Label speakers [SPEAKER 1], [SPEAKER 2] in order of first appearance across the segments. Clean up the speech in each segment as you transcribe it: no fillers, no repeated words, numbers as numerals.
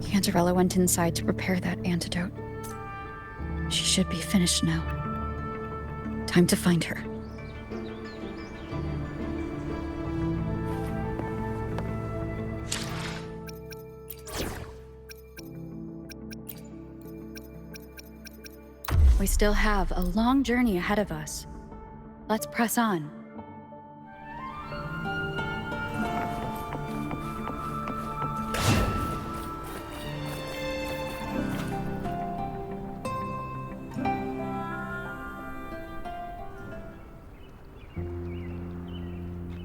[SPEAKER 1] Cantarella went inside to prepare that antidote. She should be finished now. Time to find her. We still have a long journey ahead of us. Let's press on.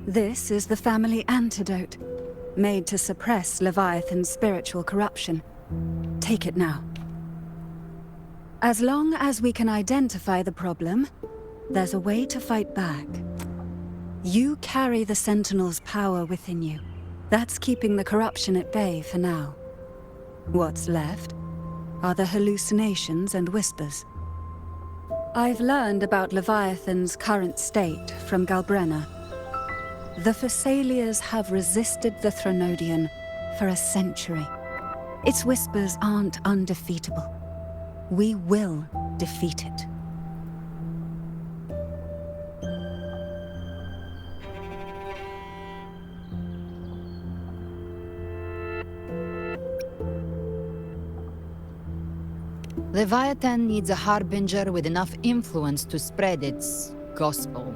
[SPEAKER 2] This is the family antidote, made to suppress Leviathan's spiritual corruption. Take it now. As long as we can identify the problem, there's a way to fight back. You carry the Sentinel's power within you. That's keeping the corruption at bay for now. What's left are the hallucinations and whispers. I've learned about Leviathan's current state from Galbrena. The Thessalians have resisted the Threnodian for a century. Its whispers aren't undefeatable. We will defeat it.
[SPEAKER 3] Leviathan needs a harbinger with enough influence to spread its gospel.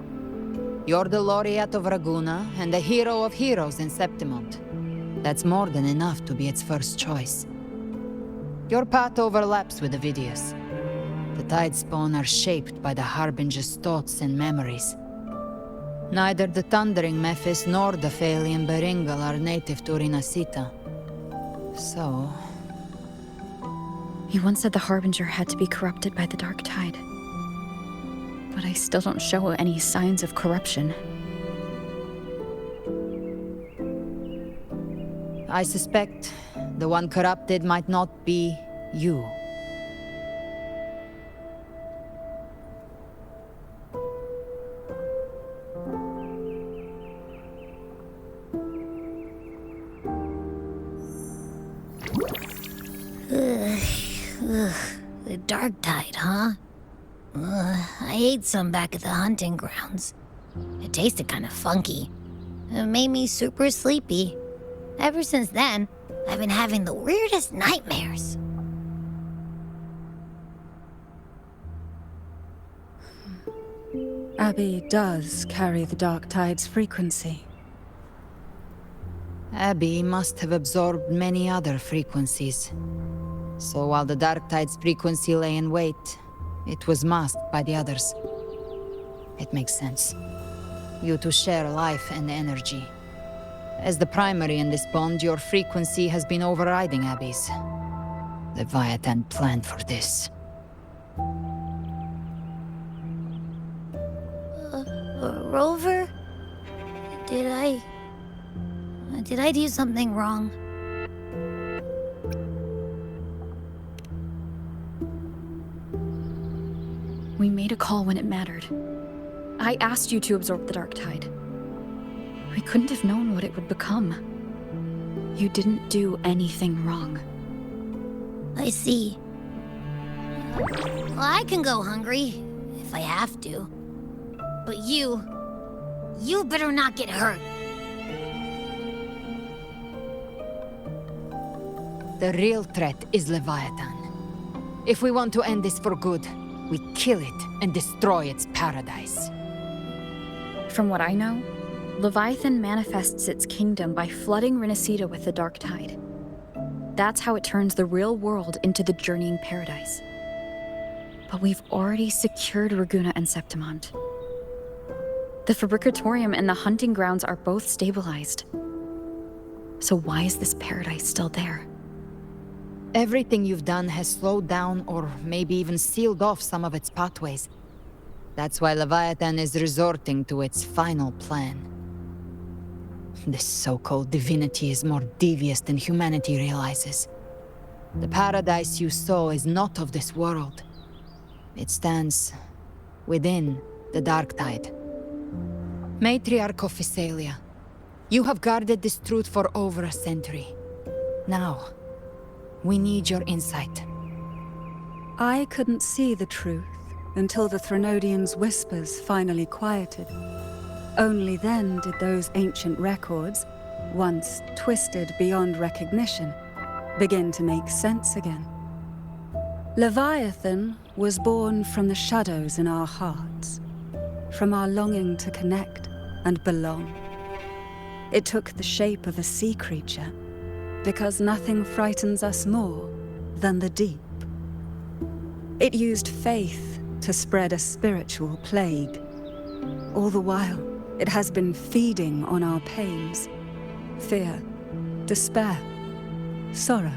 [SPEAKER 3] You're the laureate of Raguna and the hero of heroes in Septimont. That's more than enough to be its first choice. Your path overlaps with Ovidius. The Tidespawn are shaped by the Harbinger's thoughts and memories. Neither the Thundering Mephis nor the Phalian Beringal are native to Rinascita. So...
[SPEAKER 1] You once said the Harbinger had to be corrupted by the Dark Tide. But I still don't show any signs of corruption.
[SPEAKER 3] I suspect the one corrupted might not be you.
[SPEAKER 4] The Dark Tide, huh? I ate some back at the hunting grounds. It tasted kind of funky. It made me super sleepy. Ever since then, I've been having the weirdest nightmares.
[SPEAKER 2] Abby does carry the Dark Tide's frequency.
[SPEAKER 3] Abby must have absorbed many other frequencies. So while the Dark Tide's frequency lay in wait, it was masked by the others. It makes sense. You two share life and energy. As the primary in this bond, your frequency has been overriding Abby's. Leviathan planned for this.
[SPEAKER 4] Rover? Did I do something wrong?
[SPEAKER 1] We made a call when it mattered. I asked you to absorb the Dark Tide. We couldn't have known what it would become. You didn't do anything wrong.
[SPEAKER 4] I see. Well, I can go hungry, if I have to. But you better not get hurt.
[SPEAKER 3] The real threat is Leviathan. If we want to end this for good, we kill it and destroy its paradise.
[SPEAKER 1] From what I know, Leviathan manifests its kingdom by flooding Rinascita with the Dark Tide. That's how it turns the real world into the journeying paradise. But we've already secured Raguna and Septimont. The Fabricatorium and the hunting grounds are both stabilized. So why is this paradise still there?
[SPEAKER 3] Everything you've done has slowed down or maybe even sealed off some of its pathways. That's why Leviathan is resorting to its final plan. This so-called divinity is more devious than humanity realizes. The paradise you saw is not of this world. It stands within the Dark Tide. Matriarch of Thessalia, you have guarded this truth for over a century. Now, We need your insight.
[SPEAKER 2] I couldn't see the truth until the Threnodians' whispers finally quieted. Only then did those ancient records, once twisted beyond recognition, begin to make sense again. Leviathan was born from the shadows in our hearts, from our longing to connect and belong. It took the shape of a sea creature, because nothing frightens us more than the deep. It used faith to spread a spiritual plague. All the while, it has been feeding on our pains, fear, despair, sorrow.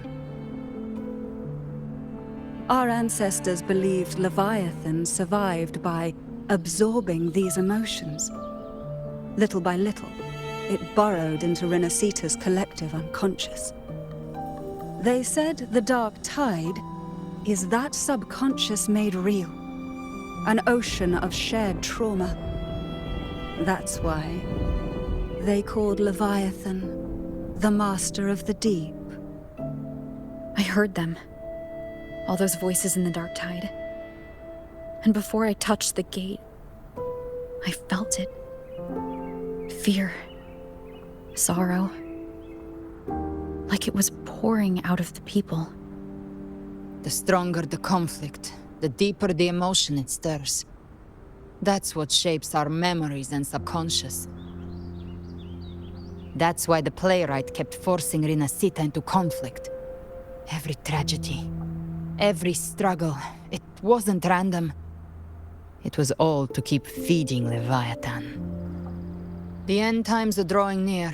[SPEAKER 2] Our ancestors believed Leviathan survived by absorbing these emotions. Little by little, it burrowed into Rinascita's collective unconscious. They said the dark tide is that subconscious made real, an ocean of shared trauma. That's why they called Leviathan the Master of the Deep.
[SPEAKER 1] I heard them. All those voices in the dark tide. And before I touched the gate, I felt it. Fear. Sorrow. Like it was pouring out of the people.
[SPEAKER 3] The stronger the conflict, the deeper the emotion it stirs. That's what shapes our memories and subconscious. That's why the playwright kept forcing Rinascita into conflict. Every tragedy, every struggle, it wasn't random. It was all to keep feeding Leviathan. The end times are drawing near.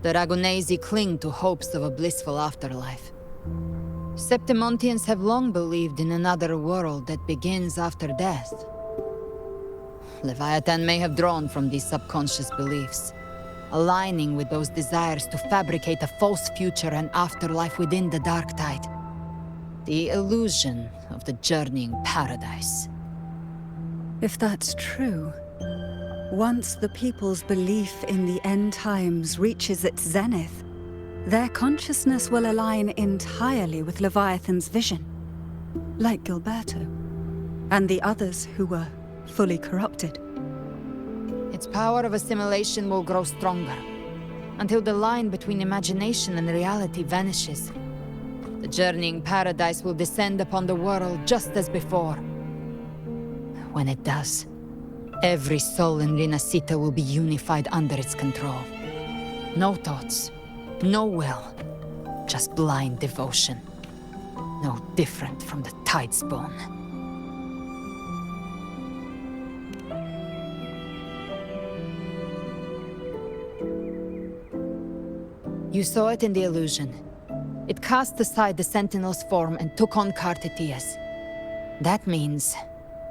[SPEAKER 3] The Ragunesi cling to hopes of a blissful afterlife. Septimontians have long believed in another world that begins after death. Leviathan may have drawn from these subconscious beliefs, aligning with those desires to fabricate a false future and afterlife within the dark tide. The illusion of the journeying paradise.
[SPEAKER 2] If that's true, once the people's belief in the end times reaches its zenith, their consciousness will align entirely with Leviathan's vision, like Gilberto, and the others who were fully corrupted.
[SPEAKER 3] Its power of assimilation will grow stronger, until the line between imagination and reality vanishes. The journeying paradise will descend upon the world just as before. When it does, every soul in Rinascita will be unified under its control. No thoughts, no will, just blind devotion. No different from the Tidespawn. You saw it in the illusion. It cast aside the Sentinel's form and took on Cartethyia. That means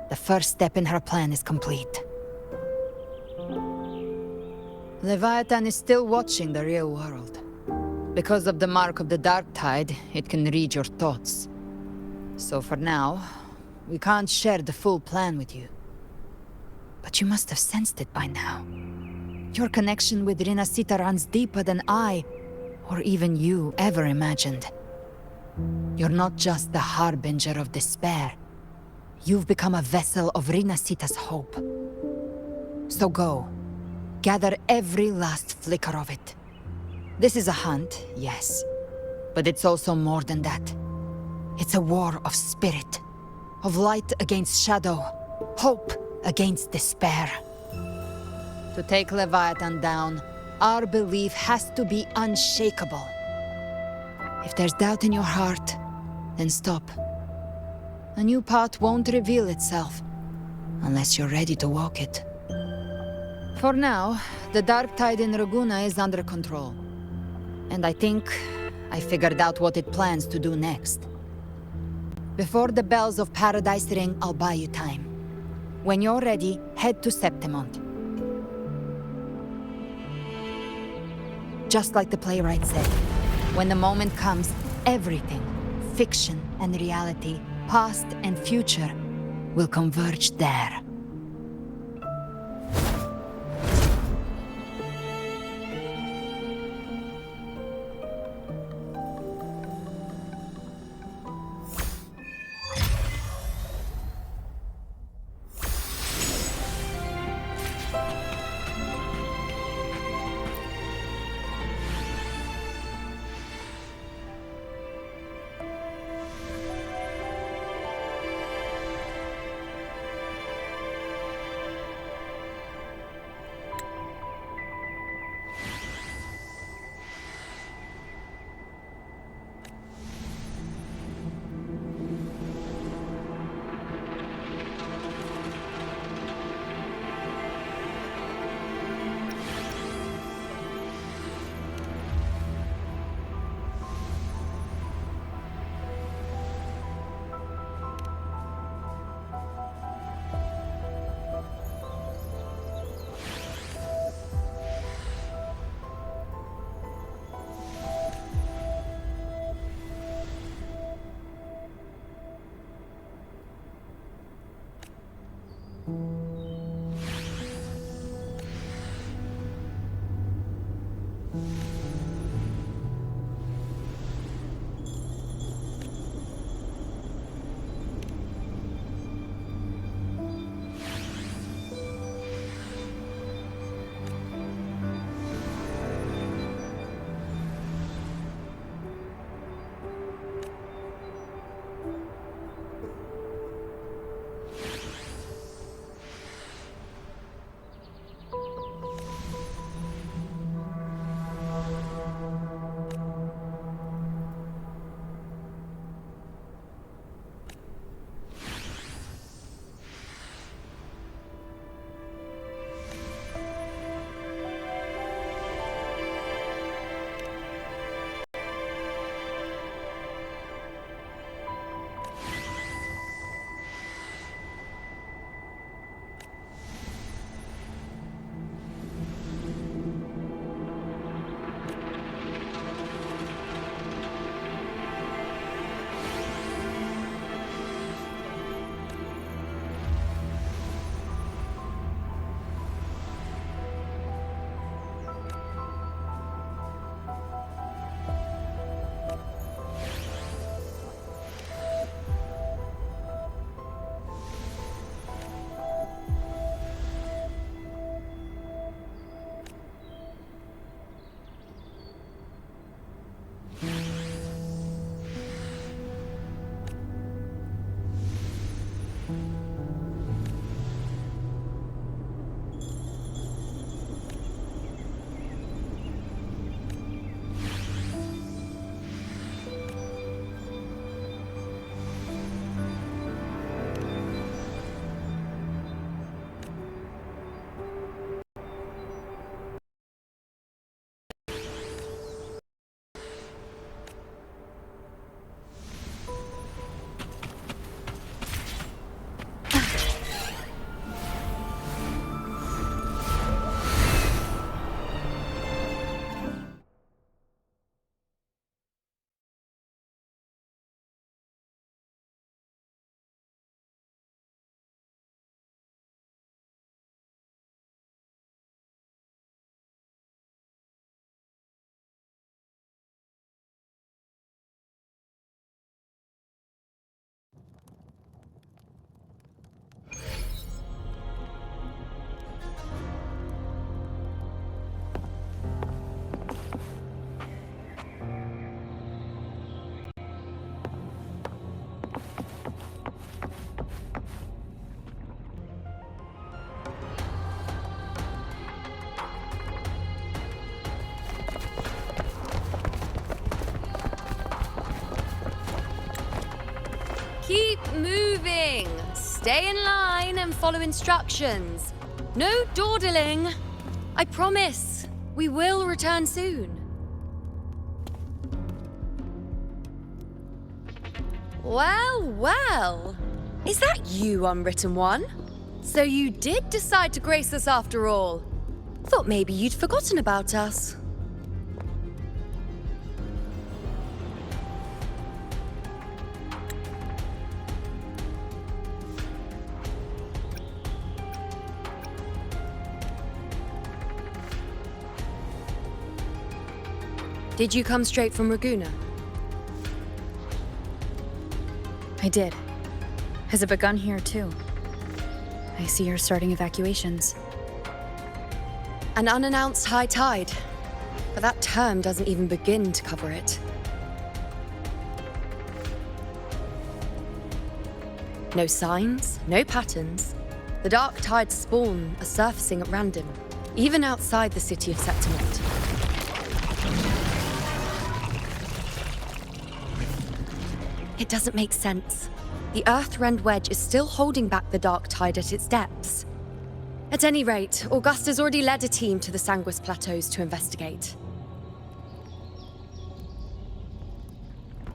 [SPEAKER 3] the first step in her plan is complete. Leviathan is still watching the real world. Because of the mark of the dark tide, it can read your thoughts. So for now, we can't share the full plan with you. But you must have sensed it by now. Your connection with Rinascita runs deeper than I, or even you, ever imagined. You're not just the harbinger of despair. You've become a vessel of Rinascita's hope. So go. Gather every last flicker of it. This is a hunt, yes. But it's also more than that. It's a war of spirit. Of light against shadow. Hope against despair. To take Leviathan down, our belief has to be unshakable. If there's doubt in your heart, then stop. A new path won't reveal itself, unless you're ready to walk it. For now, the dark tide in Ragunna is under control. And I think I figured out what it plans to do next. Before the bells of Paradise ring, I'll buy you time. When you're ready, head to Septimont. Just like the playwright said, when the moment comes, everything, fiction and reality, past and future, will converge there.
[SPEAKER 5] Stay in line and follow instructions. No dawdling. I promise, we will return soon. Well, well. Is that you, Unwritten One? So you did decide to grace us after all. Thought maybe you'd forgotten about us. Did you come straight from Ragusa?
[SPEAKER 1] I did. Has it begun here, too? I see you're starting evacuations.
[SPEAKER 5] An unannounced high tide. But that term doesn't even begin to cover it. No signs, no patterns. The dark tide's spawn are surfacing at random, even outside the city of Septimont. It doesn't make sense. The Earth-rend wedge is still holding back the dark tide at its depths. At any rate, Augusta's already led a team to the Sanguis Plateaus to investigate.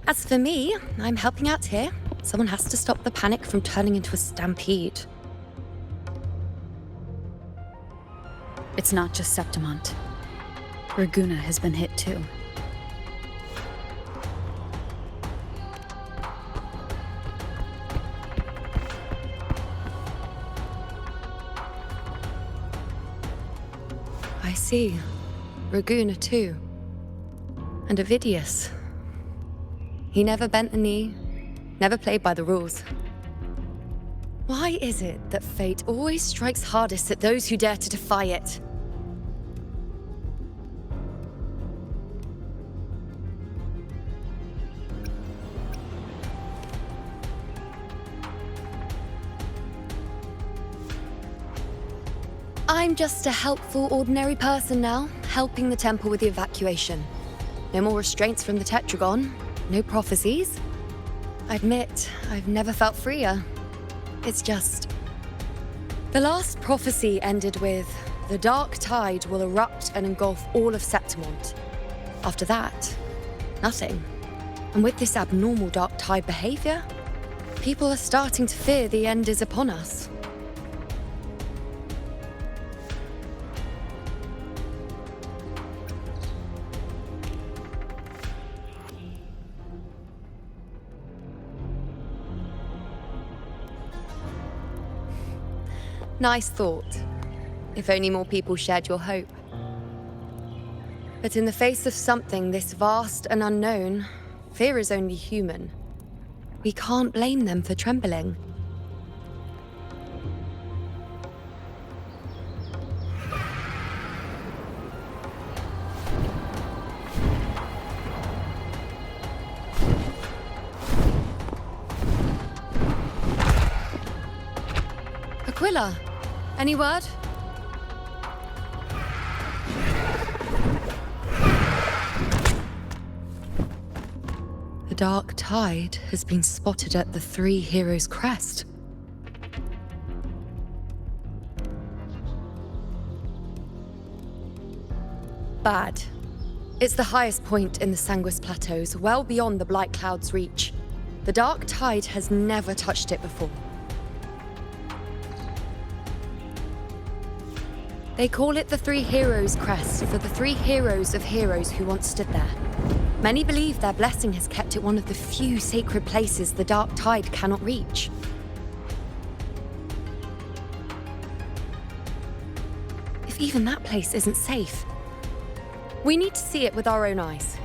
[SPEAKER 5] As for me, I'm helping out here. Someone has to stop the panic from turning into a stampede.
[SPEAKER 1] It's not just Septimont. Ragusa has been hit too.
[SPEAKER 5] I see. Ragusa too. And Ovidius. He never bent the knee, never played by the rules. Why is it that fate always strikes hardest at those who dare to defy it? I'm just a helpful, ordinary person now, helping the temple with the evacuation. No more restraints from the Tetragon, no prophecies. I admit, I've never felt freer. It's just... The last prophecy ended with, the dark tide will erupt and engulf all of Septimont. After that, nothing. And with this abnormal dark tide behavior, people are starting to fear the end is upon us. Nice thought. If only more people shared your hope. But in the face of something this vast and unknown, fear is only human. We can't blame them for trembling. Aquila, any word? The dark tide has been spotted at the Three Heroes' Crest. Bad. It's the highest point in the Sanguis Plateaus, well beyond the Blight Cloud's reach. The dark tide has never touched it before. They call it the Three Heroes' Crest for the three heroes of heroes who once stood there. Many believe their blessing has kept it one of the few sacred places the dark tide cannot reach. If even that place isn't safe, we need to see it with our own eyes.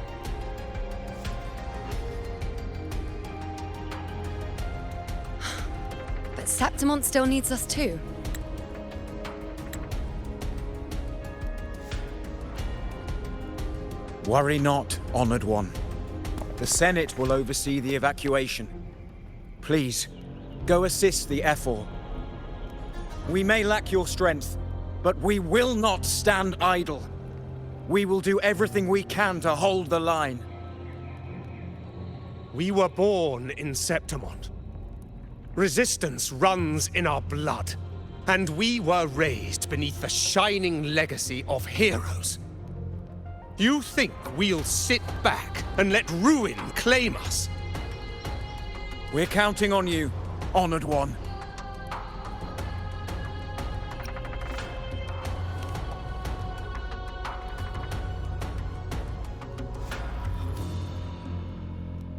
[SPEAKER 5] But Septimont still needs us too.
[SPEAKER 6] Worry not, Honored One. The Senate will oversee the evacuation. Please, go assist the Ephor. We may lack your strength, but we will not stand idle. We will do everything we can to hold the line.
[SPEAKER 7] We were born in Septimont. Resistance runs in our blood, and we were raised beneath the shining legacy of heroes. You think we'll sit back and let ruin claim us?
[SPEAKER 6] We're counting on you, Honored One.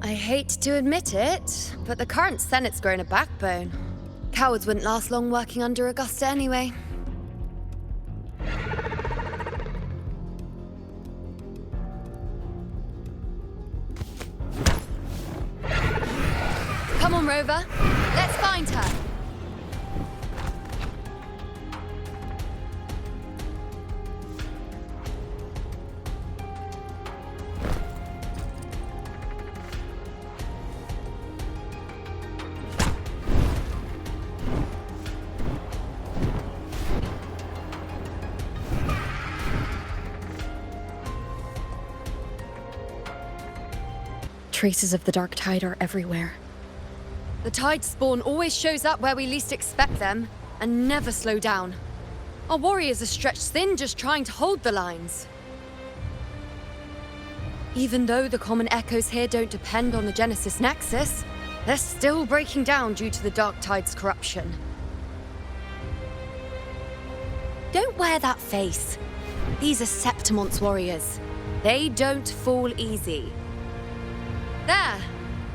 [SPEAKER 5] I hate to admit it, but the current Senate's grown a backbone. Cowards wouldn't last long working under Augusta anyway. Come on, Rover. Let's find her.
[SPEAKER 1] Traces of the dark tide are everywhere.
[SPEAKER 5] The tide spawn always shows up where we least expect them, and never slow down. Our warriors are stretched thin just trying to hold the lines. Even though the common echoes here don't depend on the Genesis Nexus, they're still breaking down due to the dark tide's corruption. Don't wear that face. These are Septimon's warriors. They don't fall easy. There!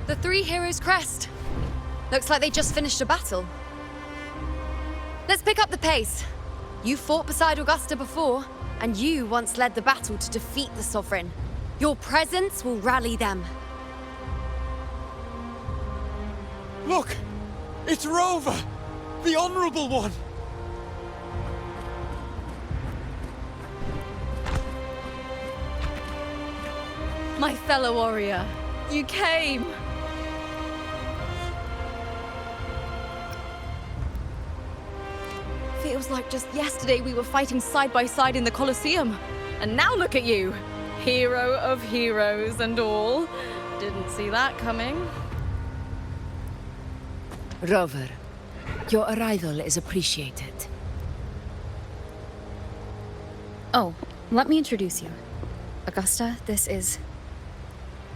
[SPEAKER 5] The three heroes' crest. Looks like they just finished a battle. Let's pick up the pace. You fought beside Augusta before, and you once led the battle to defeat the Sovereign. Your presence will rally them.
[SPEAKER 6] Look! It's Rover! The Honorable One!
[SPEAKER 8] My fellow warrior, you came! Feels like just yesterday we were fighting side by side in the Colosseum. And now look at you! Hero of heroes and all. Didn't see that coming.
[SPEAKER 9] Rover, your arrival is appreciated.
[SPEAKER 1] Oh, let me introduce you. Augusta, this is...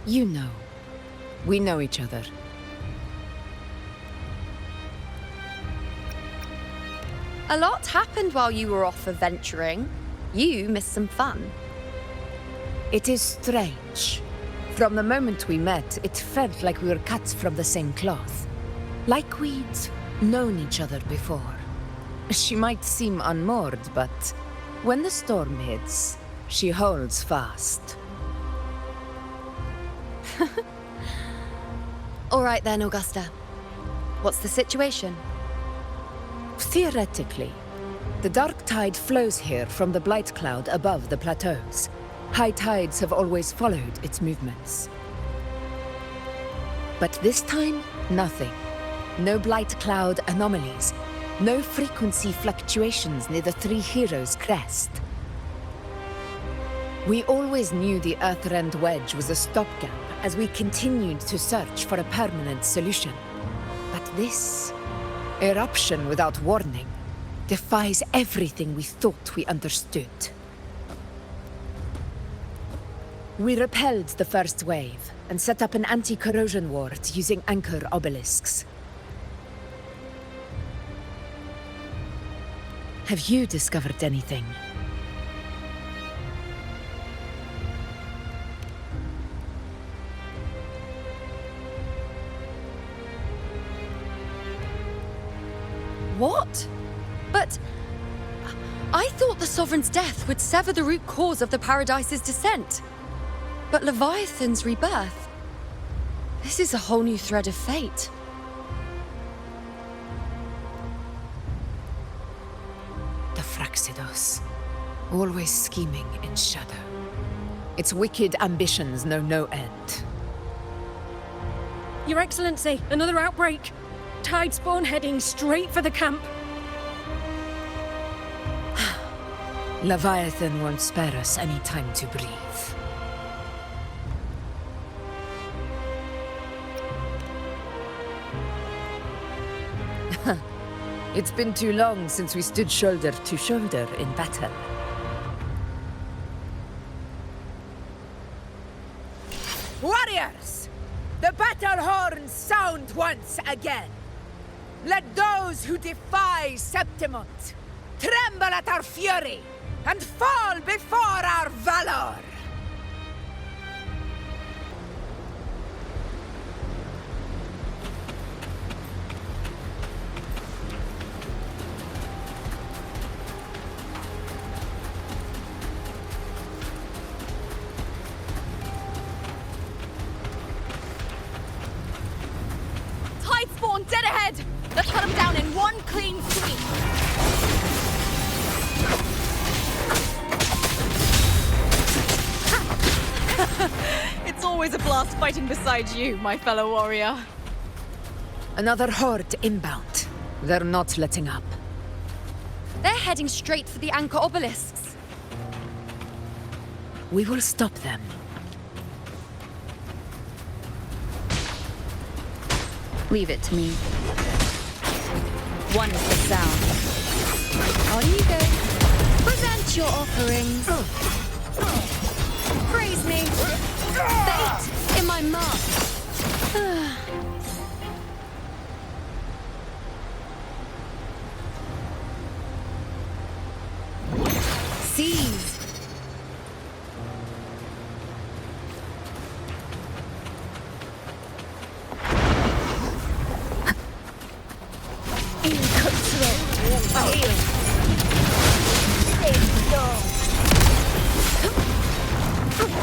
[SPEAKER 9] You know. We know each other.
[SPEAKER 5] A lot happened while you were off adventuring. You missed some fun.
[SPEAKER 9] It is strange. From the moment we met, it felt like we were cut from the same cloth. Like we'd known each other before. She might seem unmoored, but when the storm hits, she holds fast.
[SPEAKER 5] All right then, Augusta. What's the situation?
[SPEAKER 9] Theoretically, the dark tide flows here from the blight cloud above the plateaus. High tides have always followed its movements. But this time, nothing. No blight cloud anomalies. No frequency fluctuations near the Three Heroes' crest. We always knew the Earthrend Wedge was a stopgap as we continued to search for a permanent solution. But this eruption without warning defies everything we thought we understood. We repelled the first wave and set up an anti-corrosion ward using anchor obelisks. Have you discovered anything?
[SPEAKER 5] What? But... I thought the Sovereign's death would sever the root cause of the Paradise's descent. But Leviathan's rebirth... This is a whole new thread of fate.
[SPEAKER 9] The Fraxidos. Always scheming in shadow. Its wicked ambitions know no end.
[SPEAKER 10] Your Excellency, another outbreak. Tide spawn heading straight for the camp.
[SPEAKER 9] Leviathan won't spare us any time to breathe. It's been too long since we stood shoulder to shoulder in battle.
[SPEAKER 11] Warriors! The battle horns sound once again! Let those who defy Septimont tremble at our fury and fall before our valor!
[SPEAKER 8] Tidespawn dead ahead! Let's cut them down in one clean sweep! It's always a blast fighting beside you, my fellow warrior.
[SPEAKER 9] Another horde inbound. They're not letting up.
[SPEAKER 5] They're heading straight for the anchor obelisks.
[SPEAKER 9] We will stop them.
[SPEAKER 1] Leave it to me. One is the sound.
[SPEAKER 5] On you go. Present your offerings. Praise me. Fate in my mark. Seize.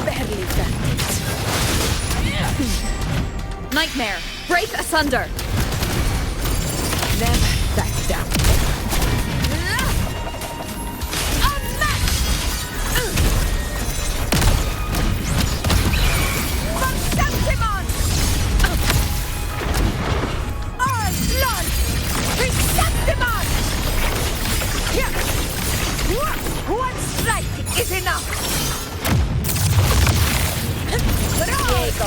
[SPEAKER 11] Barely done it.
[SPEAKER 1] Nightmare! Break asunder!
[SPEAKER 11] Never back down. One strike is enough!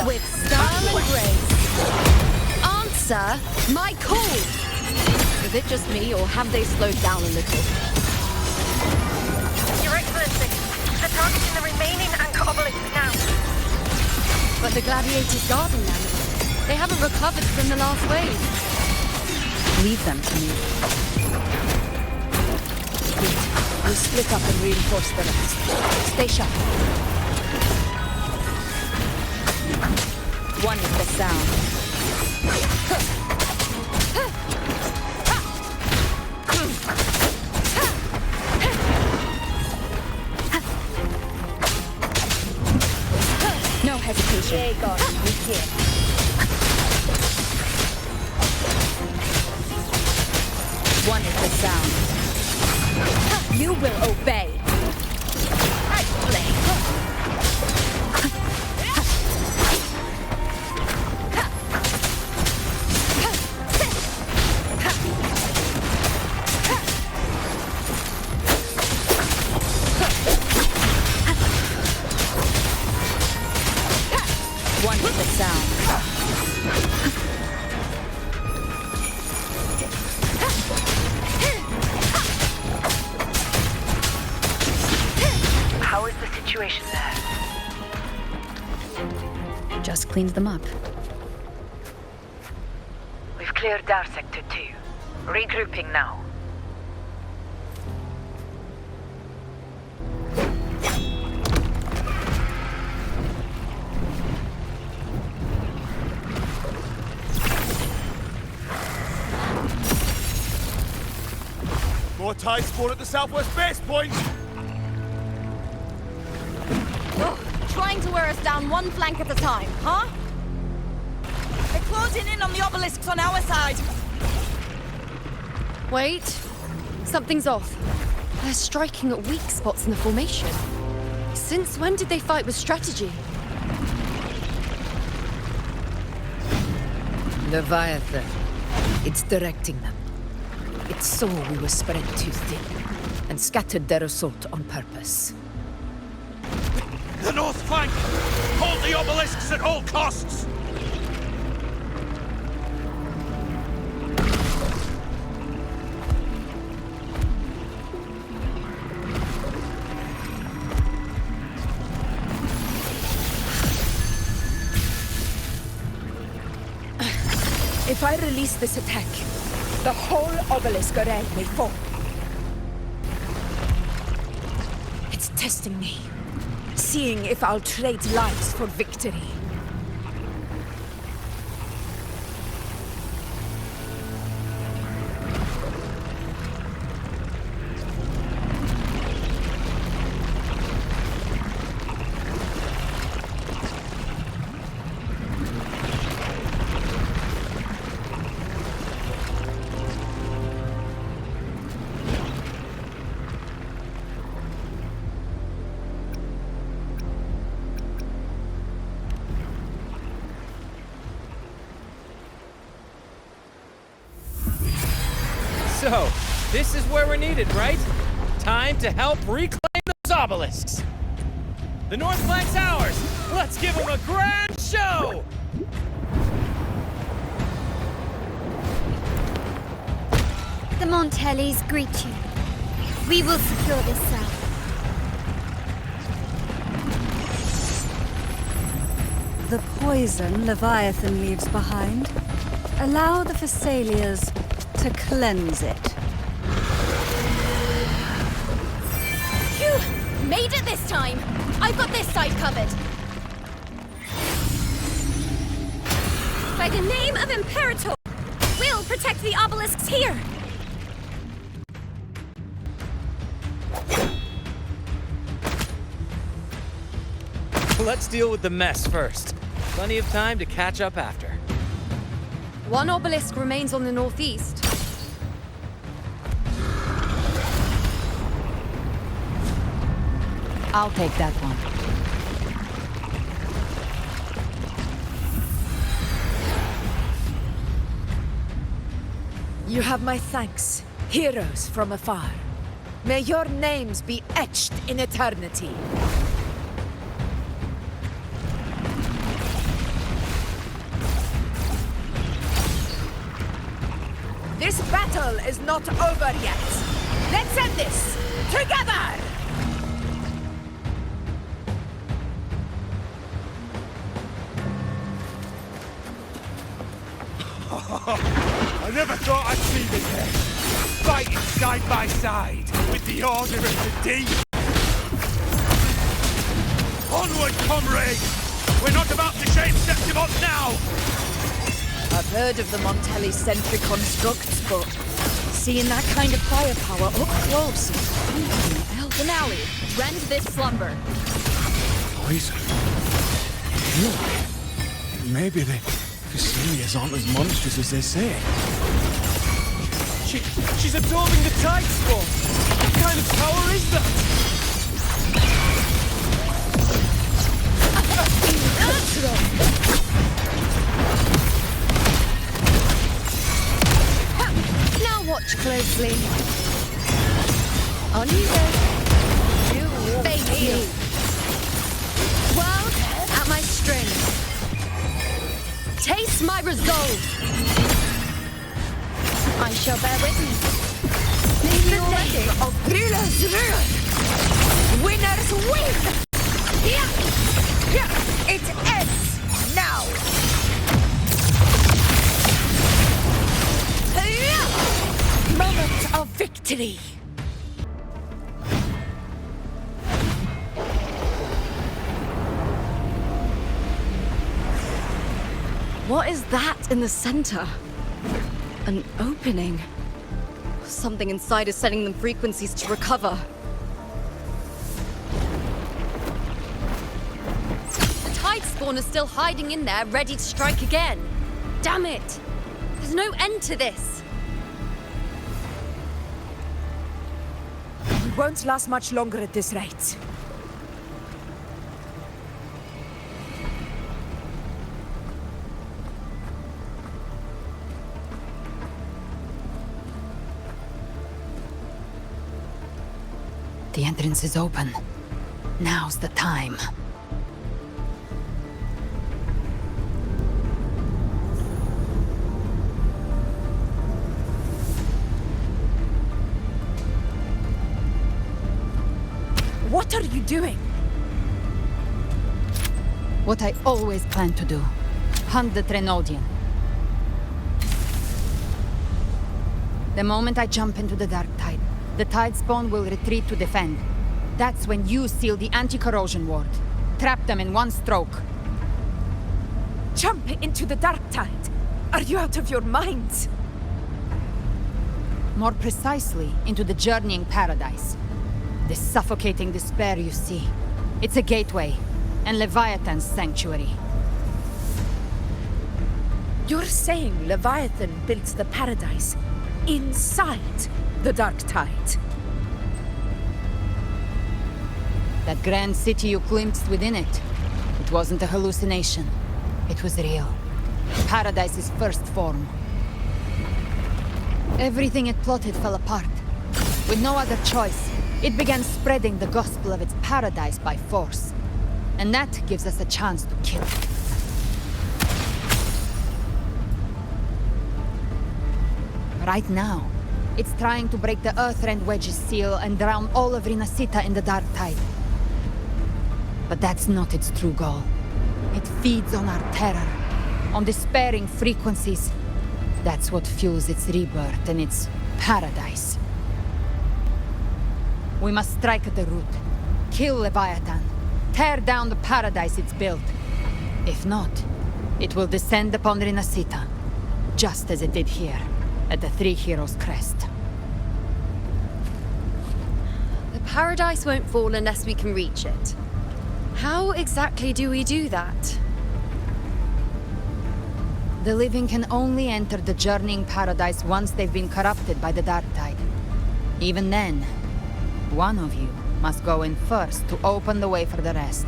[SPEAKER 5] With style and grace. Answer my call!
[SPEAKER 8] Is it just me, or have they slowed down a little?
[SPEAKER 12] Your Excellency, they're targeting the remaining anchor obelisks now.
[SPEAKER 5] But the gladiators guarding them, they haven't recovered from the last wave.
[SPEAKER 1] Leave them to me.
[SPEAKER 11] We'll split up and reinforce the rest. Stay sharp.
[SPEAKER 1] One is the sound. No hesitation.
[SPEAKER 11] Yay, God, we're here.
[SPEAKER 1] One is the sound. You will obey.
[SPEAKER 11] Right play.
[SPEAKER 1] One with the sound.
[SPEAKER 12] How is the situation there?
[SPEAKER 1] Just cleaned them up.
[SPEAKER 12] We've cleared our sector too. Regrouping now.
[SPEAKER 6] More tide spawn at the southwest base point!
[SPEAKER 8] Trying to wear us down one flank at a time, huh?
[SPEAKER 10] They're closing in on the obelisks on our side.
[SPEAKER 5] Wait. Something's off. They're striking at weak spots in the formation. Since when did they fight with strategy?
[SPEAKER 9] Leviathan. It's directing them. It saw we were spread too thin, and scattered their assault on purpose.
[SPEAKER 7] The north flank! Hold the obelisks at all costs!
[SPEAKER 11] If I release this attack, the whole obelisk array may fall. It's testing me, seeing if I'll trade lives for victory.
[SPEAKER 13] So, this is where we're needed, right? Time to help reclaim those obelisks! The North Flank's ours! Let's give them a grand show!
[SPEAKER 14] The Montellis greet you. We will secure this cell.
[SPEAKER 2] The poison Leviathan leaves behind, allow the Phassalias to cleanse it.
[SPEAKER 8] Phew! Made it this time! I've got this side covered!
[SPEAKER 14] By the name of Imperator, we'll protect the obelisks here!
[SPEAKER 13] Let's deal with the mess first. Plenty of time to catch up after.
[SPEAKER 5] One obelisk remains on the northeast.
[SPEAKER 3] I'll take that one.
[SPEAKER 11] You have my thanks, heroes from afar. May your names be etched in eternity. This battle is not over yet. Let's end this together!
[SPEAKER 7] I never thought I'd see the day. Fighting side by side with the Order of the Deep. Onward, comrades! We're not about to shame Septimont now!
[SPEAKER 9] I've heard of the Montelli-centric constructs, but seeing that kind of firepower up close is something else.
[SPEAKER 8] Finale, rend this slumber.
[SPEAKER 6] Poison. Maybe the Phassalias aren't as monstrous as they say.
[SPEAKER 13] She's absorbing the tide storm! What kind of power is that?
[SPEAKER 5] Now watch closely. On you go. Face me. World at my strings. Taste my resolve. I shall bear witness.
[SPEAKER 11] In the name of Brüller's ruin, winners win! It ends now! Moment of victory!
[SPEAKER 8] What is that in the center? An opening. Something inside is sending them frequencies to recover.
[SPEAKER 5] The tide spawn is still hiding in there, ready to strike again. Damn it! There's no end to this.
[SPEAKER 11] We won't last much longer at this rate.
[SPEAKER 3] The entrance is open. Now's the time.
[SPEAKER 11] What are you doing?
[SPEAKER 3] What I always planned to do. Hunt the Trenodian. The moment I jump into the dark tide, the tide spawn will retreat to defend. That's when you seal the anti-corrosion ward. Trap them in one stroke.
[SPEAKER 11] Jump into the dark tide? Are you out of your minds?
[SPEAKER 3] More precisely, into the journeying paradise. This suffocating despair you see. It's a gateway, and Leviathan's sanctuary.
[SPEAKER 11] You're saying Leviathan built the paradise inside the dark tide?
[SPEAKER 3] That grand city you glimpsed within it, it wasn't a hallucination. It was real. Paradise's first form. Everything it plotted fell apart. With no other choice, it began spreading the gospel of its paradise by force. And that gives us a chance to kill it. Right now, it's trying to break the Earthrend Wedge's seal and drown all of Rinascita in the dark tide. But that's not its true goal. It feeds on our terror, on despairing frequencies. That's what fuels its rebirth and its paradise. We must strike at the root, kill Leviathan, tear down the paradise it's built. If not, it will descend upon Rinascita, just as it did here, at the Three Heroes' Crest.
[SPEAKER 5] The paradise won't fall unless we can reach it. How exactly do we do that?
[SPEAKER 3] The living can only enter the journeying paradise once they've been corrupted by the dark tide. Even then, one of you must go in first to open the way for the rest.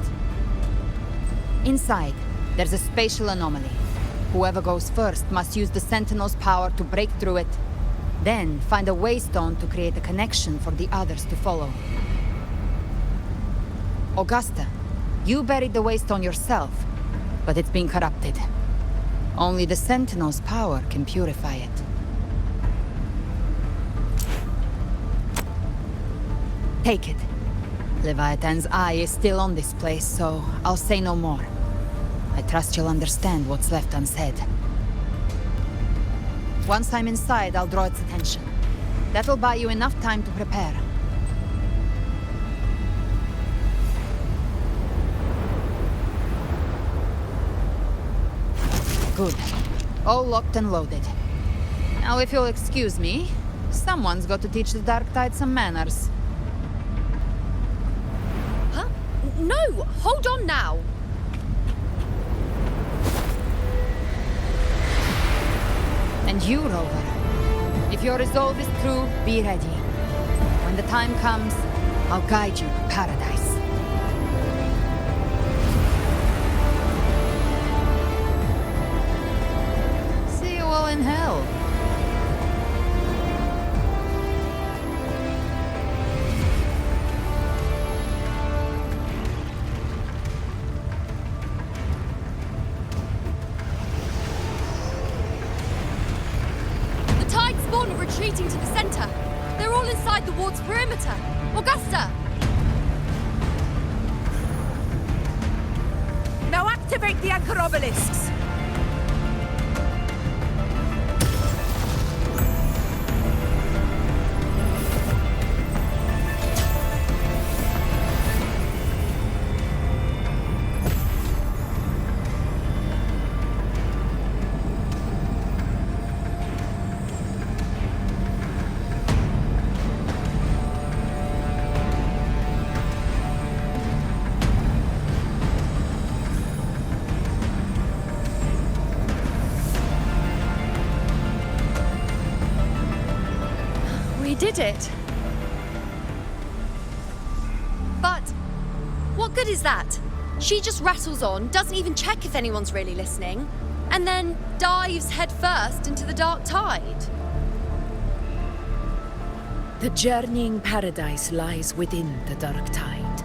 [SPEAKER 3] Inside, there's a spatial anomaly. Whoever goes first must use the Sentinel's power to break through it, then find a waystone to create a connection for the others to follow. Augusta, you buried the waystone yourself, but it's been corrupted. Only the Sentinel's power can purify it. Take it. Leviathan's eye is still on this place, so I'll say no more. I trust you'll understand what's left unsaid. Once I'm inside, I'll draw its attention. That'll buy you enough time to prepare. Good. All locked and loaded. Now, if you'll excuse me, someone's got to teach the Dark Tide some manners.
[SPEAKER 5] Huh? No! Hold on now!
[SPEAKER 3] And you, Rover. If your resolve is true, be ready. When the time comes, I'll guide you to paradise. See you all in hell.
[SPEAKER 8] Retreating to the center. They're all inside the ward's perimeter. Augusta!
[SPEAKER 11] Now activate the anchor obelisks!
[SPEAKER 5] Did it. But what good is that? She just rattles on, doesn't even check if anyone's really listening, and then dives headfirst into the dark tide.
[SPEAKER 11] The journeying paradise lies within the dark tide.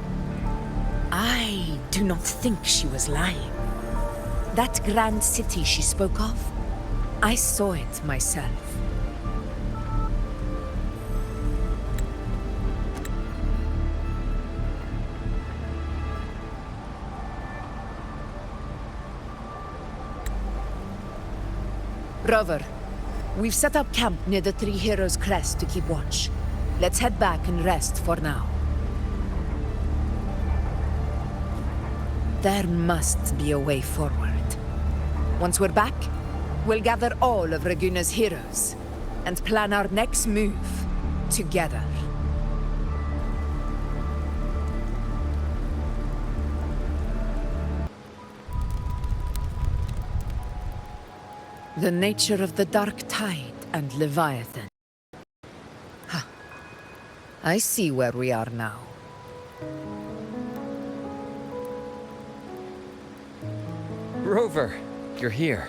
[SPEAKER 11] I do not think she was lying. That grand city she spoke of, I saw it myself. Rover, We've set up camp near the Three Heroes Crest to keep watch. Let's head back and rest for now. There must be a way forward. Once we're back, we'll gather all of Raguna's heroes and plan our next move together. The nature of the Dark Tide and Leviathan. Huh. I see where we are now.
[SPEAKER 13] Rover, you're here.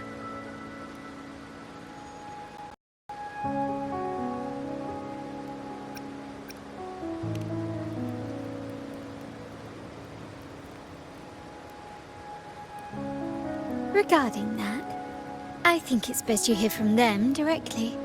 [SPEAKER 14] Regarding that, I think it's best you hear from them directly.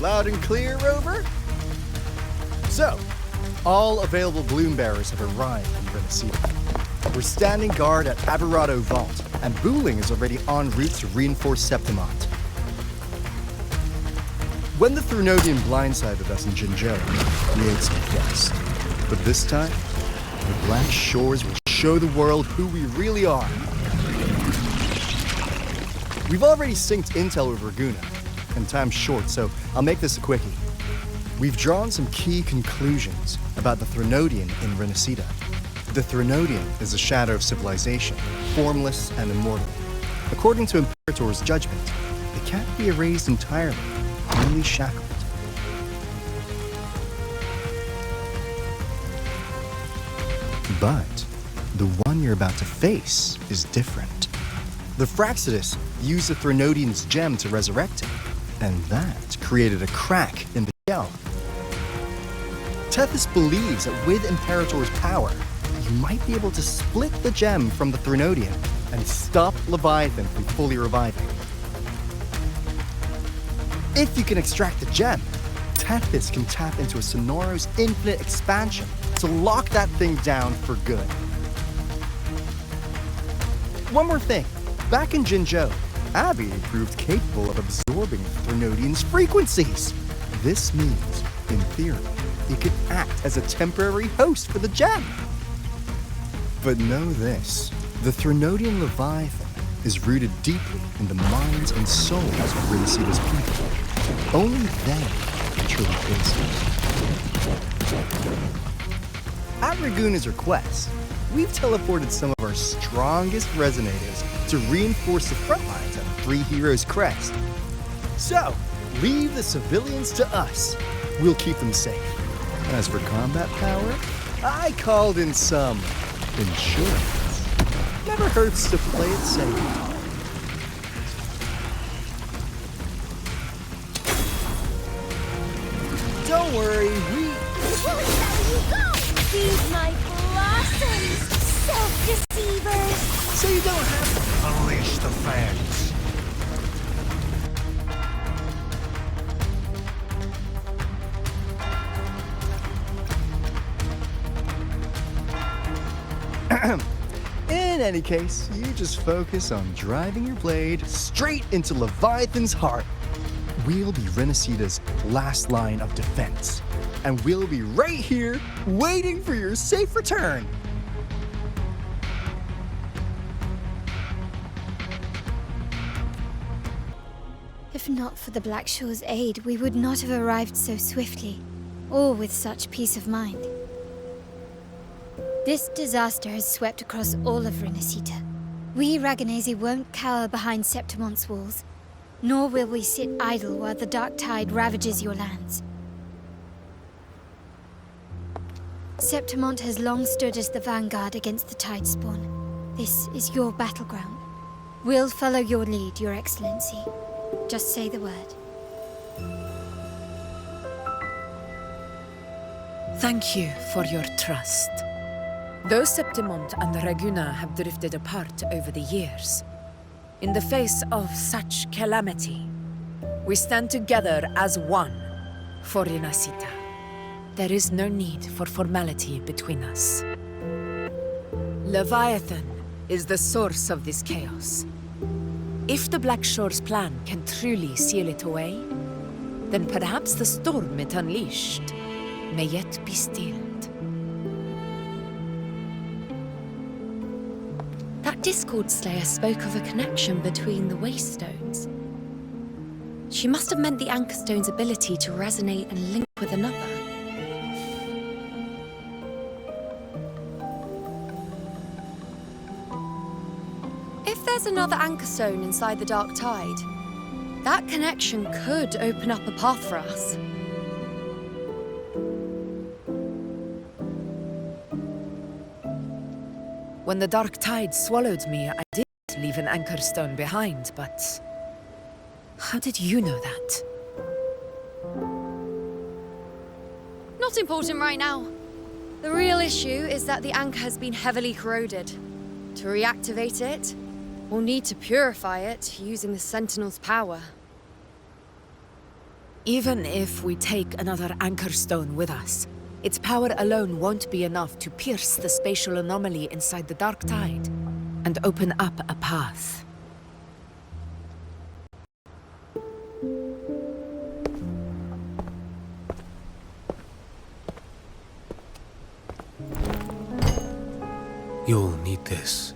[SPEAKER 15] Loud and clear, Rover? So, all available bloom bearers have arrived in Rinascita. We're standing guard at Aberrado Vault, and Booling is already en route to reinforce Septimont. When the Threnodian blindsided us in Jinzhou, we ate some guests. But this time, the Black Shores will show the world who we really are. We've already synced intel with Raguna, and time's short, so I'll make this a quickie. We've drawn some key conclusions about the Threnodian in Rinascita. The Threnodian is a shadow of civilization, formless and immortal. According to Imperator's judgment, it can't be erased entirely, only shackled. But the one you're about to face is different. The Phraxidus used the Threnodian's gem to resurrect him, and that created a crack in the shell. Tethys believes that with Imperator's power, you might be able to split the gem from the Threnodian and stop Leviathan from fully reviving. If you can extract the gem, Tethys can tap into a Sonoros infinite expansion to lock that thing down for good. One more thing. Back in Jinzhou, Abby proved capable of absorbing Threnodian's frequencies. This means, in theory, it could act as a temporary host for the gem. But know this, the Threnodian Leviathan is rooted deeply in the minds and souls of Rinascita's people. Only they can truly face it. At Raguna's request, we've teleported some of our strongest resonators to reinforce the front lines at Three Heroes Crest. So, leave the civilians to us. We'll keep them safe. As for combat power, I called in some insurance. Never hurts to play it safe. Don't worry, we...
[SPEAKER 14] Won't let you go! Feed my blossoms, self-deceivers!
[SPEAKER 15] So you don't have to unleash the fans. In any case, you just focus on driving your blade straight into Leviathan's heart. We'll be Rinascita's last line of defense, and we'll be right here waiting for your safe return.
[SPEAKER 14] If not for the Black Shore's aid, we would not have arrived so swiftly, or with such peace of mind. This disaster has swept across all of Rinascita. We Raganese won't cower behind Septimont's walls, nor will we sit idle while the Dark Tide ravages your lands. Septimont has long stood as the vanguard against the Tidespawn. This is your battleground. We'll follow your lead, Your Excellency. Just say the word.
[SPEAKER 9] Thank you for your trust. Though Septimont and Raguna have drifted apart over the years, in the face of such calamity, we stand together as one for Rinascita. There is no need for formality between us. Leviathan is the source of this chaos. If the Black Shore's plan can truly seal it away, then perhaps the storm it unleashed may yet be stilled.
[SPEAKER 5] That Discord Slayer spoke of a connection between the Wastestones. She must have meant the Anchorstone's ability to resonate and link with another. If there's another Anchorstone inside the Dark Tide, that connection could open up a path for us.
[SPEAKER 9] When the Dark Tide swallowed me, I did leave an Anchorstone behind, but how did you know that?
[SPEAKER 5] Not important right now. The real issue is that the anchor has been heavily corroded. To reactivate it, we'll need to purify it using the Sentinel's power.
[SPEAKER 9] Even if we take another Anchorstone with us, its power alone won't be enough to pierce the spatial anomaly inside the Dark Tide and open up a path.
[SPEAKER 16] You'll need this.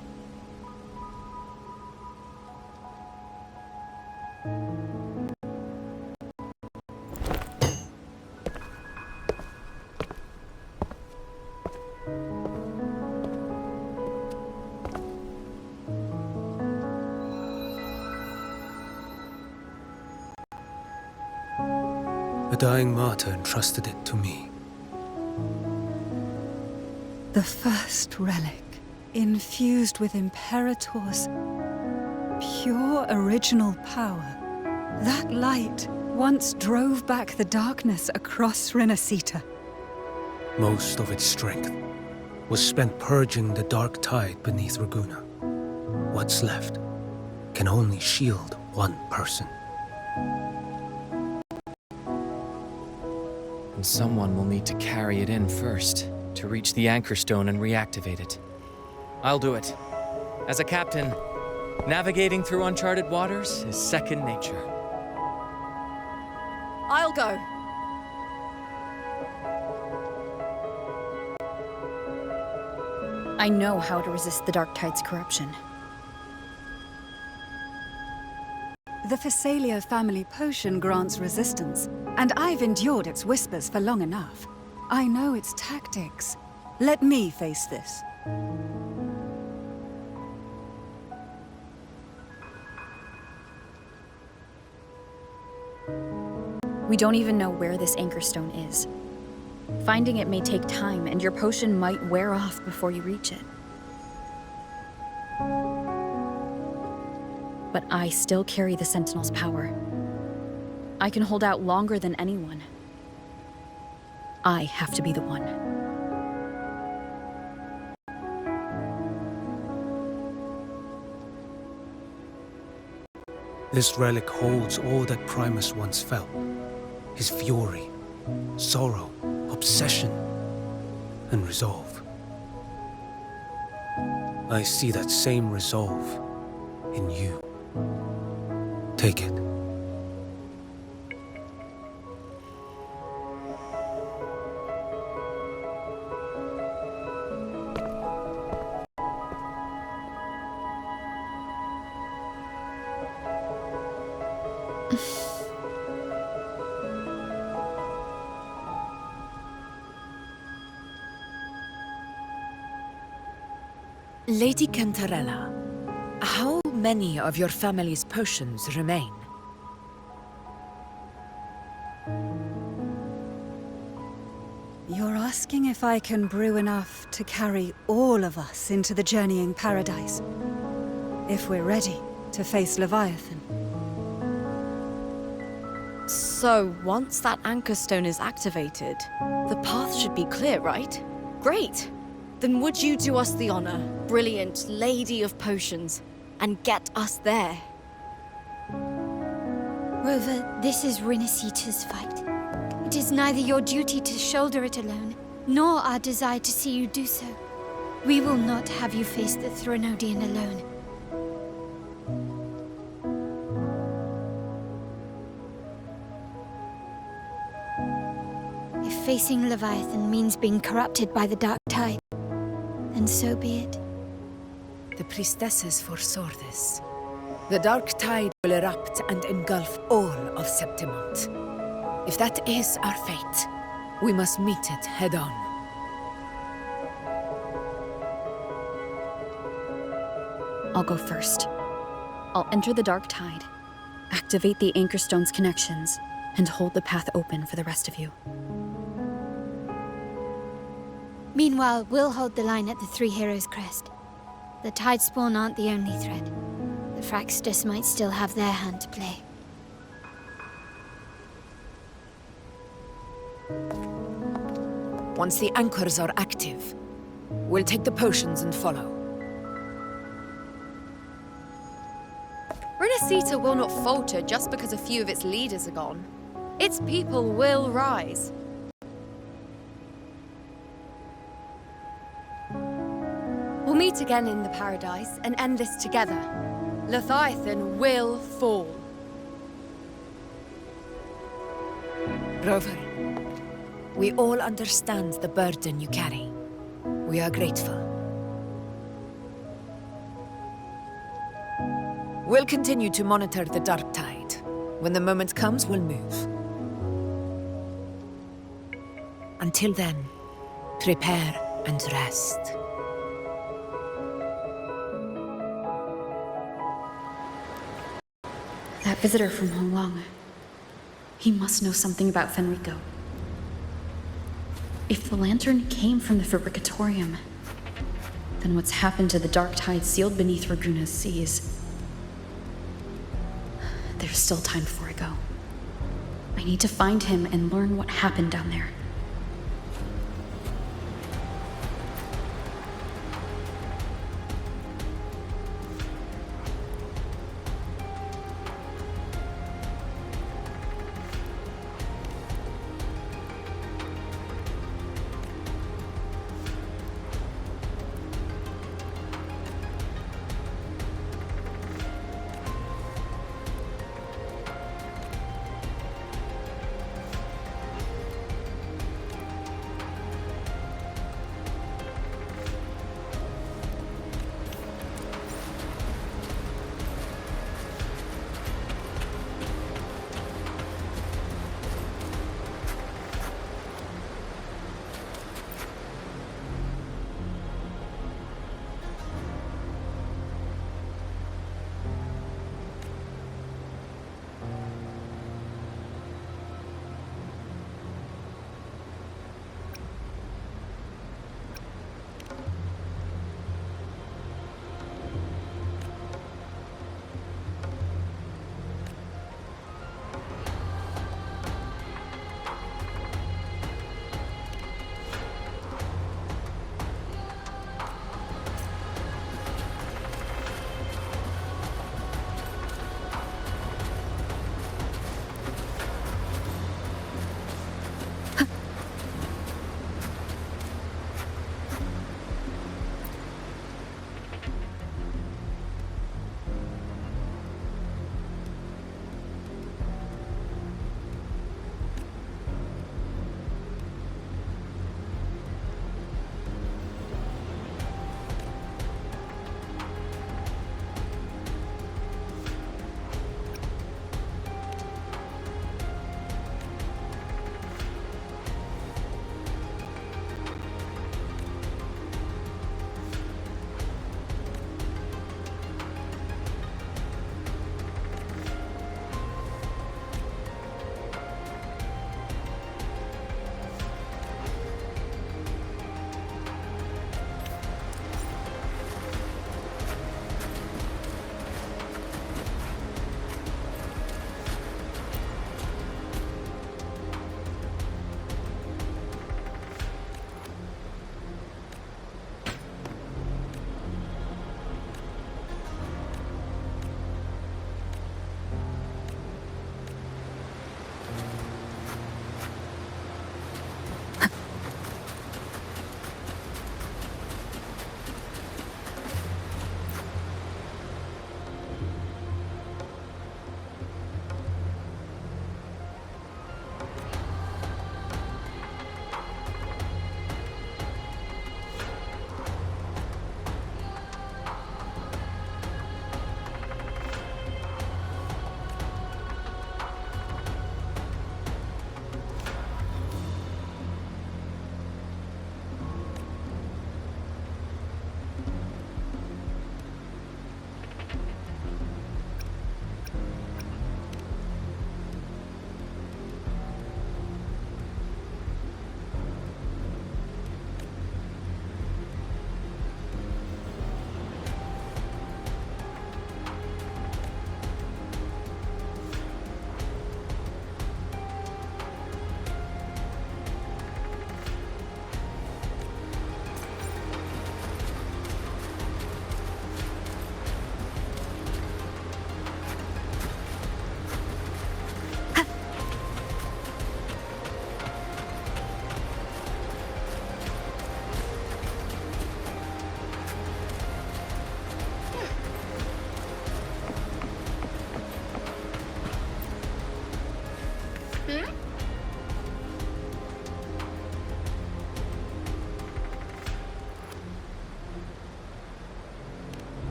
[SPEAKER 16] A dying martyr entrusted it to me.
[SPEAKER 2] The first relic, infused with Imperator's pure original power. That light once drove back the darkness across Rinascita.
[SPEAKER 16] Most of its strength was spent purging the dark tide beneath Raguna. What's left can only shield one person.
[SPEAKER 13] And someone will need to carry it in first, to reach the Anchorstone and reactivate it. I'll do it. As a captain, navigating through uncharted waters is second nature.
[SPEAKER 8] I'll go.
[SPEAKER 1] I know how to resist the Dark Tide's corruption.
[SPEAKER 2] The Phasalia family potion grants resistance, and I've endured its whispers for long enough. I know its tactics. Let me face this.
[SPEAKER 1] We don't even know where this Anchorstone is. Finding it may take time, and your potion might wear off before you reach it. But I still carry the Sentinel's power. I can hold out longer than anyone. I have to be the one.
[SPEAKER 16] This relic holds all that Primus once felt. His fury, sorrow, obsession, and resolve. I see that same resolve in you. Take it.
[SPEAKER 9] Lady Cantarella, how many of your family's potions remain?
[SPEAKER 2] You're asking if I can brew enough to carry all of us into the journeying paradise. If we're ready, to face Leviathan.
[SPEAKER 8] So, once that anchor stone is activated, the path should be clear, right? Great! Then would you do us the honor, brilliant Lady of Potions, and get us there?
[SPEAKER 14] Rover, this is Rinascita's fight. It is neither your duty to shoulder it alone, nor our desire to see you do so. We will not have you face the Threnodian alone. If facing Leviathan means being corrupted by the Dark Tide, then so be it.
[SPEAKER 11] The priestesses foresaw this. The Dark Tide will erupt and engulf all of Septimont. If that is our fate, we must meet it head-on.
[SPEAKER 1] I'll go first. I'll enter the Dark Tide, activate the Anchor Stone's connections, and hold the path open for the rest of you.
[SPEAKER 14] Meanwhile, we'll hold the line at the Three Heroes Crest. The Tidespawn aren't the only threat. The Fraxtus might still have their hand to play.
[SPEAKER 11] Once the anchors are active, we'll take the potions and follow.
[SPEAKER 5] Rinascita will not falter just because a few of its leaders are gone. Its people will rise. We'll meet again in the Paradise and end this together. Leviathan will fall.
[SPEAKER 11] Rover, we all understand the burden you carry. We are grateful. We'll continue to monitor the Dark Tide. When the moment comes, we'll move. Until then, prepare and rest.
[SPEAKER 1] That visitor from Honglong. He must know something about Fenrico. If the lantern came from the Fabricatorium, then what's happened to the Dark Tide sealed beneath Raguna's seas? There's still time before I go. I need to find him and learn what happened down there.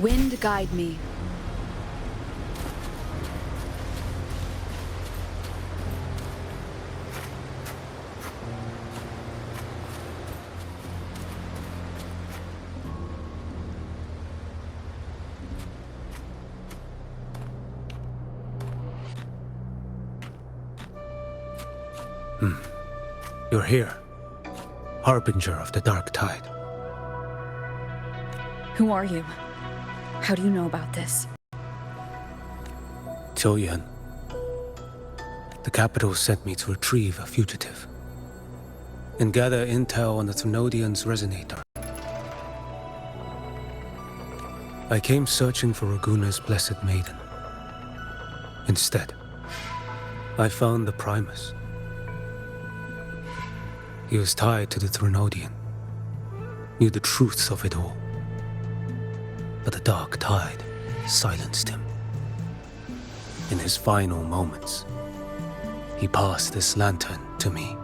[SPEAKER 2] Wind guide me.
[SPEAKER 16] You're here. Harbinger of the Dark Tide.
[SPEAKER 1] Who are you? How do you know about this?
[SPEAKER 16] Choyan. The capital sent me to retrieve a fugitive and gather intel on the Thrunodian's resonator. I came searching for Raguna's blessed maiden. Instead, I found the Primus. He was tied to the Thrunodian, knew the truths of it all. But the Dark Tide silenced him. In his final moments, he passed this lantern to me.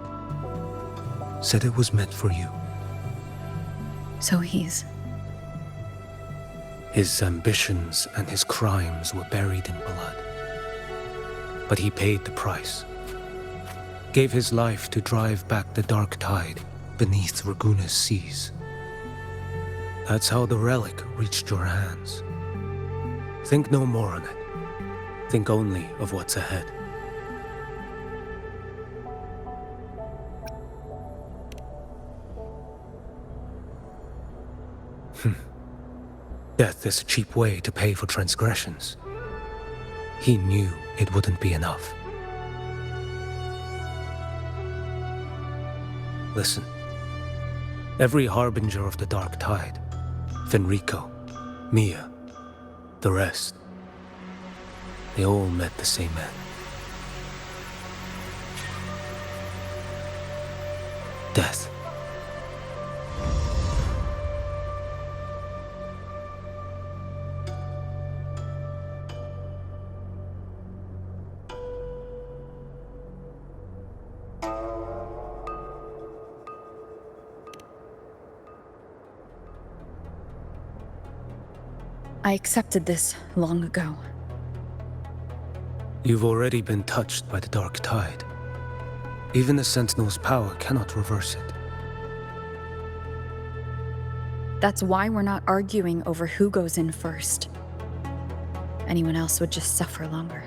[SPEAKER 16] Said it was meant for you.
[SPEAKER 1] So he's...
[SPEAKER 16] His ambitions and his crimes were buried in blood. But he paid the price. Gave his life to drive back the Dark Tide beneath Raguna's seas. That's how the relic reached your hands. Think no more on it. Think only of what's ahead. Death is a cheap way to pay for transgressions. He knew it wouldn't be enough. Listen. Every harbinger of the Dark Tide, Fenrico, Mia, the rest. They all met the same end. Death.
[SPEAKER 1] I accepted this long ago.
[SPEAKER 16] You've already been touched by the dark tide. Even the Sentinel's power cannot reverse it.
[SPEAKER 1] That's why we're not arguing over who goes in first. Anyone else would just suffer longer.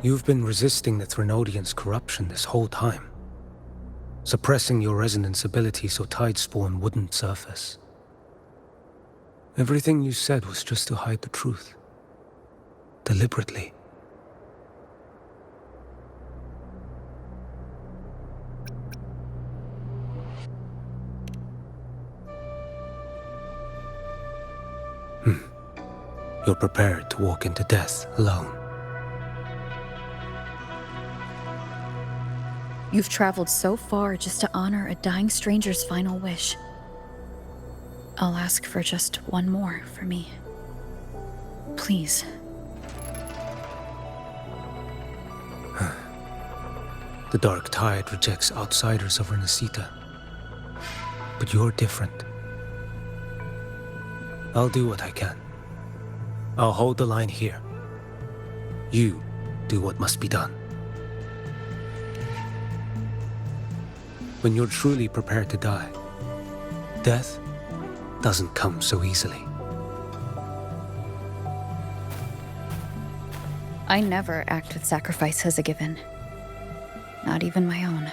[SPEAKER 16] You've been resisting the Threnodians' corruption this whole time. Suppressing your resonance ability so Tidespawn wouldn't surface. Everything you said was just to hide the truth. Deliberately. You're prepared to walk into death alone.
[SPEAKER 1] You've traveled so far just to honor a dying stranger's final wish. I'll ask for just one more for me. Please.
[SPEAKER 16] The dark tide rejects outsiders of Rinascita. But you're different. I'll do what I can. I'll hold the line here. You do what must be done. When you're truly prepared to die, death doesn't come so easily.
[SPEAKER 1] I never act with sacrifice as a given. Not even my own.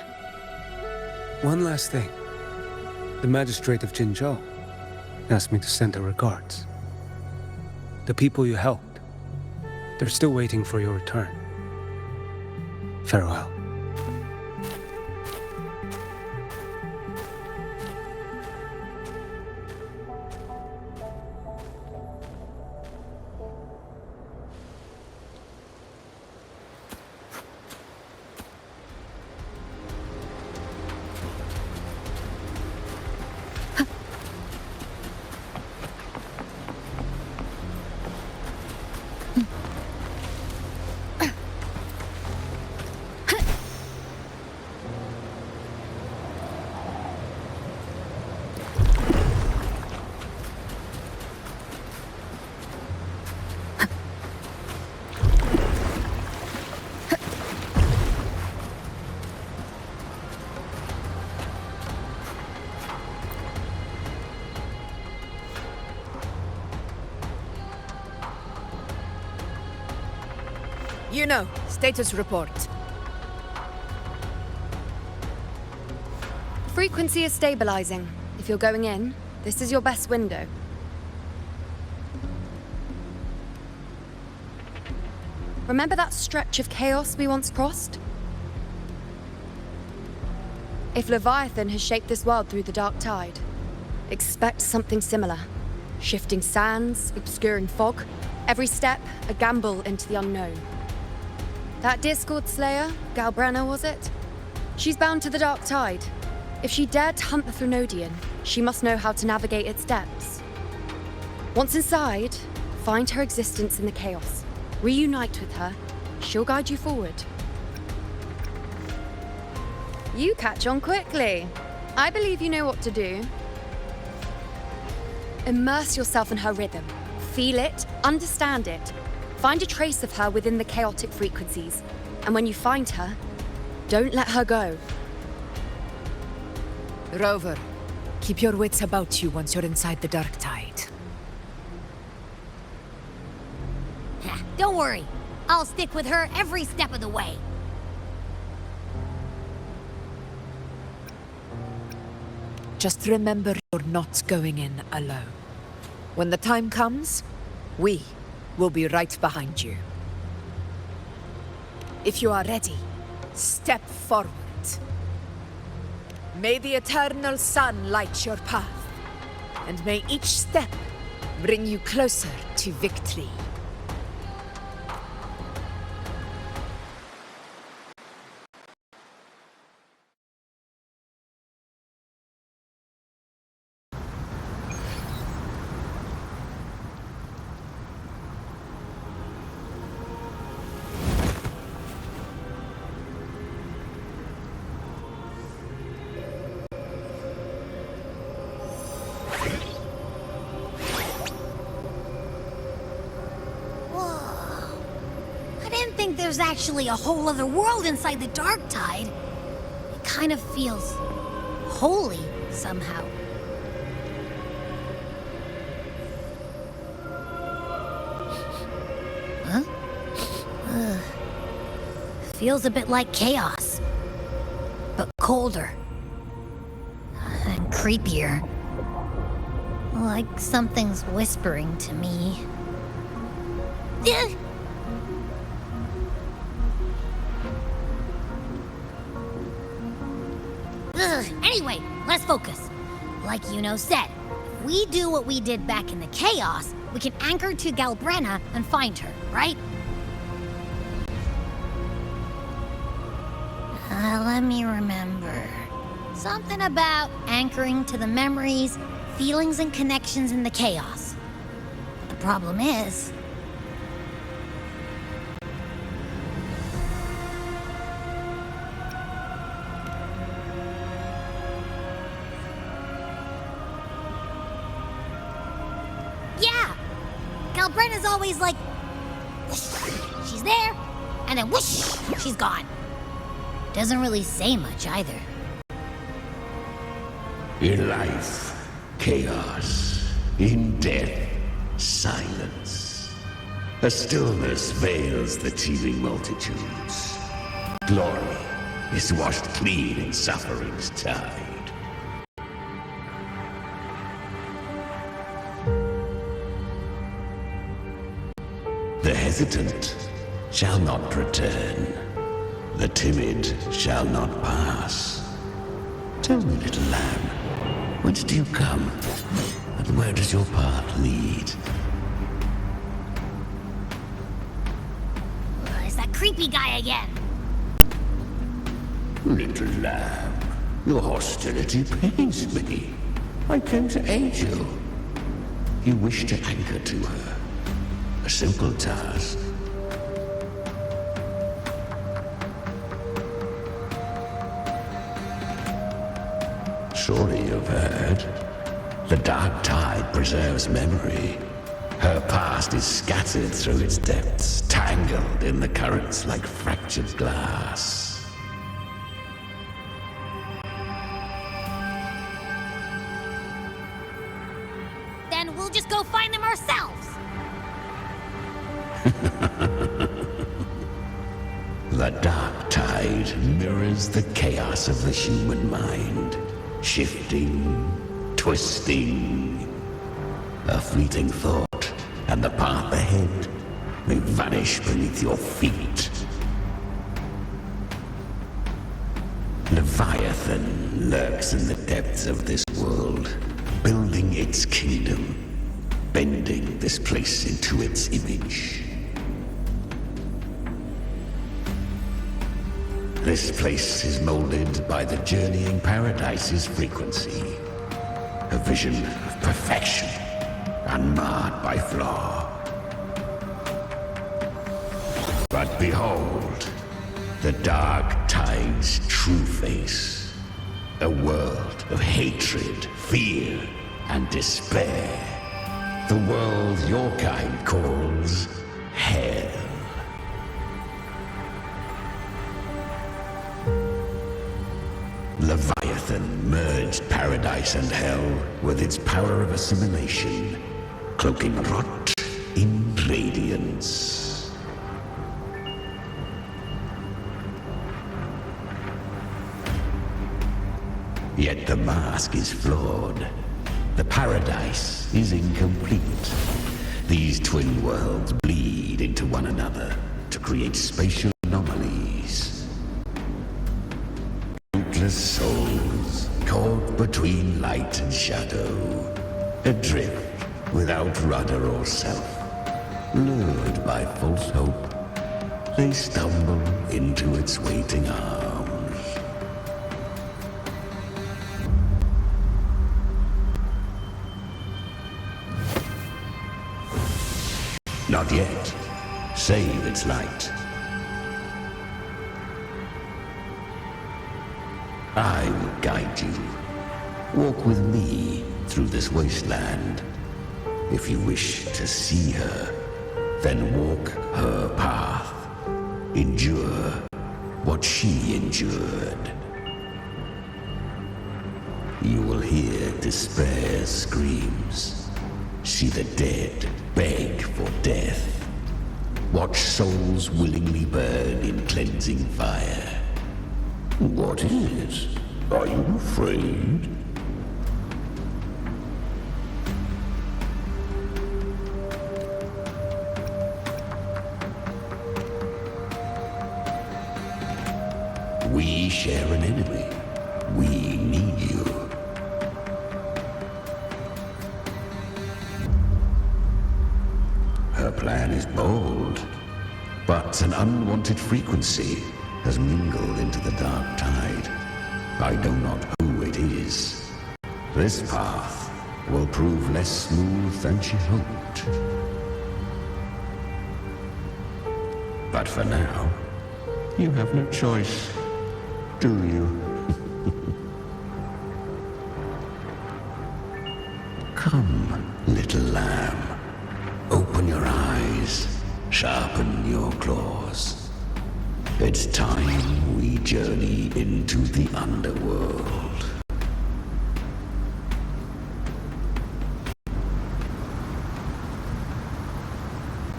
[SPEAKER 16] One last thing. The magistrate of Jinzhou asked me to send her regards. The people you helped, they're still waiting for your return. Farewell.
[SPEAKER 11] Iuno, status report.
[SPEAKER 5] Frequency is stabilizing. If you're going in, this is your best window. Remember that stretch of chaos we once crossed? If Leviathan has shaped this world through the dark tide, expect something similar. Shifting sands, obscuring fog, every step a gamble into the unknown. That Discord Slayer, Galbrena was it? She's bound to the dark tide. If she dared to hunt the Threnodian, she must know how to navigate its depths. Once inside, find her existence in the chaos. Reunite with her. She'll guide you forward. You catch on quickly. I believe you know what to do. Immerse yourself in her rhythm. Feel it, understand it. Find a trace of her within the chaotic frequencies. And when you find her, don't let her go.
[SPEAKER 11] Rover, keep your wits about you once you're inside the dark tide.
[SPEAKER 4] Don't worry. I'll stick with her every step of the way.
[SPEAKER 11] Just remember you're not going in alone. When the time comes, we will be right behind you. If you are ready, step forward. May the eternal sun light your path, and may each step bring you closer to victory.
[SPEAKER 4] There's actually a whole other world inside the Dark Tide. It kind of feels holy somehow. Huh? Feels a bit like chaos, but colder and creepier. Like something's whispering to me. Anyway, let's focus. Like Iuno said, if we do what we did back in the chaos, we can anchor to Galbrena and find her, right? Let me remember. Something about anchoring to the memories, feelings, and connections in the chaos. But the problem is... Galbrena's always like, whoosh, she's there, and then whoosh, she's gone. Doesn't really say much either.
[SPEAKER 17] In life, chaos. In death, silence. A stillness veils the teeming multitudes. Glory is washed clean in suffering's tide. The hesitant shall not return. The timid shall not pass. Tell me, little lamb, whence do you come? And where does your path lead?
[SPEAKER 4] It's that creepy guy again.
[SPEAKER 17] Little lamb, your hostility pains me. I came to aid you. You wish to anchor to her. A simple task. Surely you've heard. The Dark Tide preserves memory. Her past is scattered through its depths, tangled in the currents like fractured glass.
[SPEAKER 4] Then we'll just go find them ourselves.
[SPEAKER 17] The Dark Tide mirrors the chaos of the human mind, shifting, twisting. A fleeting thought, and the path ahead may vanish beneath your feet. Leviathan lurks in the depths of this world, building its kingdom, bending this place into its image. This place is molded by the journeying paradise's frequency, a vision of perfection, unmarred by flaw. But behold, the Dark Tide's true face, a world of hatred, fear, and despair. The world your kind calls Hell. Leviathan merged paradise and hell with its power of assimilation, cloaking rot in radiance. Yet the mask is flawed. The paradise is incomplete. These twin worlds bleed into one another to create spatial anomalies. Countless souls caught between light and shadow, adrift without rudder or self, lured by false hope, they stumble into its waiting arms. Not yet. Save its light. I will guide you. Walk with me through this wasteland. If you wish to see her, then walk her path. Endure what she endured. You will hear despair's screams. See the dead beg for death. Watch souls willingly burn in cleansing fire. What is? Are you afraid? We share an enemy. We need you. Her plan is bold, but an unwanted frequency has mingled into the dark tide. I know not who it is. This path will prove less smooth than she hoped. But for now, you have no choice, do you? Come, little lamb. Open your eyes, sharpen your claws. It's time we journey into the underworld.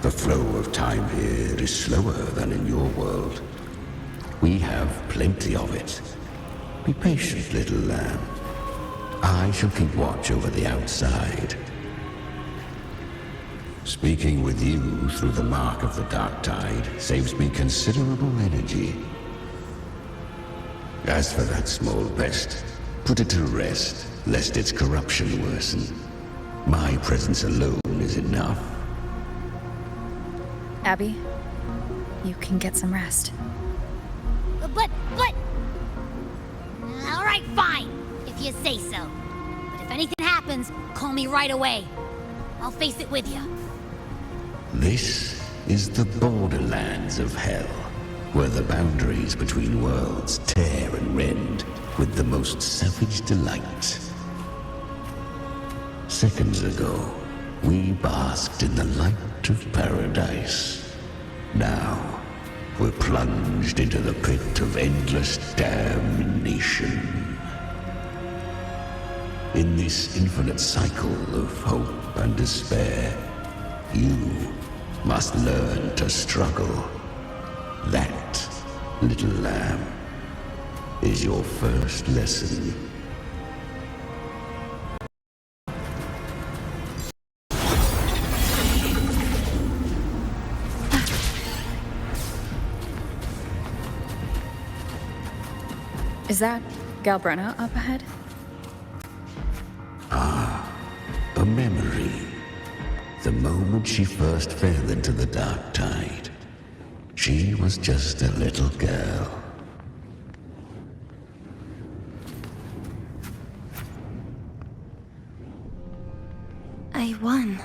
[SPEAKER 17] The flow of time here is slower than in your world. We have plenty of it. Be patient, little lamb. I shall keep watch over the outside. Speaking with you through the mark of the dark tide saves me considerable energy. As for that small pest, put it to rest, lest its corruption worsen. My presence alone is enough.
[SPEAKER 1] Abby, you can get some rest.
[SPEAKER 4] But... All right, fine, if you say so. But if anything happens, call me right away. I'll face it with you.
[SPEAKER 17] This is the borderlands of hell, where the boundaries between worlds tear and rend with the most savage delight. Seconds ago, we basked in the light of paradise. Now, we're plunged into the pit of endless damnation. In this infinite cycle of hope and despair, you must learn to struggle. That, little lamb, is your first lesson.
[SPEAKER 1] Is that Galbrena up ahead?
[SPEAKER 17] A memory. The moment she first fell into the dark tide. She was just a little girl.
[SPEAKER 14] I won.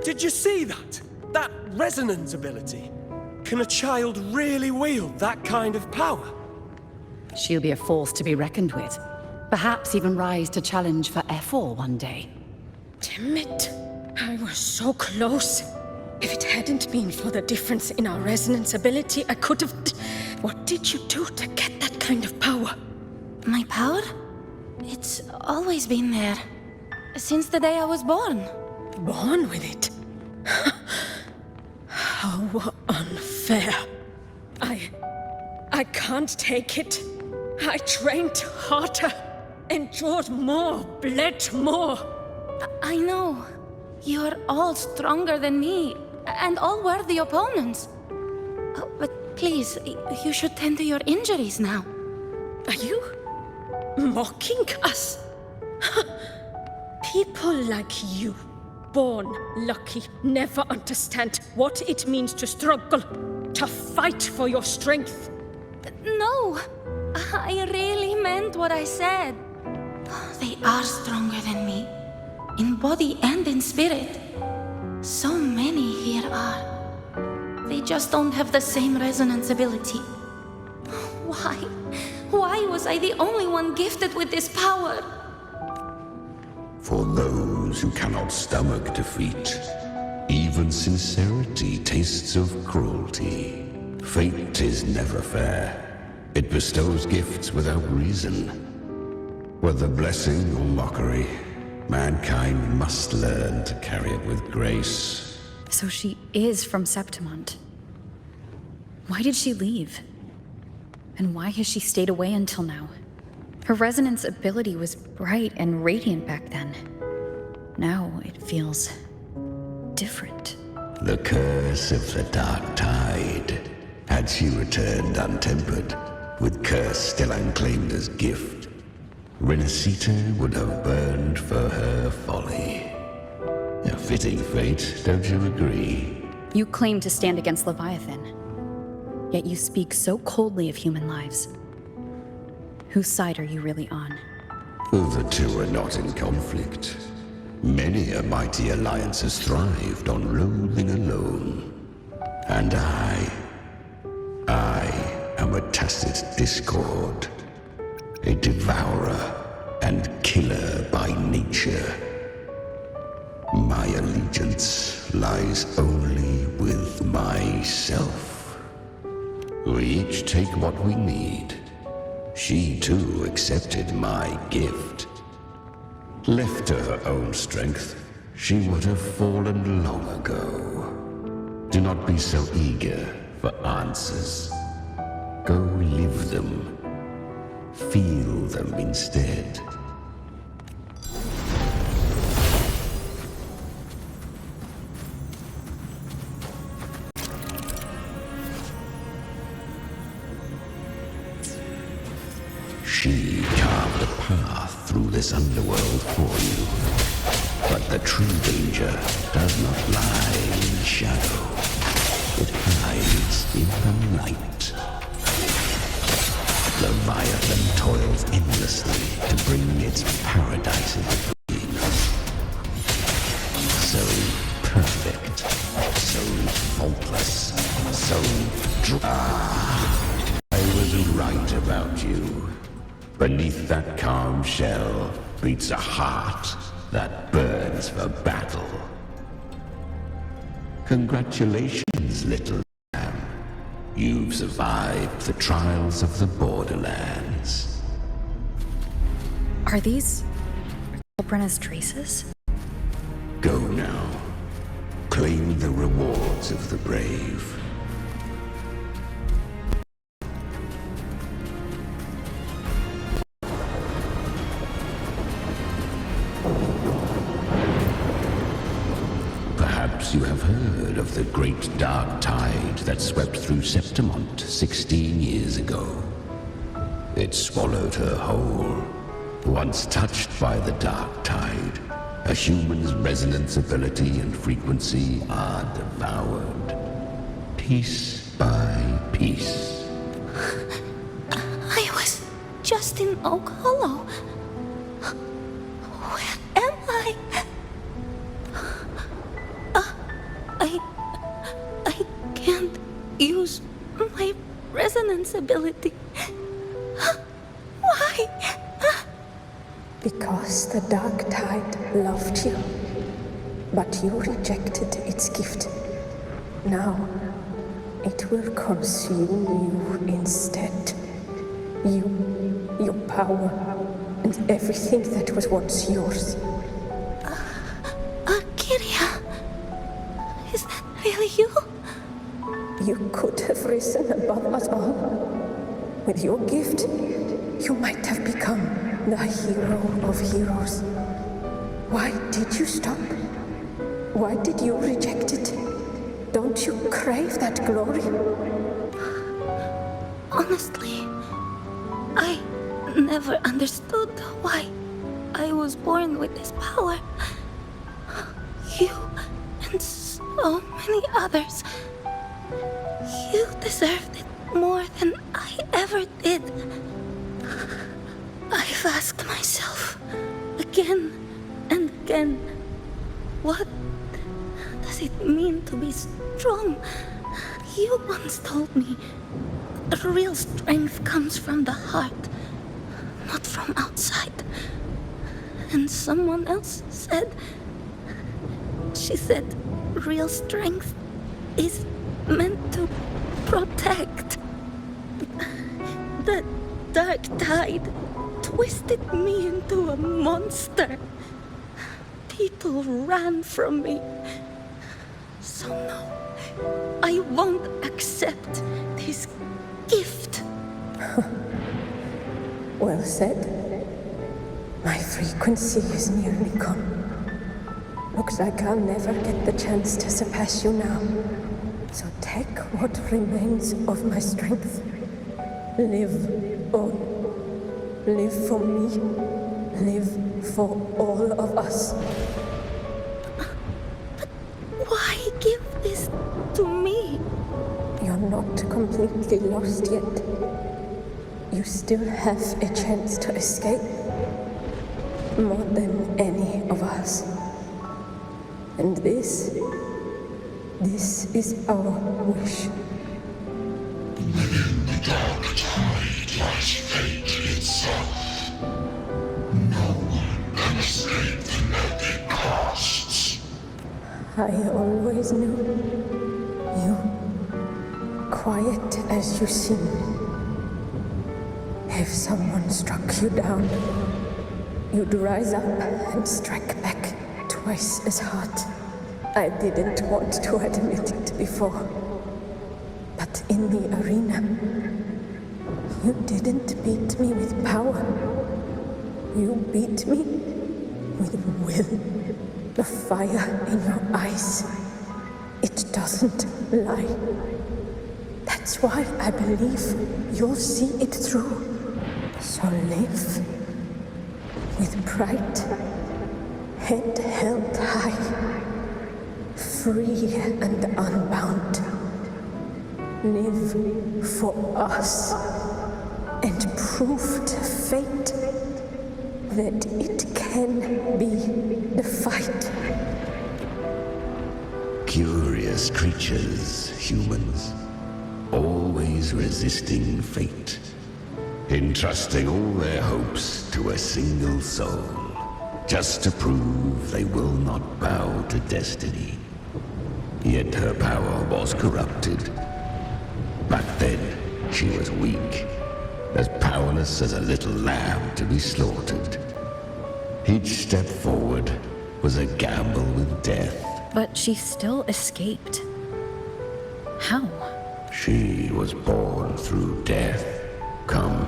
[SPEAKER 18] Did you see that? That resonance ability? Can a child really wield that kind of power?
[SPEAKER 19] She'll be a force to be reckoned with. Perhaps even rise to challenge for F4 one day.
[SPEAKER 10] Damn it. I was so close. If it hadn't been for the difference in our resonance ability, I could have... What did you do to get that kind of power?
[SPEAKER 14] My power? It's always been there. Since the day I was born.
[SPEAKER 10] Born with it? How unfair. I can't take it. I trained harder, endured more, bled more.
[SPEAKER 14] I know. You're all stronger than me, and all worthy opponents. But please, you should tend to your injuries now.
[SPEAKER 10] Are you Mocking us? People like you, born lucky, never understand what it means to struggle, to fight for your strength.
[SPEAKER 14] No, I really meant what I said. They are stronger than me, in body and in spirit. So many here are. They just don't have the same resonance ability. Why? Why was I the only one gifted with this power?
[SPEAKER 17] For those who cannot stomach defeat, even sincerity tastes of cruelty. Fate is never fair. It bestows gifts without reason. Whether blessing or mockery, mankind must learn to carry it with grace.
[SPEAKER 1] So she is from Septimont. Why did she leave? And why has she stayed away until now? Her resonance ability was bright and radiant back then. Now it feels different.
[SPEAKER 17] The curse of the Dark Tide. Had she returned untempered, with curse still unclaimed as gift, Rinascita would have burned for her folly. A fitting fate, don't you agree?
[SPEAKER 1] You claim to stand against Leviathan, yet you speak so coldly of human lives. Whose side are you really on?
[SPEAKER 17] The two are not in conflict. Many a mighty alliance has thrived on rolling alone. And I am a tacit discord. A devourer and killer by nature. My allegiance lies only with myself. We each take what we need. She too accepted my gift. Left to her own strength, she would have fallen long ago. Do not be so eager for answers. Go live them. Feel them instead. She carved a path through this underworld for you. But the true danger does not lie in the shadow. It hides in the light. Leviathan toils endlessly to bring its paradise into being. So perfect, so faultless, so I was right about you. Beneath that calm shell beats a heart that burns for battle. Congratulations, little lamb. You've survived the trials of the borderlands.
[SPEAKER 1] Are these Galbrena's traces?
[SPEAKER 17] Go now. Claim the rewards of the brave. Perhaps you have heard of the great dark tide that swept through Septimont 16 years ago. It swallowed her whole. Once touched by the dark tide, a human's resonance ability and frequency are devoured, piece by piece.
[SPEAKER 14] I was just in Oak Hollow. Where am I? I can't use my resonance ability. Why?
[SPEAKER 20] Because the dark tide loved you, but you rejected its gift. Now, it will consume you instead. You, your power, and everything that was once yours.
[SPEAKER 14] Kyria, is that really you?
[SPEAKER 20] You could have risen above us all. With your gift, you might have become the hero of heroes. Why did you stop? Why did you reject it? Don't you crave that glory?
[SPEAKER 14] Honestly, I never understood why I was born with this power. You and so many others. You deserved it more than I ever did. I've asked myself again and again, what does it mean to be strong? You once told me that real strength comes from the heart, not from outside. And someone else said, she said, real strength is meant to protect. The dark tide twisted me into a monster. People ran from me. So no, I won't accept this gift.
[SPEAKER 20] Well said. My frequency is nearly gone. Looks like I'll never get the chance to surpass you now. So take what remains of my strength. Live on. Live for me. Live for all of us.
[SPEAKER 14] But why give this to me?
[SPEAKER 20] You're not completely lost yet. You still have a chance to escape. More than any of us. And this is our wish.
[SPEAKER 17] Within the dark tide lies fate itself. No one can escape the net it casts.
[SPEAKER 20] I always knew you, quiet as you seem. If someone struck you down, you'd rise up and strike back twice as hard. I didn't want to admit it before, but in the arena, you didn't beat me with power. You beat me with will. The fire in your eyes, it doesn't lie. That's why I believe you'll see it through. So live with pride, head held high, free and unbound. Live for us and prove to fate that it can be defied.
[SPEAKER 17] Curious creatures, humans, always resisting fate, entrusting all their hopes to a single soul, just to prove they will not bow to destiny. Yet her power was corrupted. Back then, she was weak, as powerless as a little lamb to be slaughtered. Each step forward was a gamble with death.
[SPEAKER 1] But she still escaped. How?
[SPEAKER 17] She was born through death. Come,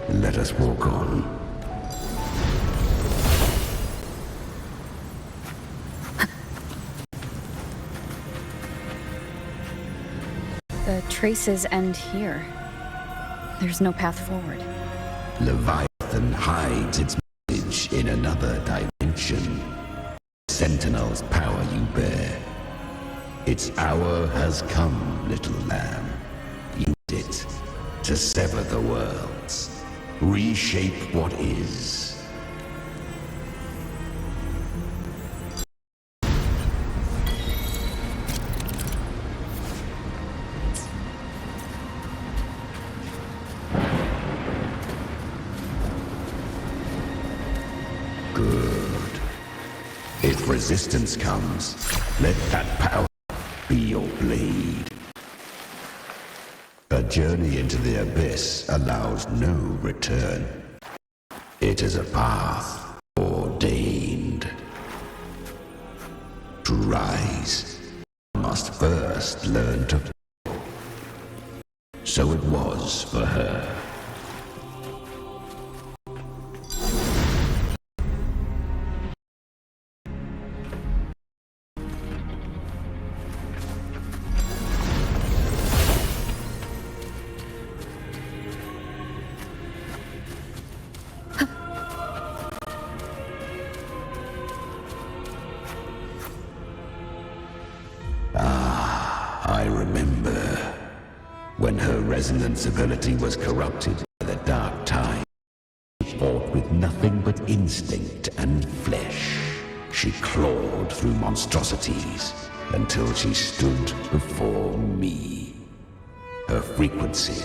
[SPEAKER 17] let us walk on.
[SPEAKER 1] The traces end here. There's no path forward.
[SPEAKER 17] Leviathan hides its message in another dimension. Sentinel's power you bear. Its hour has come, little lamb. Use it to sever the worlds. Reshape what is. If resistance comes, let that power be your blade. A journey into the abyss allows no return. It is a path ordained. To rise, one must first learn to fall. So it was for her. resonance ability was corrupted by the dark tide. She fought with nothing but instinct and flesh. She clawed through monstrosities until she stood before me. Her frequency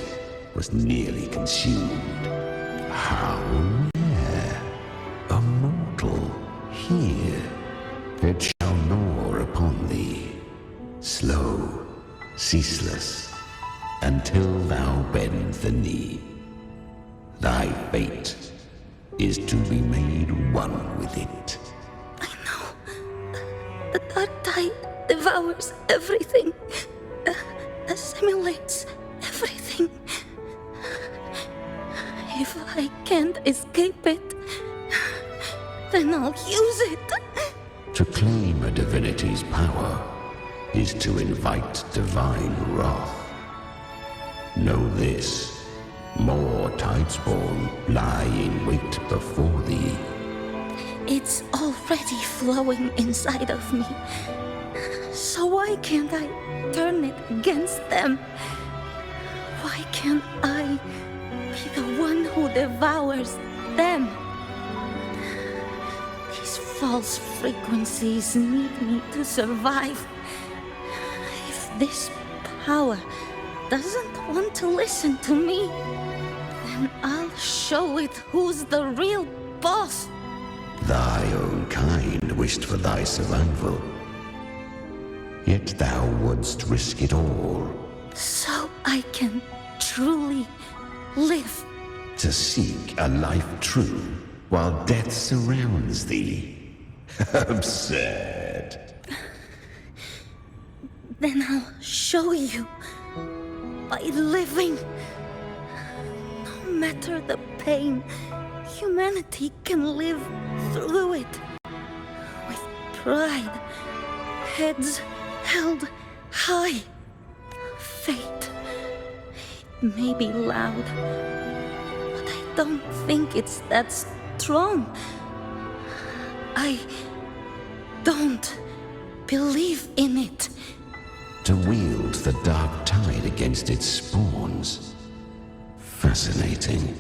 [SPEAKER 17] was nearly consumed. How rare! A mortal here. It shall gnaw upon thee, slow, ceaseless, until thou bend the knee. Thy fate is to be made one with it.
[SPEAKER 14] The dark tide devours everything, assimilates everything. If I can't escape it, then I'll use it.
[SPEAKER 17] To claim a divinity's power is to invite divine wrath. Know this, more Tidespawn lie in wait before thee.
[SPEAKER 14] It's already flowing inside of me. So why can't I turn it against them? Why can't I be the one who devours them? These false frequencies need me to survive. If this power doesn't want to listen to me, then I'll show it who's the real boss.
[SPEAKER 17] Thy own kind wished for thy survival. Yet thou wouldst risk it all.
[SPEAKER 14] So I can truly live.
[SPEAKER 17] To seek a life true, while death surrounds thee. Absurd.
[SPEAKER 14] Then I'll show you. By living. No matter the pain, humanity can live through it. With pride. Heads held high. Fate. It may be loud, but I don't think it's that strong. I don't believe in it.
[SPEAKER 17] To wield the dark tide against its spawns. Fascinating.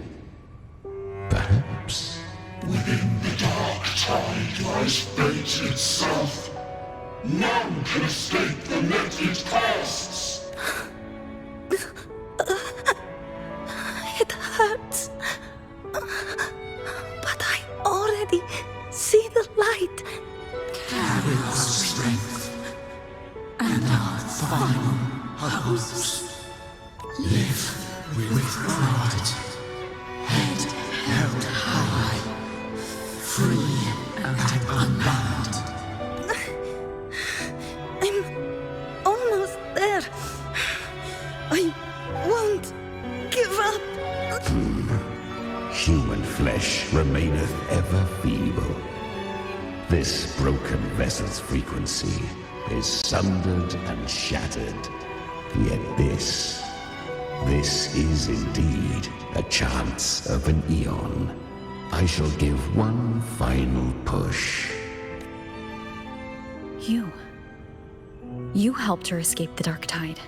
[SPEAKER 17] Perhaps.
[SPEAKER 21] Within the dark tide lies fate itself. None can escape the net it casts.
[SPEAKER 14] It hurts. But I already see the light.
[SPEAKER 21] Carry our strength and our final hopes. Live with pride, head held high, free and unbound.
[SPEAKER 14] I'm almost there. I won't give up.
[SPEAKER 17] Human flesh remaineth ever feeble. This broken vessel's frequency is sundered and shattered. Yet this is indeed a chance of an eon. I shall give one final push.
[SPEAKER 1] You helped her escape the dark tide.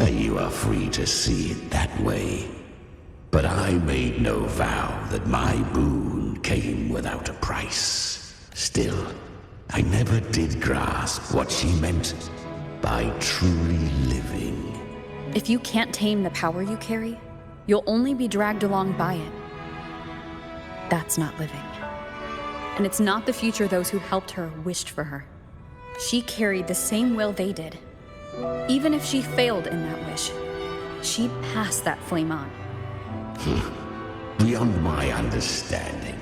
[SPEAKER 17] You are free to see it that way. But I made no vow that my boon came without a price. Still, I never did grasp what she meant by truly living.
[SPEAKER 1] If you can't tame the power you carry, you'll only be dragged along by it. That's not living. And it's not the future those who helped her wished for her. She carried the same will they did. Even if she failed in that wish, she'd pass that flame on.
[SPEAKER 17] Beyond my understanding.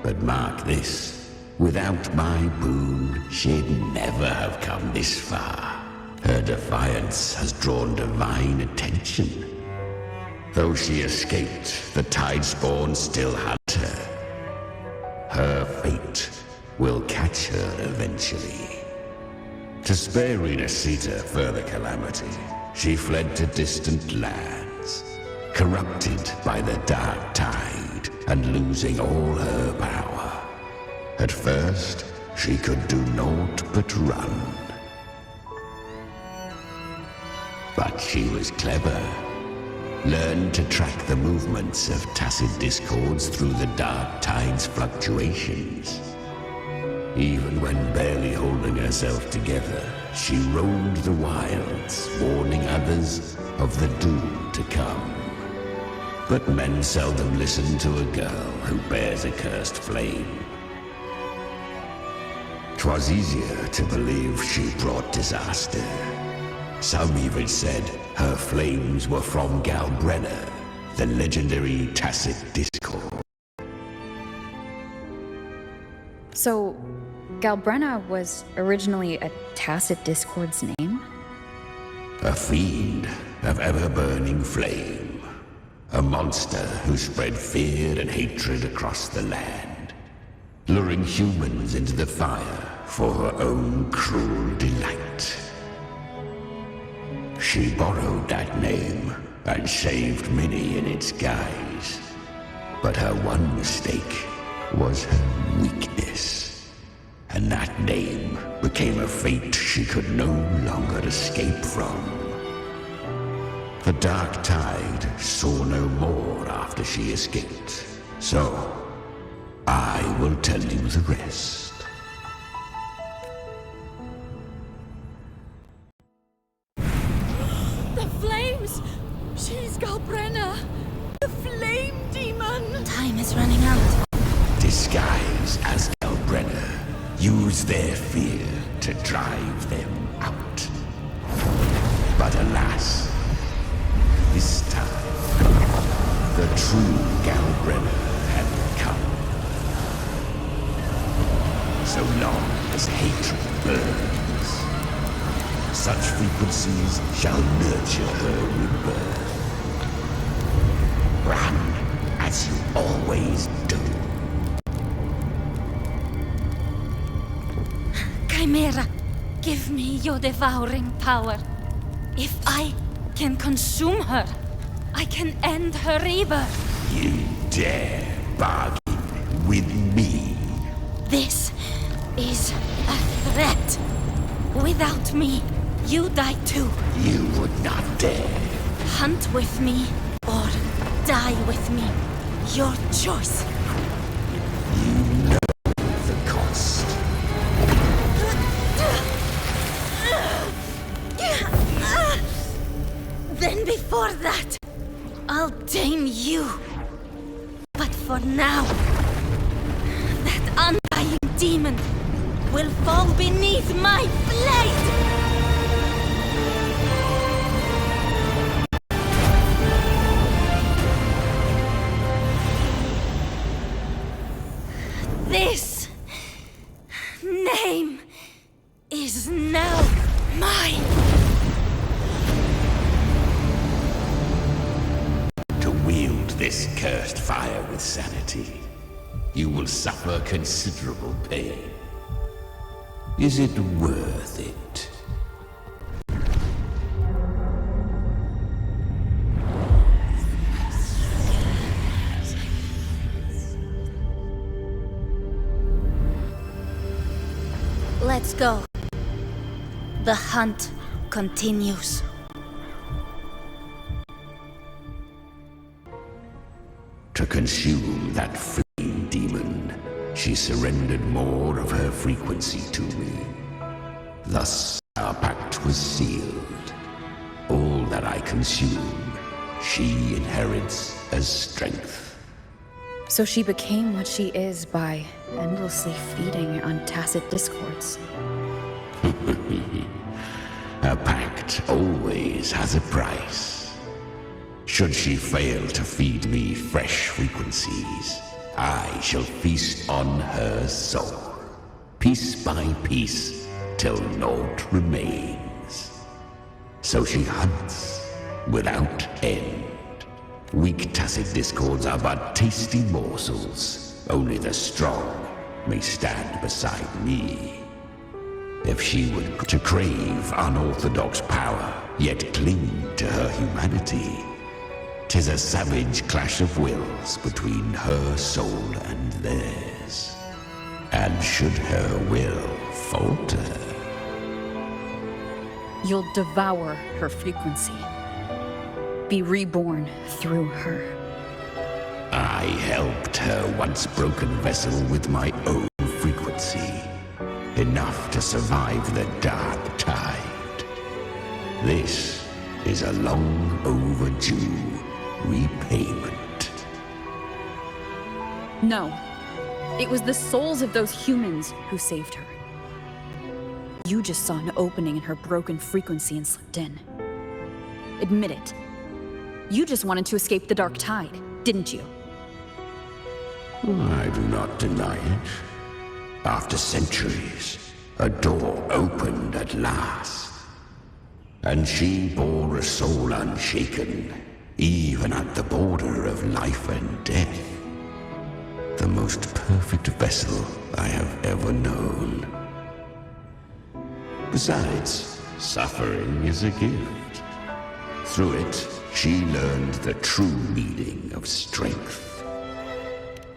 [SPEAKER 17] But mark this, without my boon, she'd never have come this far. Her defiance has drawn divine attention. Though she escaped, the Tidespawn still hunt her. Her fate will catch her eventually. To spare Rinascita further calamity, she fled to distant lands, corrupted by the dark tide and losing all her power. At first, she could do naught but run. But she was clever. Learned to track the movements of tacit discords through the dark tide's fluctuations. Even when barely holding herself together, she roamed the wilds, warning others of the doom to come. But men seldom listen to a girl who bears a cursed flame. 'Twas easier to believe she brought disaster. Some even said her flames were from Galbrena, the legendary tacit discord.
[SPEAKER 1] So, Galbrena was originally a tacit discord's name?
[SPEAKER 17] A fiend of ever-burning flame. A monster who spread fear and hatred across the land, luring humans into the fire for her own cruel delight. She borrowed that name and saved many in its guise. But her one mistake was her weakness. And that name became a fate she could no longer escape from. The dark tide saw no more after she escaped. So, I will tell you the rest.
[SPEAKER 10] The flames! She's Galbrena! The flame demon!
[SPEAKER 4] Time is running out.
[SPEAKER 17] Disguised as Galbrena, use their fear to drive them out. But alas, this time, the true Galbrena had come. So long as hatred burns, such frequencies shall nurture her rebirth. Run as you always do.
[SPEAKER 14] Chimera, give me your devouring power. If I can consume her, I can end her rebirth.
[SPEAKER 17] You dare bargain with me?
[SPEAKER 14] This is a threat. Without me, you die too.
[SPEAKER 17] You would not dare.
[SPEAKER 14] Hunt with me or die with me. Your choice.
[SPEAKER 17] You know the cost.
[SPEAKER 14] Then before that, I'll tame you. But for now, that undying demon will fall beneath my blade! This name is now mine.
[SPEAKER 17] To wield this cursed fire with sanity, you will suffer considerable pain. Is it worth it?
[SPEAKER 14] Let's go. The hunt continues.
[SPEAKER 17] To consume that flame demon, she surrendered more of her frequency to me. Thus, our pact was sealed. All that I consume, she inherits as strength.
[SPEAKER 1] So she became what she is by endlessly feeding on tacit discords.
[SPEAKER 17] A pact always has a price. Should she fail to feed me fresh frequencies, I shall feast on her soul, piece by piece, till naught remains. So she hunts without end. Weak tacit discords are but tasty morsels. Only the strong may stand beside me. If she were to crave unorthodox power, yet cling to her humanity, 'tis a savage clash of wills between her soul and theirs. And should her will falter,
[SPEAKER 1] You'll devour her frequency. Be reborn through her.
[SPEAKER 17] I helped her once broken vessel with my own frequency. Enough to survive the dark tide. This is a long overdue repayment.
[SPEAKER 1] No. It was the souls of those humans who saved her. You just saw an opening in her broken frequency and slipped in. Admit it. You just wanted to escape the dark tide, didn't you?
[SPEAKER 17] I do not deny it. After centuries, a door opened at last. And she bore a soul unshaken, even at the border of life and death. The most perfect vessel I have ever known. Besides, suffering is a gift. Through it, she learned the true meaning of strength.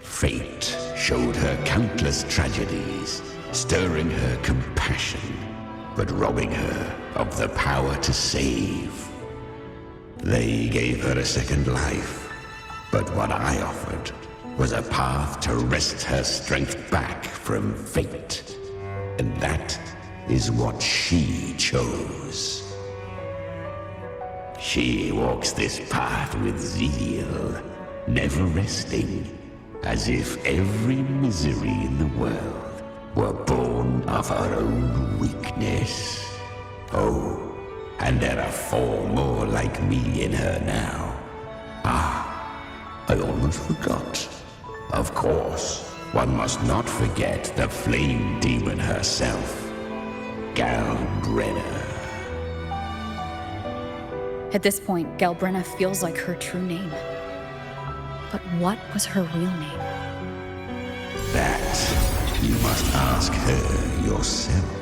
[SPEAKER 17] Fate showed her countless tragedies, stirring her compassion, but robbing her of the power to save. They gave her a second life, but what I offered was a path to wrest her strength back from fate. And that is what she chose. She walks this path with zeal, never resting, as if every misery in the world were born of her own weakness. Oh, and there are 4 more like me in her now. I almost forgot. Of course, one must not forget the flame demon herself, Galbrena.
[SPEAKER 1] At this point, Galbrena feels like her true name. But what was her real name?
[SPEAKER 17] That you must ask her yourself.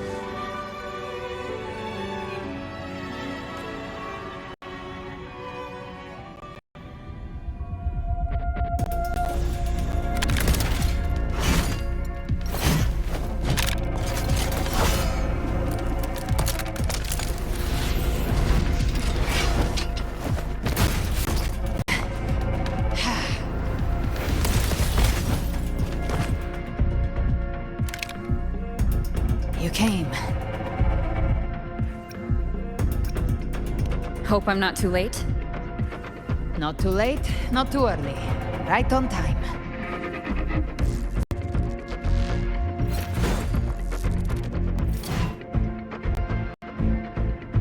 [SPEAKER 1] Hope I'm not too late?
[SPEAKER 3] Not too late, not too early. Right on time.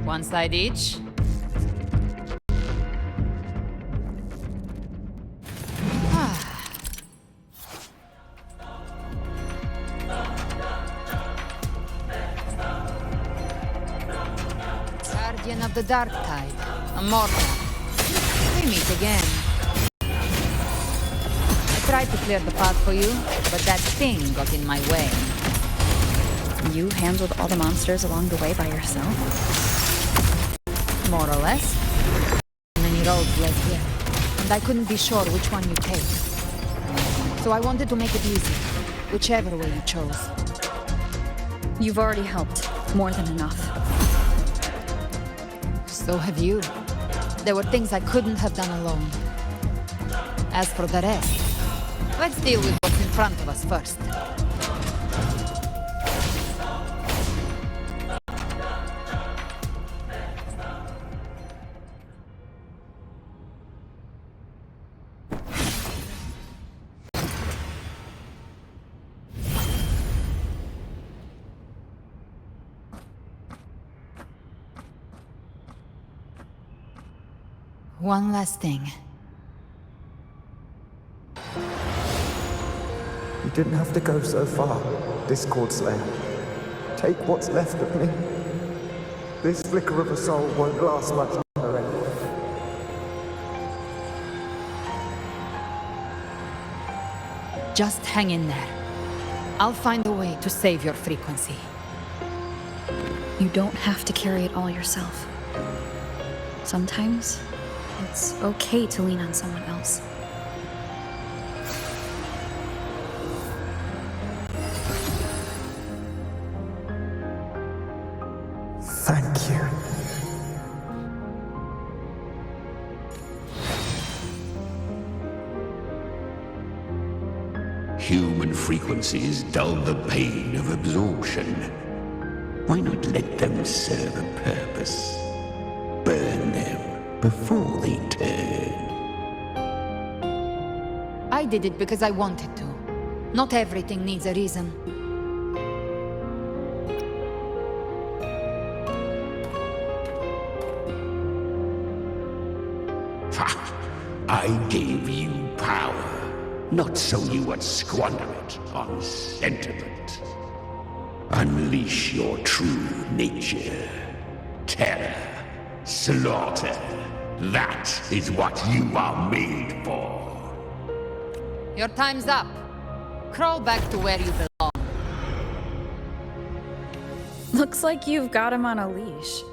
[SPEAKER 3] One side each. Guardian of the Dark Tide. Immortal. We meet again. I tried to clear the path for you, but that thing got in my way.
[SPEAKER 1] You handled all the monsters along the way by yourself?
[SPEAKER 3] More or less. Many roads led here, and I couldn't be sure which one you take. So I wanted to make it easy, whichever way you chose.
[SPEAKER 1] You've already helped. More than enough.
[SPEAKER 3] So have you. There were things I couldn't have done alone. As for the rest, let's deal with what's in front of us first. One last thing.
[SPEAKER 12] You didn't have to go so far, Discord Slayer. Take what's left of me. This flicker of a soul won't last much longer anyway.
[SPEAKER 3] Just hang in there. I'll find a way to save your frequency.
[SPEAKER 1] You don't have to carry it all yourself. Sometimes, it's okay to lean on someone else.
[SPEAKER 12] Thank you.
[SPEAKER 17] Human frequencies dull the pain of absorption. Why not let them serve a purpose? Burn them before they turn.
[SPEAKER 3] I did it because I wanted to. Not everything needs a reason.
[SPEAKER 17] Ha! I gave you power, not so you would squander it on sentiment. Unleash your true nature. Terror, slaughter. That is what you are made for.
[SPEAKER 3] Your time's up. Crawl back to where you belong.
[SPEAKER 1] Looks like you've got him on a leash.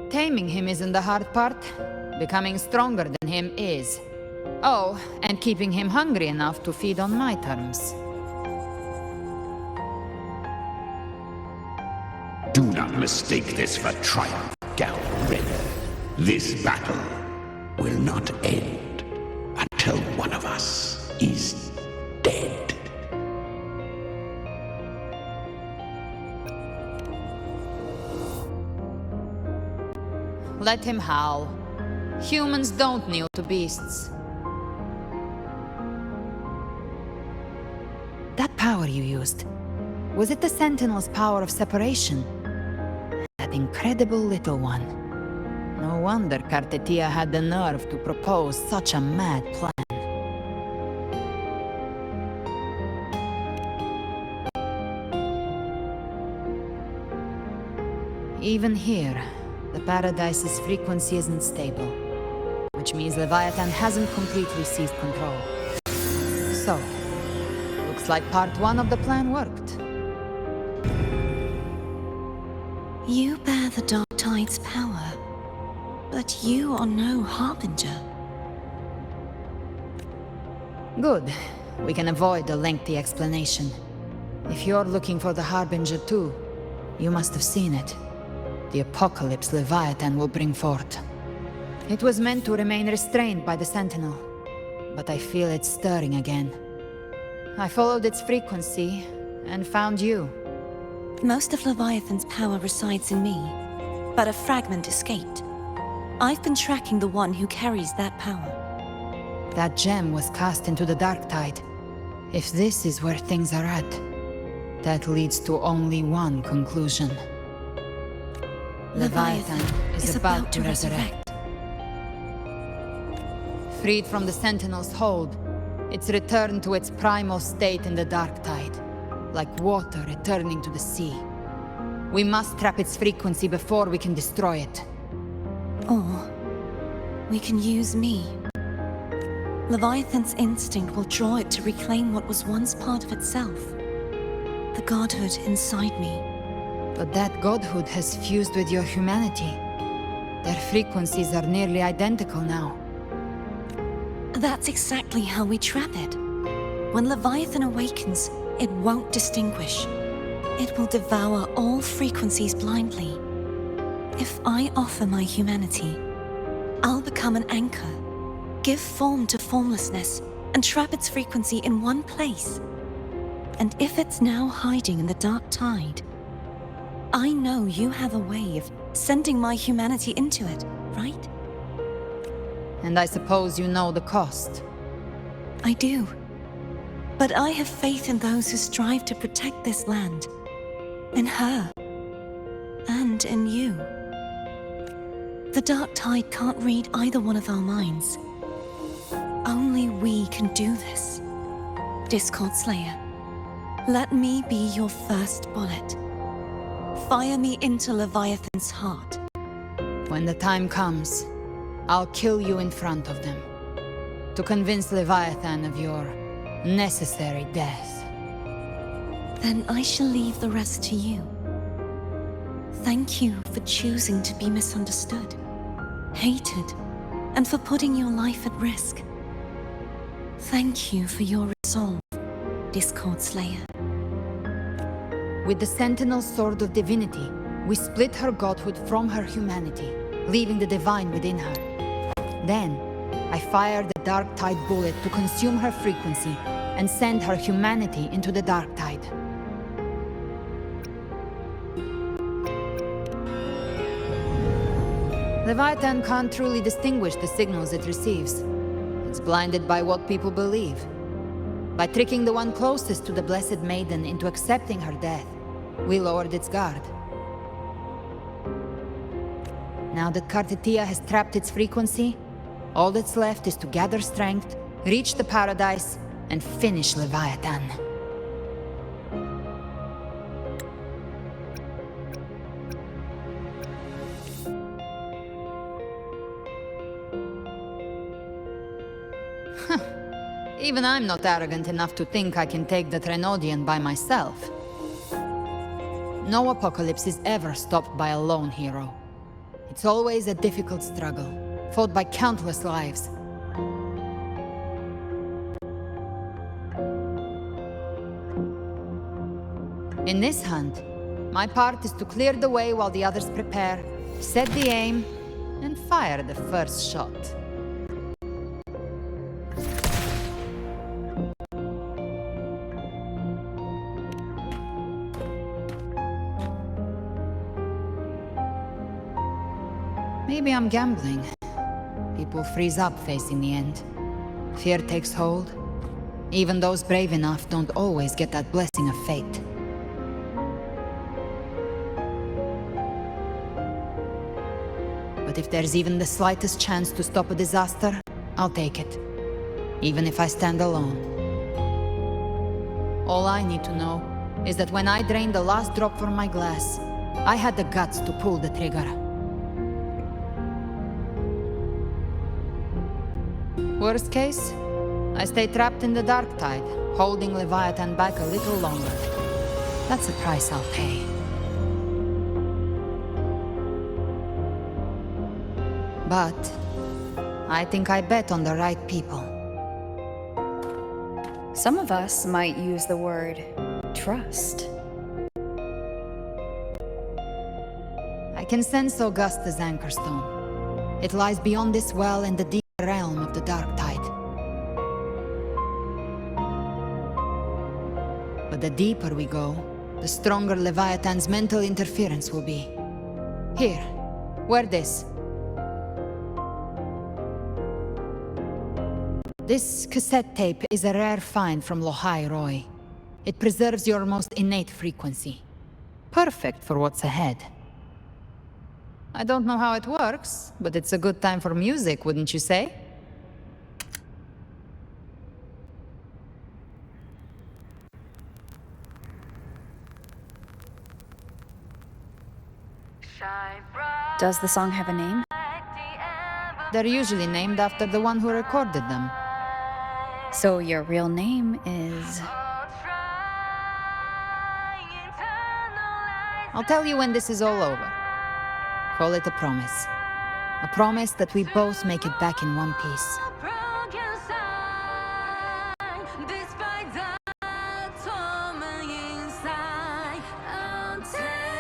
[SPEAKER 3] Taming him isn't the hard part. Becoming stronger than him is. Oh, and keeping him hungry enough to feed on my terms.
[SPEAKER 17] Do not mistake this for triumph, Galbrena. This battle will not end until one of us is dead.
[SPEAKER 3] Let him howl. Humans don't kneel to beasts. That power you used, was it the Sentinel's power of separation? That incredible little one. No wonder Cartethyia had the nerve to propose such a mad plan. Even here, the Paradise's frequency isn't stable, which means Leviathan hasn't completely seized control. So, looks like part one of the plan worked.
[SPEAKER 7] You bear the Dark Tide's power, but you are no Harbinger.
[SPEAKER 3] Good. We can avoid a lengthy explanation. If you're looking for the Harbinger too, you must have seen it. The apocalypse Leviathan will bring forth. It was meant to remain restrained by the Sentinel, but I feel it stirring again. I followed its frequency, and found you.
[SPEAKER 7] Most of Leviathan's power resides in me, but a fragment escaped. I've been tracking the one who carries that power.
[SPEAKER 3] That gem was cast into the Dark Tide. If this is where things are at, that leads to only one conclusion. Leviathan is about to resurrect. Freed from the Sentinel's hold, it's returned to its primal state in the Dark Tide, like water returning to the sea. We must trap its frequency before we can destroy it.
[SPEAKER 7] Or we can use me. Leviathan's instinct will draw it to reclaim what was once part of itself. The godhood inside me.
[SPEAKER 3] But that godhood has fused with your humanity. Their frequencies are nearly identical now.
[SPEAKER 7] That's exactly how we trap it. When Leviathan awakens, it won't distinguish. It will devour all frequencies blindly. If I offer my humanity, I'll become an anchor, give form to formlessness, and trap its frequency in one place. And if it's now hiding in the Dark Tide, I know you have a way of sending my humanity into it, right?
[SPEAKER 3] And I suppose you know the cost.
[SPEAKER 7] I do. But I have faith in those who strive to protect this land. In her. And in you. The Dark Tide can't read either one of our minds. Only we can do this. Discord Slayer, let me be your first bullet. Fire me into Leviathan's heart.
[SPEAKER 3] When the time comes, I'll kill you in front of them. To convince Leviathan of your necessary death.
[SPEAKER 7] Then I shall leave the rest to you. Thank you for choosing to be misunderstood, hated, and for putting your life at risk. Thank you for your resolve, Discord Slayer.
[SPEAKER 3] With the Sentinel's Sword of Divinity, we split her godhood from her humanity, leaving the divine within her. Then, I fired the Dark Tide bullet to consume her frequency, and send her humanity into the dark tide. Leviathan can't truly distinguish the signals it receives. It's blinded by what people believe. By tricking the one closest to the Blessed Maiden into accepting her death, we lowered its guard. Now that Cartethyia has trapped its frequency, all that's left is to gather strength, reach the paradise, and finish Leviathan. Even I'm not arrogant enough to think I can take the Threnodian by myself. No apocalypse is ever stopped by a lone hero. It's always a difficult struggle, fought by countless lives. In this hunt, my part is to clear the way while the others prepare, set the aim, and fire the first shot. Maybe I'm gambling. People freeze up facing the end. Fear takes hold. Even those brave enough don't always get that blessing of fate. But if there's even the slightest chance to stop a disaster, I'll take it. Even if I stand alone. All I need to know is that when I drained the last drop from my glass, I had the guts to pull the trigger. Worst case, I stay trapped in the dark tide, holding Leviathan back a little longer. That's the price I'll pay. But I think I bet on the right people.
[SPEAKER 1] Some of us might use the word trust.
[SPEAKER 3] I can sense Augusta's anchorstone. It lies beyond this well in the deep realm of the dark tide. But the deeper we go, the stronger Leviathan's mental interference will be. Here, wear this. This cassette tape is a rare find from Lohai Roy. It preserves your most innate frequency. Perfect for what's ahead. I don't know how it works, but it's a good time for music, wouldn't you say?
[SPEAKER 1] Does the song have a name?
[SPEAKER 3] They're usually named after the one who recorded them.
[SPEAKER 1] So your real name is...
[SPEAKER 3] I'll tell you when this is all over. Call it a promise. A promise that we both make it back in one piece.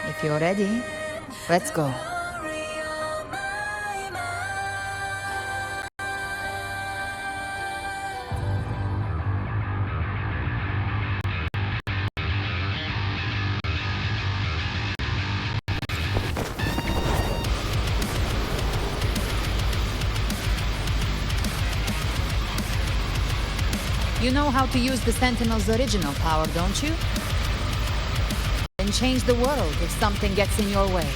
[SPEAKER 3] If you're ready, let's go. You know how to use the Sentinel's original power, don't you? Then change the world if something gets in your way.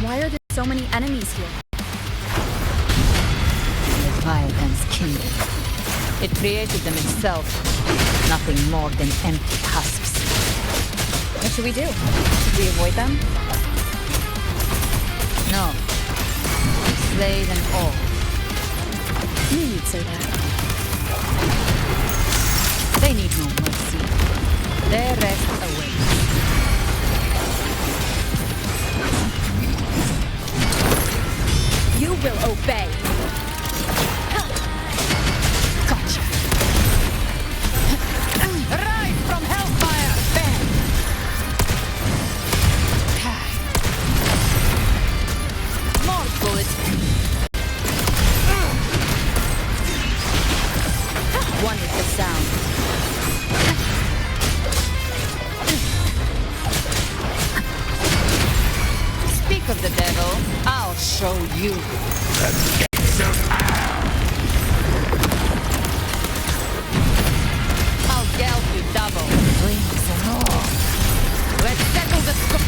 [SPEAKER 1] Why are there so many enemies here?
[SPEAKER 3] Leviathan's kingdom. It created them itself. Nothing more than empty husks.
[SPEAKER 1] What should we do? Should we avoid them?
[SPEAKER 3] No. Slay them all.
[SPEAKER 1] You'd say that.
[SPEAKER 3] They need no mercy. Their rest awaits.
[SPEAKER 1] You will obey.
[SPEAKER 3] Gotcha. Rise from hellfire, Ben! More bullets. One is the sound. Speak of the devil, I'll show you.
[SPEAKER 17] The gates of hell!
[SPEAKER 3] I'll geld you double. Wings and all. Let's settle the score.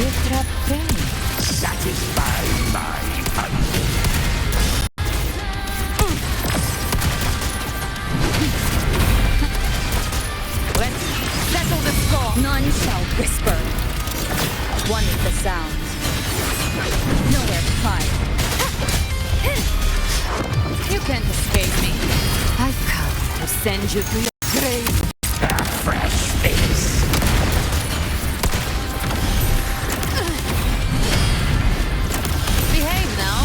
[SPEAKER 17] Satisfy my hunger.
[SPEAKER 3] Let's settle the score.
[SPEAKER 1] None shall whisper.
[SPEAKER 3] One is the sound.
[SPEAKER 1] Nowhere to hide.
[SPEAKER 3] You can't escape me. I've come to send you to your grave.
[SPEAKER 17] A fresh face.
[SPEAKER 3] Behave now.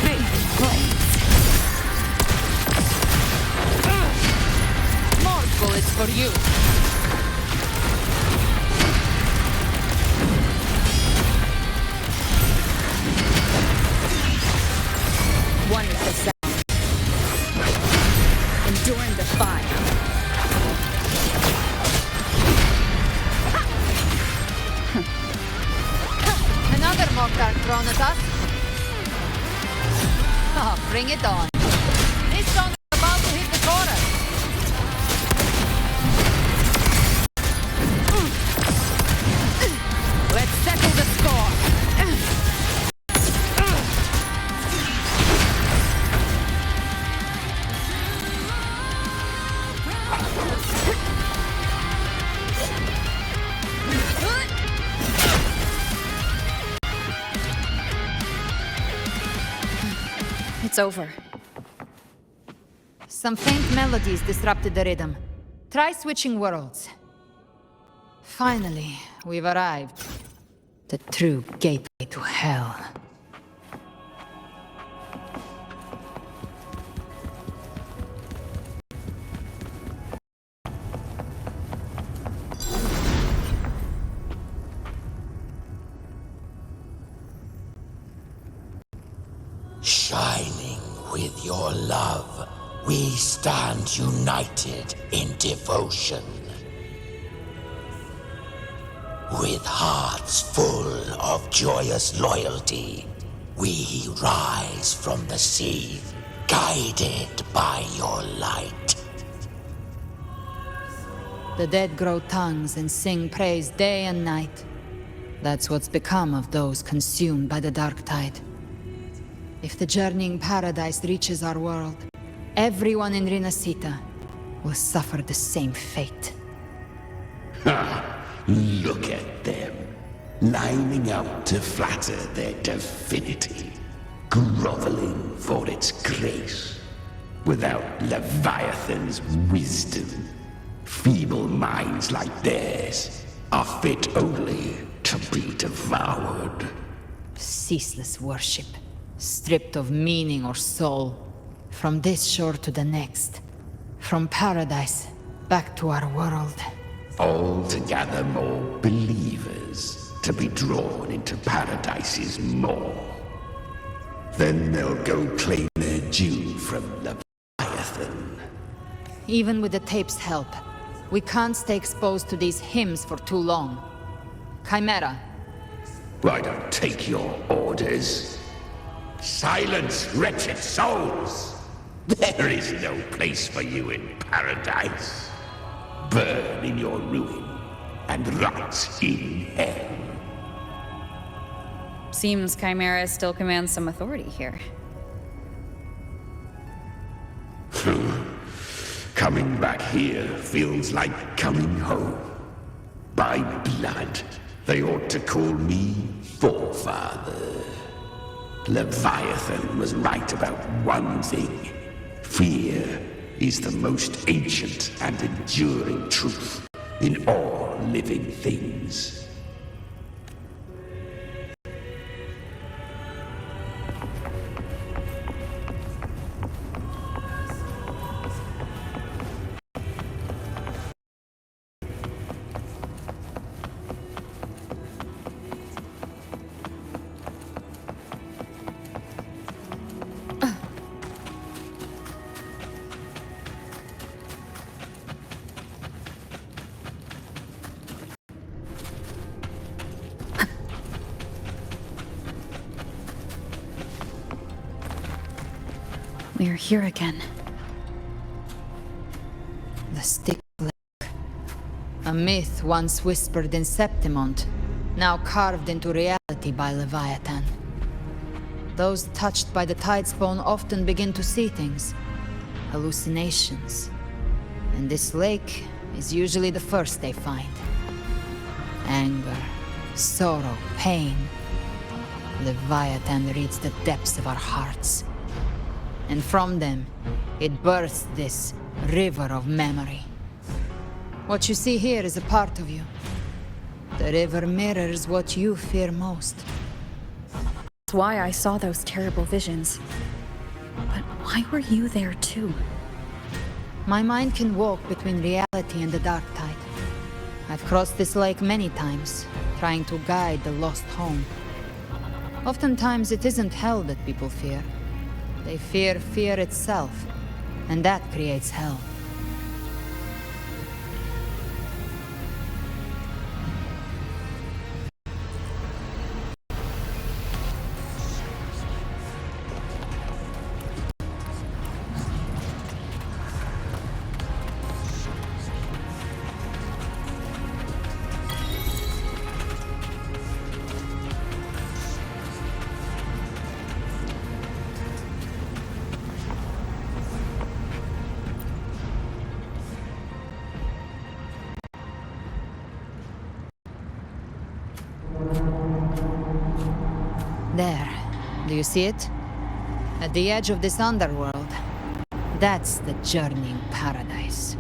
[SPEAKER 3] Big blades. More bullets for you. One is the sound.
[SPEAKER 1] Enduring the fire.
[SPEAKER 3] Another mortar thrown at us. Oh, bring it on. This song is about to hit the chorus. Let's settle the score.
[SPEAKER 1] It's over.
[SPEAKER 3] Some faint melodies disrupted the rhythm. Try switching worlds. Finally, we've arrived. The true gateway to hell.
[SPEAKER 17] Shining with your love, we stand united in devotion. With hearts full of joyous loyalty, we rise from the sea, guided by your light.
[SPEAKER 3] The dead grow tongues and sing praise day and night. That's what's become of those consumed by the dark tide. If the journeying paradise reaches our world, everyone in Rinascita will suffer the same fate.
[SPEAKER 17] Ha! Look at them, lining up to flatter their divinity, groveling for its grace. Without Leviathan's wisdom, feeble minds like theirs are fit only to be devoured.
[SPEAKER 3] Ceaseless worship, stripped of meaning or soul. From this shore to the next. From paradise back to our world.
[SPEAKER 17] All to gather more believers to be drawn into paradise's maw. Then they'll go claim their due from Leviathan.
[SPEAKER 3] Even with the tape's help, we can't stay exposed to these hymns for too long. Chimera.
[SPEAKER 17] I don't take your orders. Silence, wretched souls! There is no place for you in paradise. Burn in your ruin and rot in hell.
[SPEAKER 1] Seems Chimera still commands some authority here.
[SPEAKER 17] Coming back here feels like coming home. By blood, they ought to call me Forefather. Leviathan was right about one thing. Fear is the most ancient and enduring truth in all living things.
[SPEAKER 1] We're here again.
[SPEAKER 3] The stick lake. A myth once whispered in Septimont, now carved into reality by Leviathan. Those touched by the Tidespawn often begin to see things. Hallucinations. And this lake is usually the first they find. Anger, sorrow, pain. Leviathan reads the depths of our hearts. And from them, it births this river of memory. What you see here is a part of you. The river mirrors what you fear most.
[SPEAKER 1] That's why I saw those terrible visions. But why were you there too?
[SPEAKER 3] My mind can walk between reality and the dark tide. I've crossed this lake many times, trying to guide the lost home. Oftentimes it isn't hell that people fear. They fear fear itself, and that creates hell. There. Do you see it? At the edge of this underworld. That's the journeying paradise.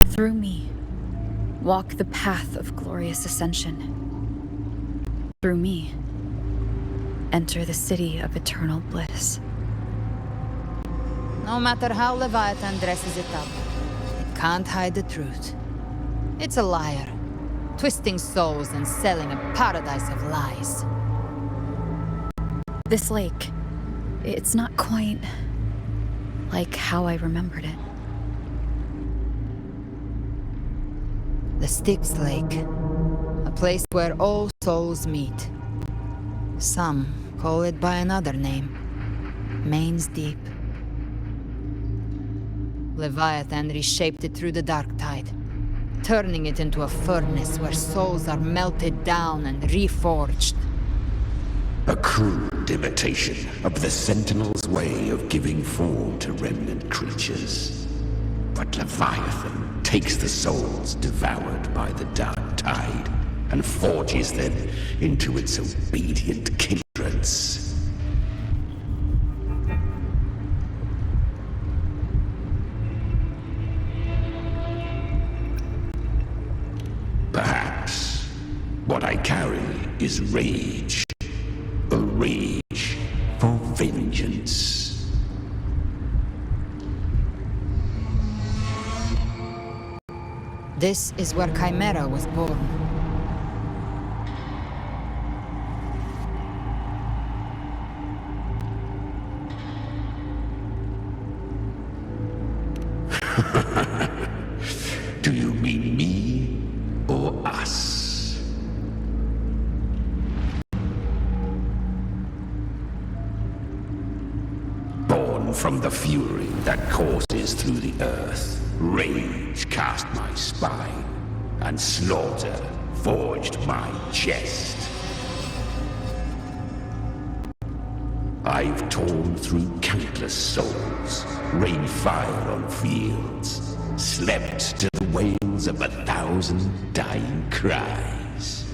[SPEAKER 1] Through me, walk the path of glorious ascension. Through me, enter the city of eternal bliss.
[SPEAKER 3] No matter how Leviathan dresses it up, it can't hide the truth. It's a liar, twisting souls and selling a paradise of lies.
[SPEAKER 1] This lake, it's not quite like how I remembered it.
[SPEAKER 3] The Styx Lake, a place where all souls meet. Some call it by another name, Main's Deep. Leviathan reshaped it through the dark tide, turning it into a furnace where souls are melted down and reforged.
[SPEAKER 17] A crude imitation of the Sentinel's way of giving form to remnant creatures. But Leviathan takes the souls devoured by the dark tide and forges them into its obedient kindreds. Perhaps what I carry is rage. A rage for vengeance.
[SPEAKER 3] This is where Chimera was born.
[SPEAKER 17] Do you mean me or us? Born from the fury that courses through the earth, rage cast my spine, and slaughter forged my chest. I've torn through countless souls, rained fire on fields, slept to the wails of 1,000 dying cries.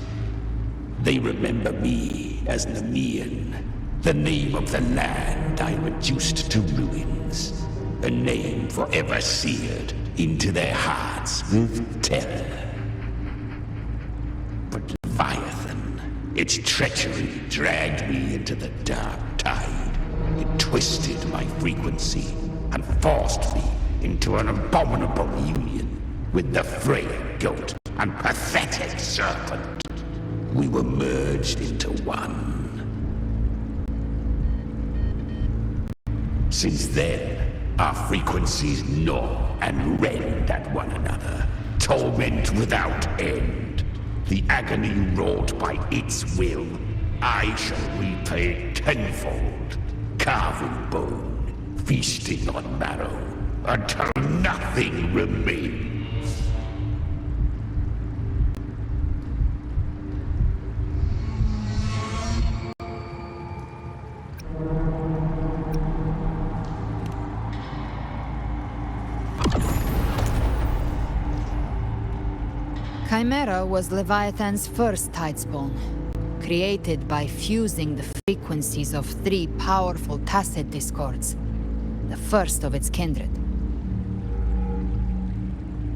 [SPEAKER 17] They remember me as Nemean, the name of the land I reduced to ruins, a name forever seared into their hearts with terror. But Leviathan, its treachery dragged me into the dark tide. It twisted my frequency and forced me into an abominable union with the frail goat and pathetic serpent. We were merged into one. Since then, our frequencies gnaw and rend at one another, torment without end. The agony wrought by its will, I shall repay tenfold, carving bone, feasting on marrow, until nothing remains.
[SPEAKER 3] Chimera was Leviathan's first tidespawn, created by fusing the frequencies of 3 powerful tacit discords, the first of its kindred.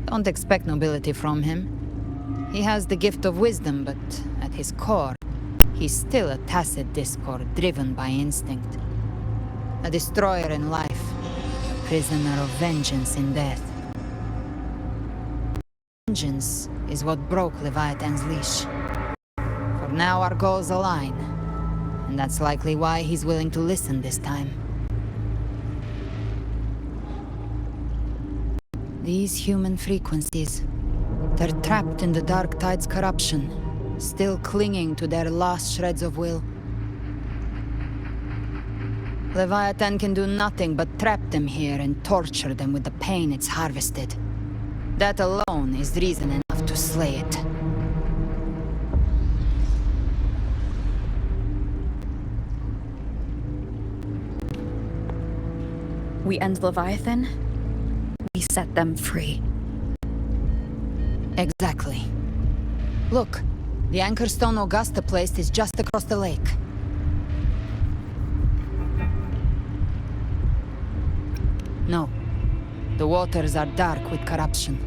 [SPEAKER 3] Don't expect nobility from him. He has the gift of wisdom, but at his core, he's still a tacit discord driven by instinct. A destroyer in life, a prisoner of vengeance in death. Vengeance is what broke Leviathan's leash. For now our goals align, and that's likely why he's willing to listen this time. These human frequencies, they're trapped in the Dark Tide's corruption, still clinging to their last shreds of will. Leviathan can do nothing but trap them here and torture them with the pain it's harvested. That alone is reason enough to slay it.
[SPEAKER 1] We end Leviathan, we set them free.
[SPEAKER 3] Exactly. Look, the anchor stone Augusta placed is just across the lake. No. The waters are dark with corruption.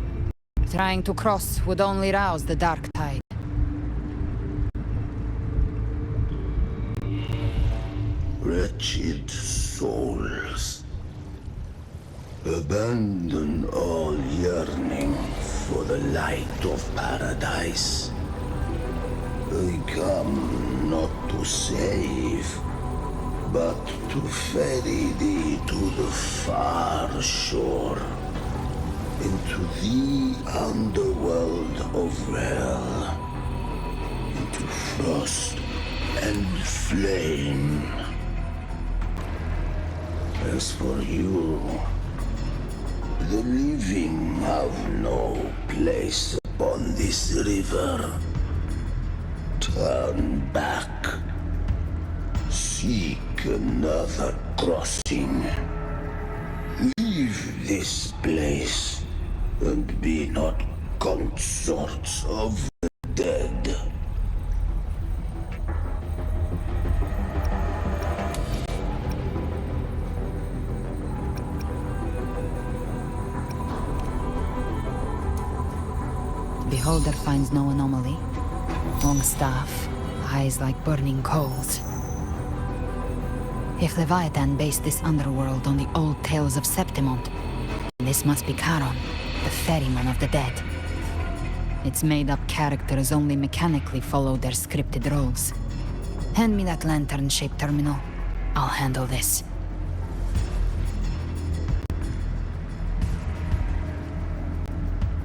[SPEAKER 3] Trying to cross would only rouse the dark tide.
[SPEAKER 17] Wretched souls, abandon all yearning for the light of paradise. I come not to save, but to ferry thee to the far shore, into the underworld of hell, into frost and flame. As for you, the living have no place upon this river. Turn back. Seek another crossing. Leave this place and be not consorts of the dead.
[SPEAKER 3] Beholder finds no anomaly. Long staff, eyes like burning coals. If Leviathan based this underworld on the old tales of Septimont, this must be Charon, the ferryman of the dead. Its made-up characters only mechanically follow their scripted roles. Hand me that lantern-shaped terminal. I'll handle this.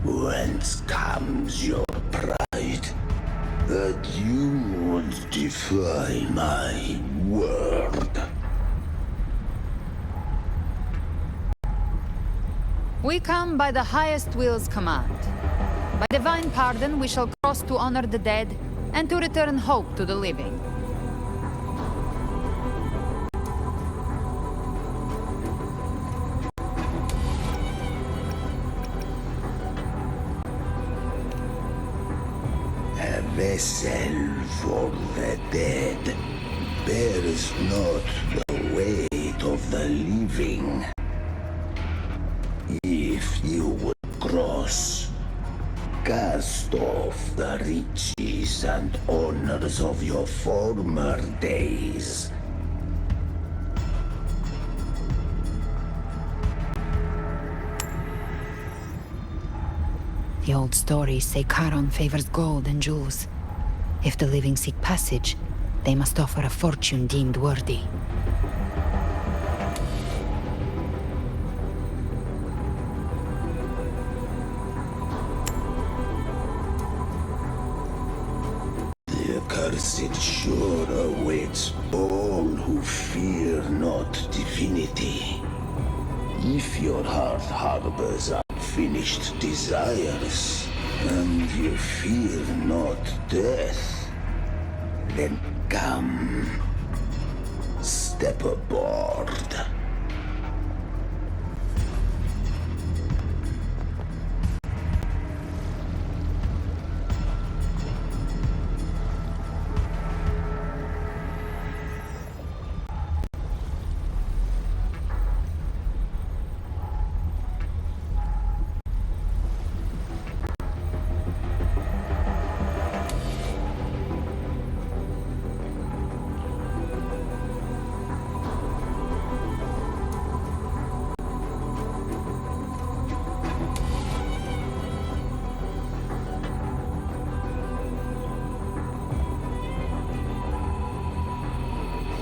[SPEAKER 17] Whence comes your pride that you would defy my word?
[SPEAKER 3] We come by the highest will's command. By divine pardon, we shall cross to honor the dead and to return hope to the living.
[SPEAKER 17] A vessel for the dead bears not the weight of the living. If you would cross, cast off the riches and honors of your former days.
[SPEAKER 3] The old stories say Charon favors gold and jewels. If the living seek passage, they must offer a fortune deemed worthy.
[SPEAKER 17] The accursed sure awaits all who fear not divinity. If your heart harbors unfinished desires, and you fear not death, then come, step aboard.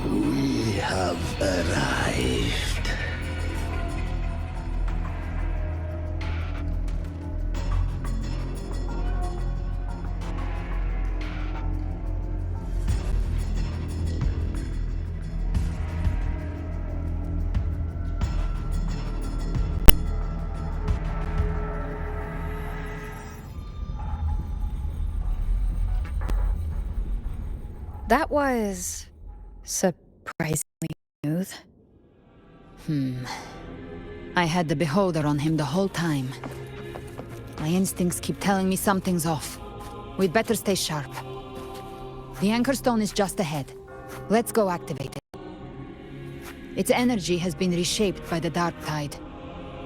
[SPEAKER 17] We have arrived.
[SPEAKER 1] That was surprisingly smooth.
[SPEAKER 3] I had the beholder on him the whole time. My instincts keep telling me something's off. We'd better stay sharp. The Anchor Stone is just ahead. Let's go activate it. Its energy has been reshaped by the Dark Tide.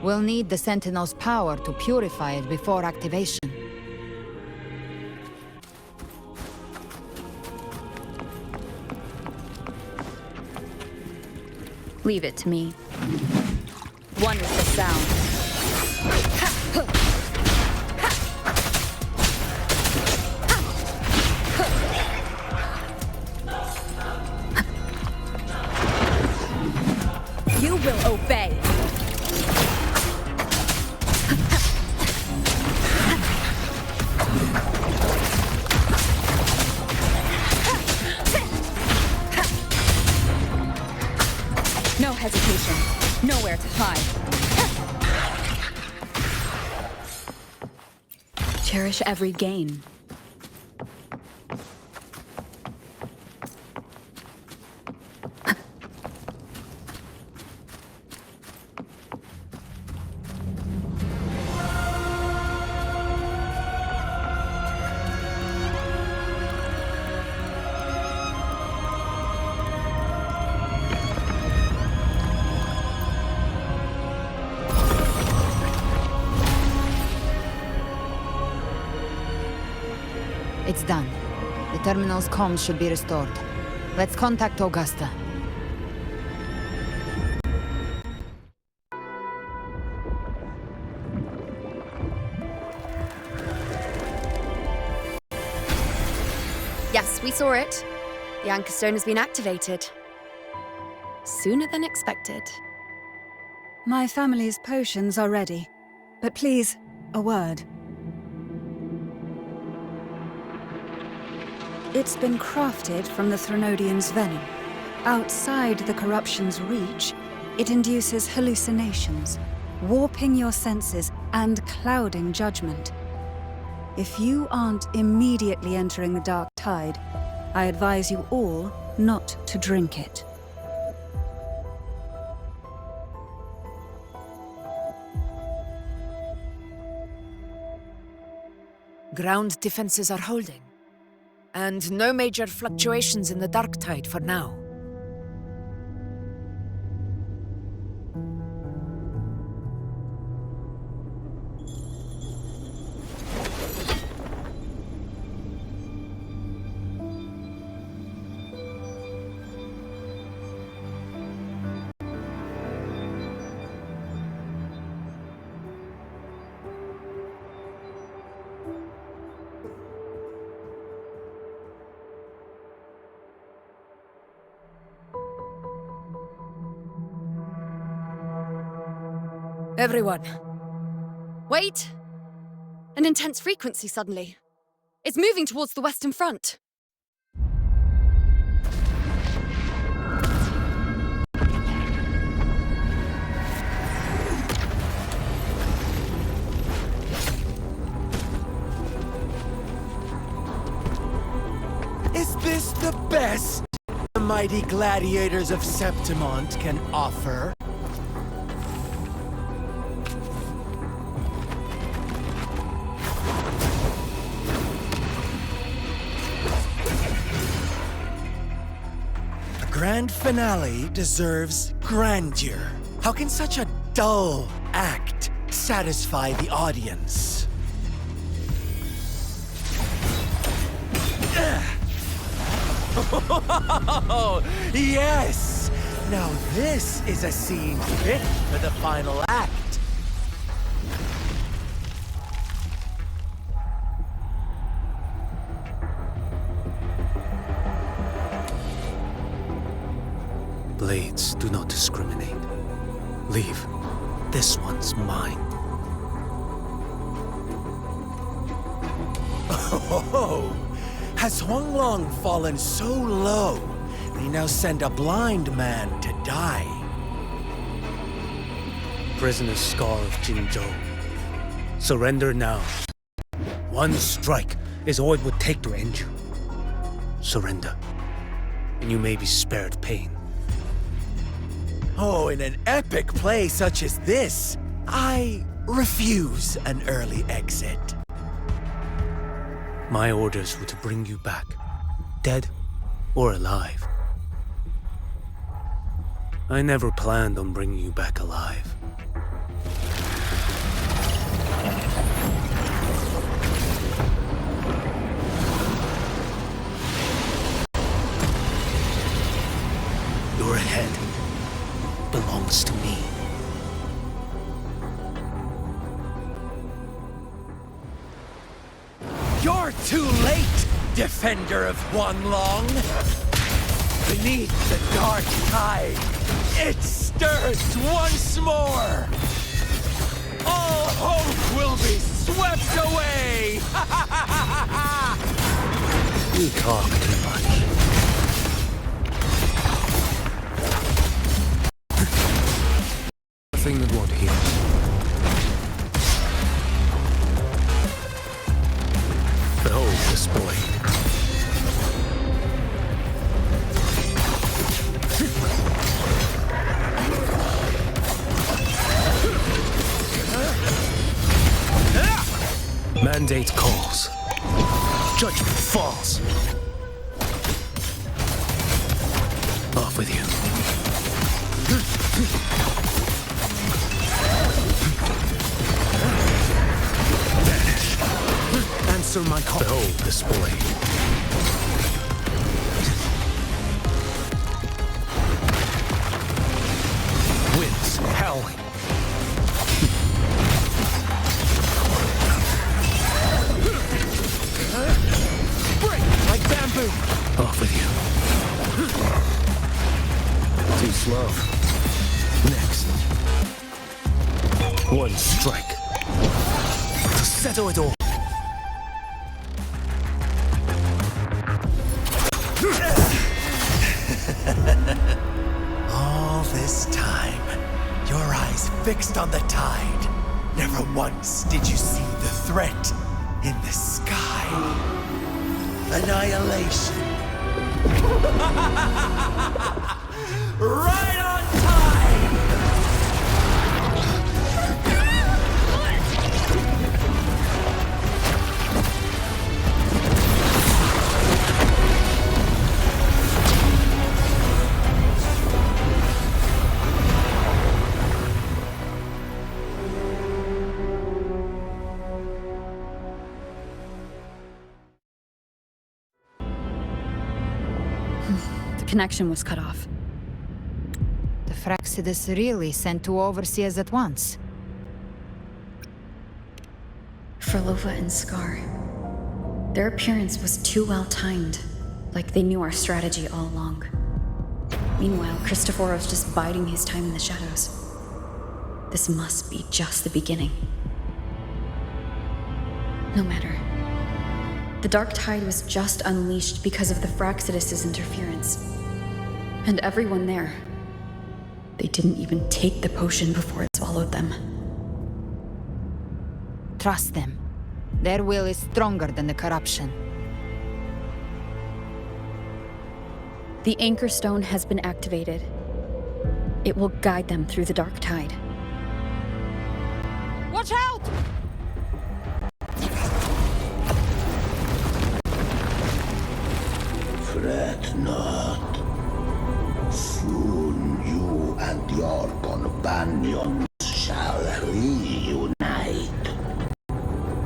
[SPEAKER 3] We'll need the Sentinel's power to purify it before activation.
[SPEAKER 1] Leave it to me. One with the sound. You will obey. No hesitation. Nowhere to hide. Cherish every gain.
[SPEAKER 3] It's done. The terminal's comms should be restored. Let's contact Augusta.
[SPEAKER 5] Yes, we saw it. The Anchor Stone has been activated. Sooner than expected.
[SPEAKER 2] My family's potions are ready. But please, a word. It's been crafted from the Threnodian's venom. Outside the corruption's reach, it induces hallucinations, warping your senses and clouding judgment. If you aren't immediately entering the dark tide, I advise you all not to drink it.
[SPEAKER 11] Ground defenses are holding, and no major fluctuations in the dark tide for now.
[SPEAKER 5] Everyone. Wait! An intense frequency suddenly. It's moving towards the Western Front.
[SPEAKER 6] Is this the best the mighty gladiators of Septimont can offer? Grand finale deserves grandeur. How can such a dull act satisfy the audience? Oh, yes! Now this is a scene fit for the final act.
[SPEAKER 16] Blades do not discriminate. Leave. This one's mine.
[SPEAKER 6] Oh, has Huanglong fallen so low, they now send a blind man to die?
[SPEAKER 16] Prisoner Scar of Jinzhou. Surrender now. One strike is all it would take to end you. Surrender, and you may be spared pain.
[SPEAKER 6] Oh, in an epic play such as this, I refuse an early exit.
[SPEAKER 16] My orders were to bring you back, dead or alive. I never planned on bringing you back alive. Your head belongs to me.
[SPEAKER 6] You're too late, defender of Huanglong! Beneath the dark tide, it stirs once more! All hope will be swept away!
[SPEAKER 16] You talk too much. Nothing that won't heal. Behold this blade. Mandate calls. Judgment falls. Off with you. Vanish. Answer my call. Behold this blade. Winds howling. Break like bamboo. Off with you. Too slow. Next. One strike. To settle it all.
[SPEAKER 6] All this time, your eyes fixed on the tide. Never once did you see the threat in the sky. Annihilation. Right on time!
[SPEAKER 1] The connection was cut off.
[SPEAKER 3] The Fraccidus really sent two overseers at once.
[SPEAKER 1] Phrolova and Scar. Their appearance was too well timed, like they knew our strategy all along. Meanwhile, Cristoforo's just biding his time in the shadows. This must be just the beginning. No matter. The Dark Tide was just unleashed because of the Fraccidus' interference. And everyone there, they didn't even take the potion before it swallowed them.
[SPEAKER 3] Trust them. Their will is stronger than the corruption.
[SPEAKER 1] The Anchor Stone has been activated. It will guide them through the Dark Tide.
[SPEAKER 3] Watch out!
[SPEAKER 17] Fret not. Soon you and your companions shall reunite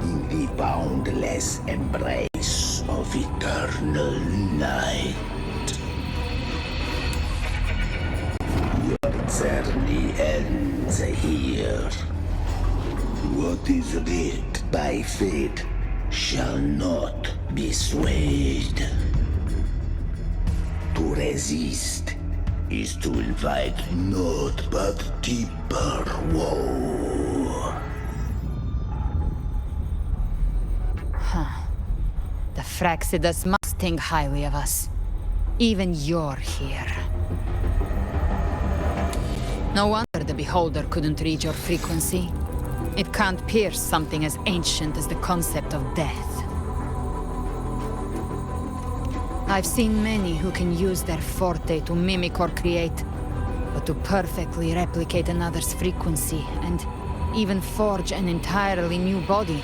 [SPEAKER 17] in the boundless embrace of eternal night. Your journey ends here. What is writ by fate shall not be swayed. To resist is to invite naught but deeper woe.
[SPEAKER 3] Huh. The Fraccidus must think highly of us. Even you're here. No wonder the Beholder couldn't read your frequency. It can't pierce something as ancient as the concept of death. I've seen many who can use their forte to mimic or create, but to perfectly replicate another's frequency and even forge an entirely new body.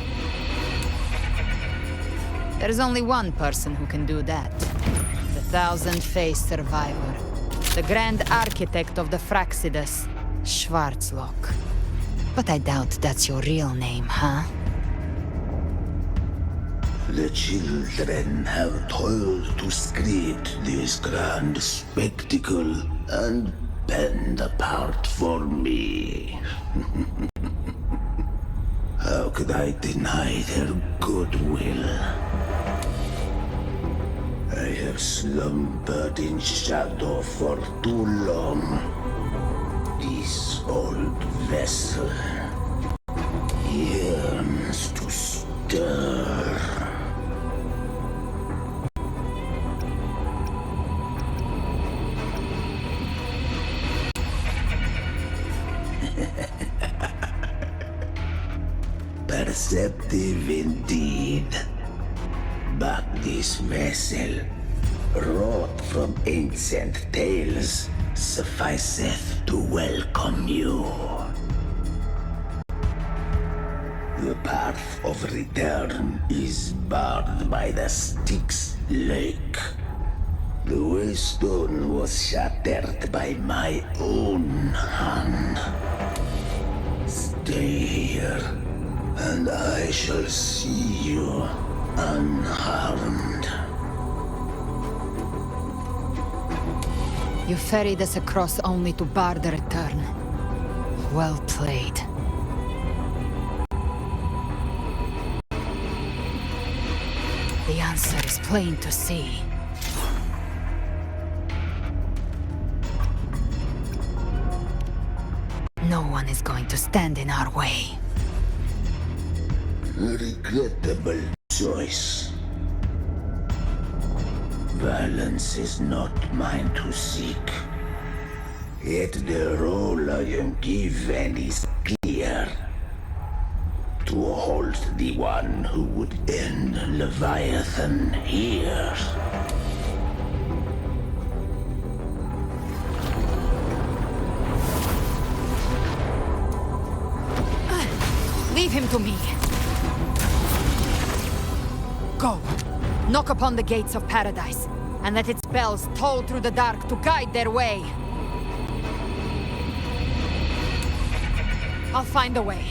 [SPEAKER 3] There's only one person who can do that. The Thousand-Faced Survivor. The Grand Architect of the Fraccidus, Schwarzlock. But I doubt that's your real name, huh?
[SPEAKER 17] The children have toiled to script this grand spectacle and bend apart for me. How could I deny their goodwill? I have slumbered in shadow for too long. This old vessel yearns to stir. Perceptive indeed. But this vessel, wrought from ancient tales, sufficeth to welcome you. The path of return is barred by the Styx Lake. The waystone was shattered by my own hand. Stay here, and I shall see you unharmed.
[SPEAKER 3] You ferried us across only to bar the return. Well played. The answer is plain to see. No one is going to stand in our way.
[SPEAKER 17] A regrettable choice. Violence is not mine to seek. Yet the role I am given is clear. To hold weren't the one who would end Leviathan here.
[SPEAKER 3] Leave him to me. Go. Knock upon the gates of paradise, and let its bells toll through the dark to guide their way. I'll find a way.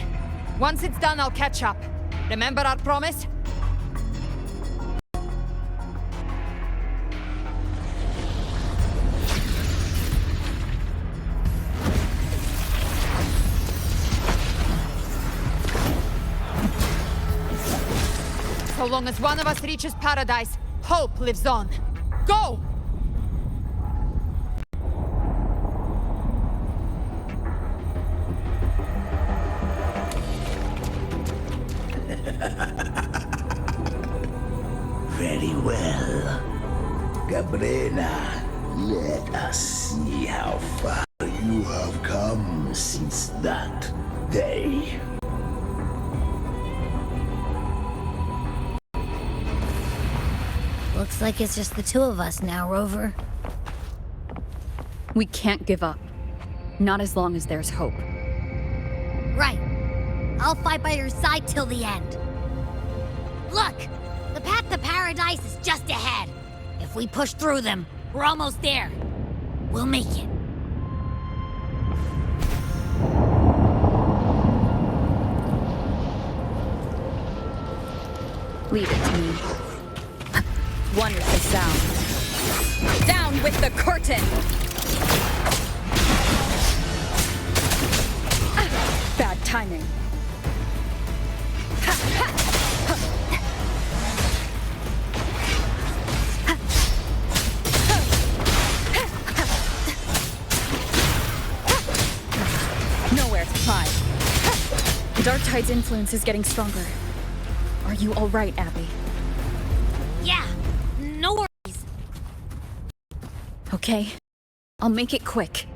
[SPEAKER 3] Once it's done, I'll catch up. Remember our promise? So long as one of us reaches paradise, hope lives on. Go!
[SPEAKER 17] Very well. Galbrena, let us see how far you have come since that day.
[SPEAKER 4] Looks like it's just the two of us now, Rover.
[SPEAKER 1] We can't give up. Not as long as there's hope.
[SPEAKER 4] Right. I'll fight by your side till the end. Look! The path to paradise is just ahead. If we push through them, we're almost there. We'll make it.
[SPEAKER 1] Leave it to me. Wonderful sound. Down with the curtain! Bad timing. Nowhere to hide. Dark Tide's influence is getting stronger. Are you all right, Abby?
[SPEAKER 4] Yeah, no worries.
[SPEAKER 1] Okay, I'll make it quick.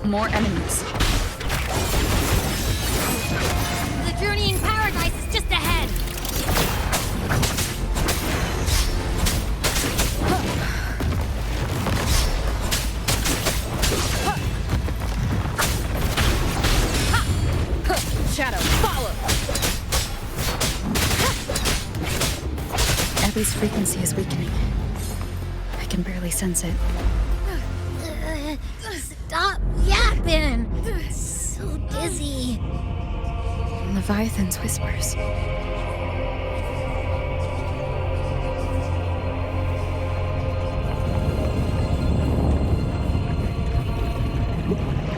[SPEAKER 1] More enemies.
[SPEAKER 4] The journey in paradise is just ahead.
[SPEAKER 1] Shadow, follow! Abby's frequency is weakening. I can barely sense it.
[SPEAKER 4] Stop yapping! So dizzy.
[SPEAKER 1] Leviathan's whispers.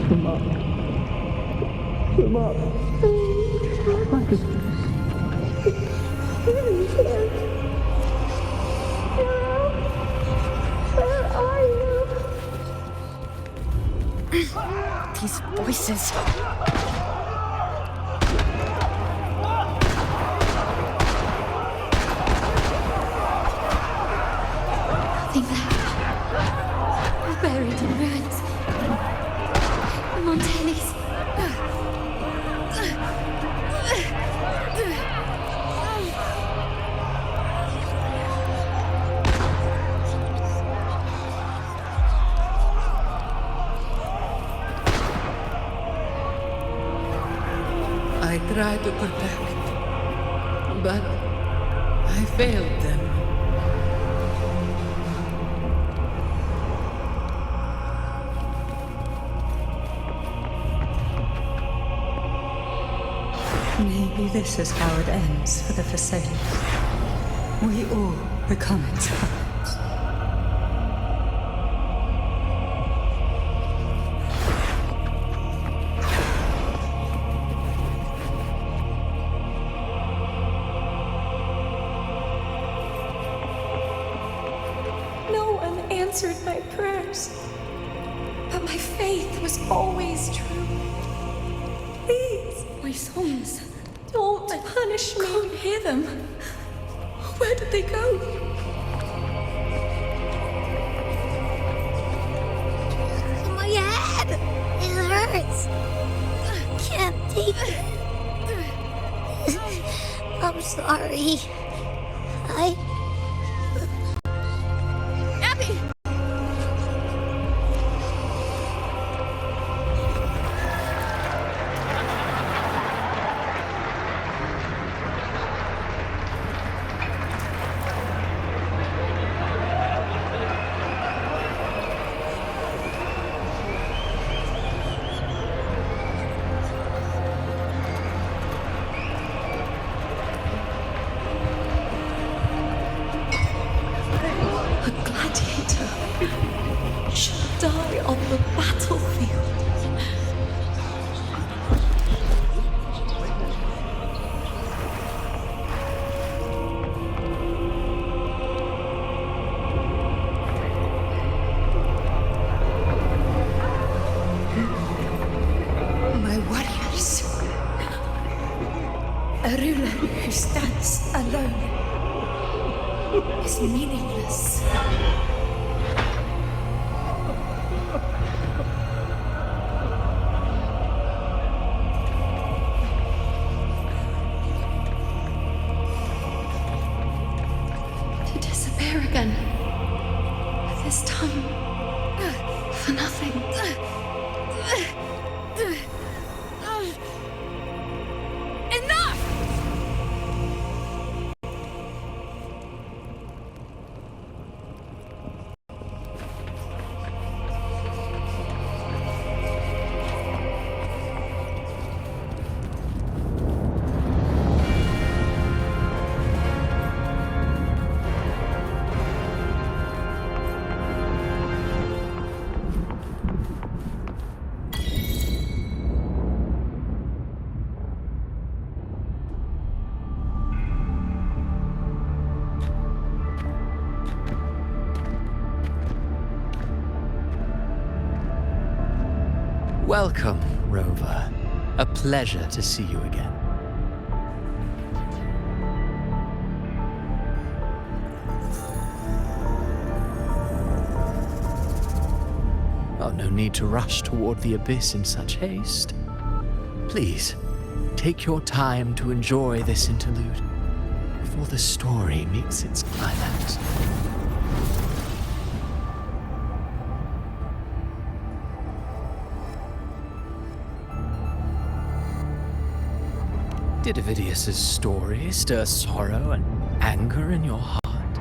[SPEAKER 20] Come up. Come up. What is this? Where are you?
[SPEAKER 1] These voices.
[SPEAKER 14] Nothing left. We're buried in ruins. Montelli's.
[SPEAKER 15] I tried to protect, but I failed them.
[SPEAKER 22] Maybe this is how it ends for the Forsaken. We all become its puppets.
[SPEAKER 20] No one answered my prayers.
[SPEAKER 10] But my faith was always true. Please, my sons, don't punish me. I can't hear them. Where did they go?
[SPEAKER 4] My head! It hurts. I can't take it. I'm sorry.
[SPEAKER 5] Abby!
[SPEAKER 10] Die on the battlefield.
[SPEAKER 11] My warriors. A ruler who stands alone is meaningless.
[SPEAKER 10] Again. This time, for nothing.
[SPEAKER 5] Enough!
[SPEAKER 9] Welcome, Rover. A pleasure to see you again. Oh, no need to rush toward the abyss in such haste. Please, take your time to enjoy this interlude before the story meets its climax. Did Ovidius's story stir sorrow and anger in your heart?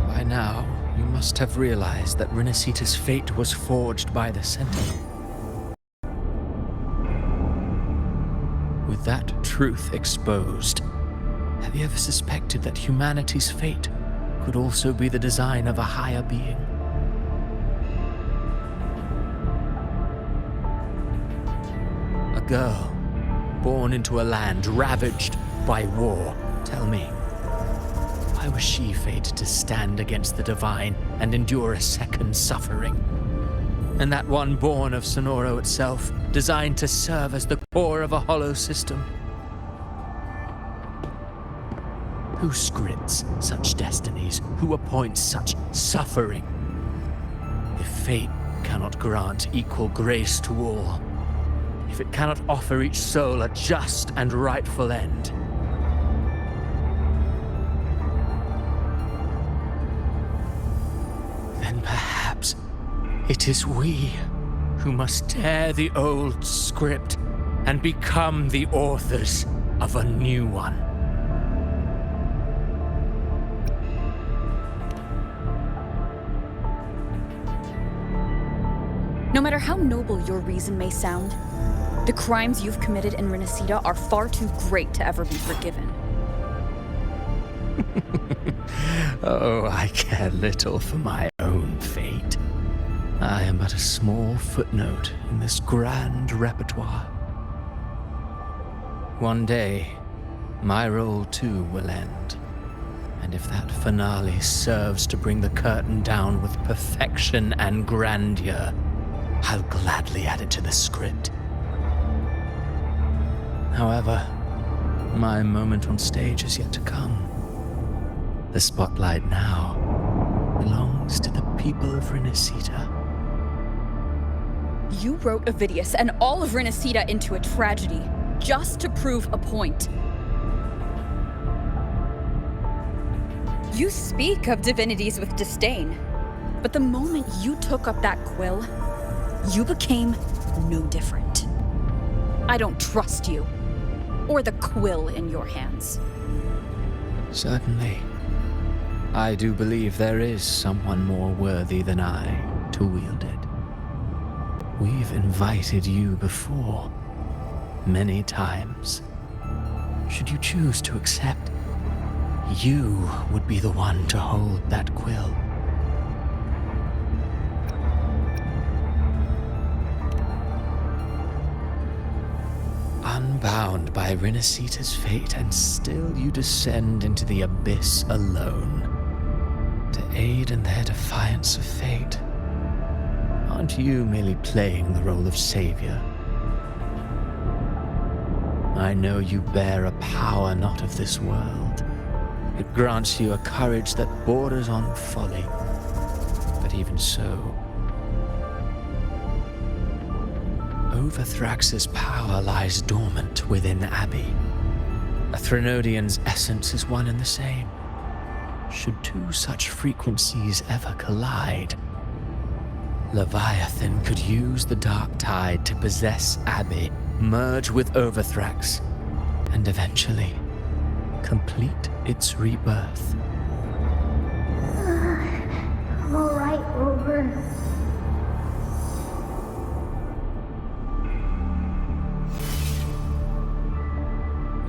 [SPEAKER 9] By now, you must have realized that Rinascita's fate was forged by the Sentinel. With that truth exposed, have you ever suspected that humanity's fate could also be the design of a higher being? A girl born into a land ravaged by war. Tell me, why was she fated to stand against the divine and endure a second suffering? And that one born of Sonoro itself, designed to serve as the core of a hollow system? Who scripts such destinies? Who appoints such suffering? If fate cannot grant equal grace to all, if it cannot offer each soul a just and rightful end, then perhaps it is we who must tear the old script and become the authors of a new one.
[SPEAKER 1] No matter how noble your reason may sound, the crimes you've committed in Rinascita are far too great to ever be forgiven.
[SPEAKER 9] Oh, I care little for my own fate. I am but a small footnote in this grand repertoire. One day, my role too will end. And if that finale serves to bring the curtain down with perfection and grandeur, I'll gladly add it to the script. However, my moment on stage is yet to come. The spotlight now belongs to the people of Rinascita.
[SPEAKER 8] You wrote Ovidius and all of Rinascita into a tragedy, just to prove a point. You speak of divinities with disdain, but the moment you took up that quill, you became no different. I don't trust you, or the quill in your hands.
[SPEAKER 9] Certainly. I do believe there is someone more worthy than I to wield it. We've invited you before, many times. Should you choose to accept, you would be the one to hold that quill. Unbound by Rinascita's fate, and still you descend into the abyss alone, to aid in their defiance of fate. Aren't you merely playing the role of savior? I know you bear a power not of this world. It grants you a courage that borders on folly. But even so, Overthrax's power lies dormant within Abbey. A Threnodian's essence is one and the same. Should two such frequencies ever collide, Leviathan could use the dark tide to possess Abbey, merge with Overthrax, and eventually complete its rebirth.
[SPEAKER 13] I'm alright, Rover.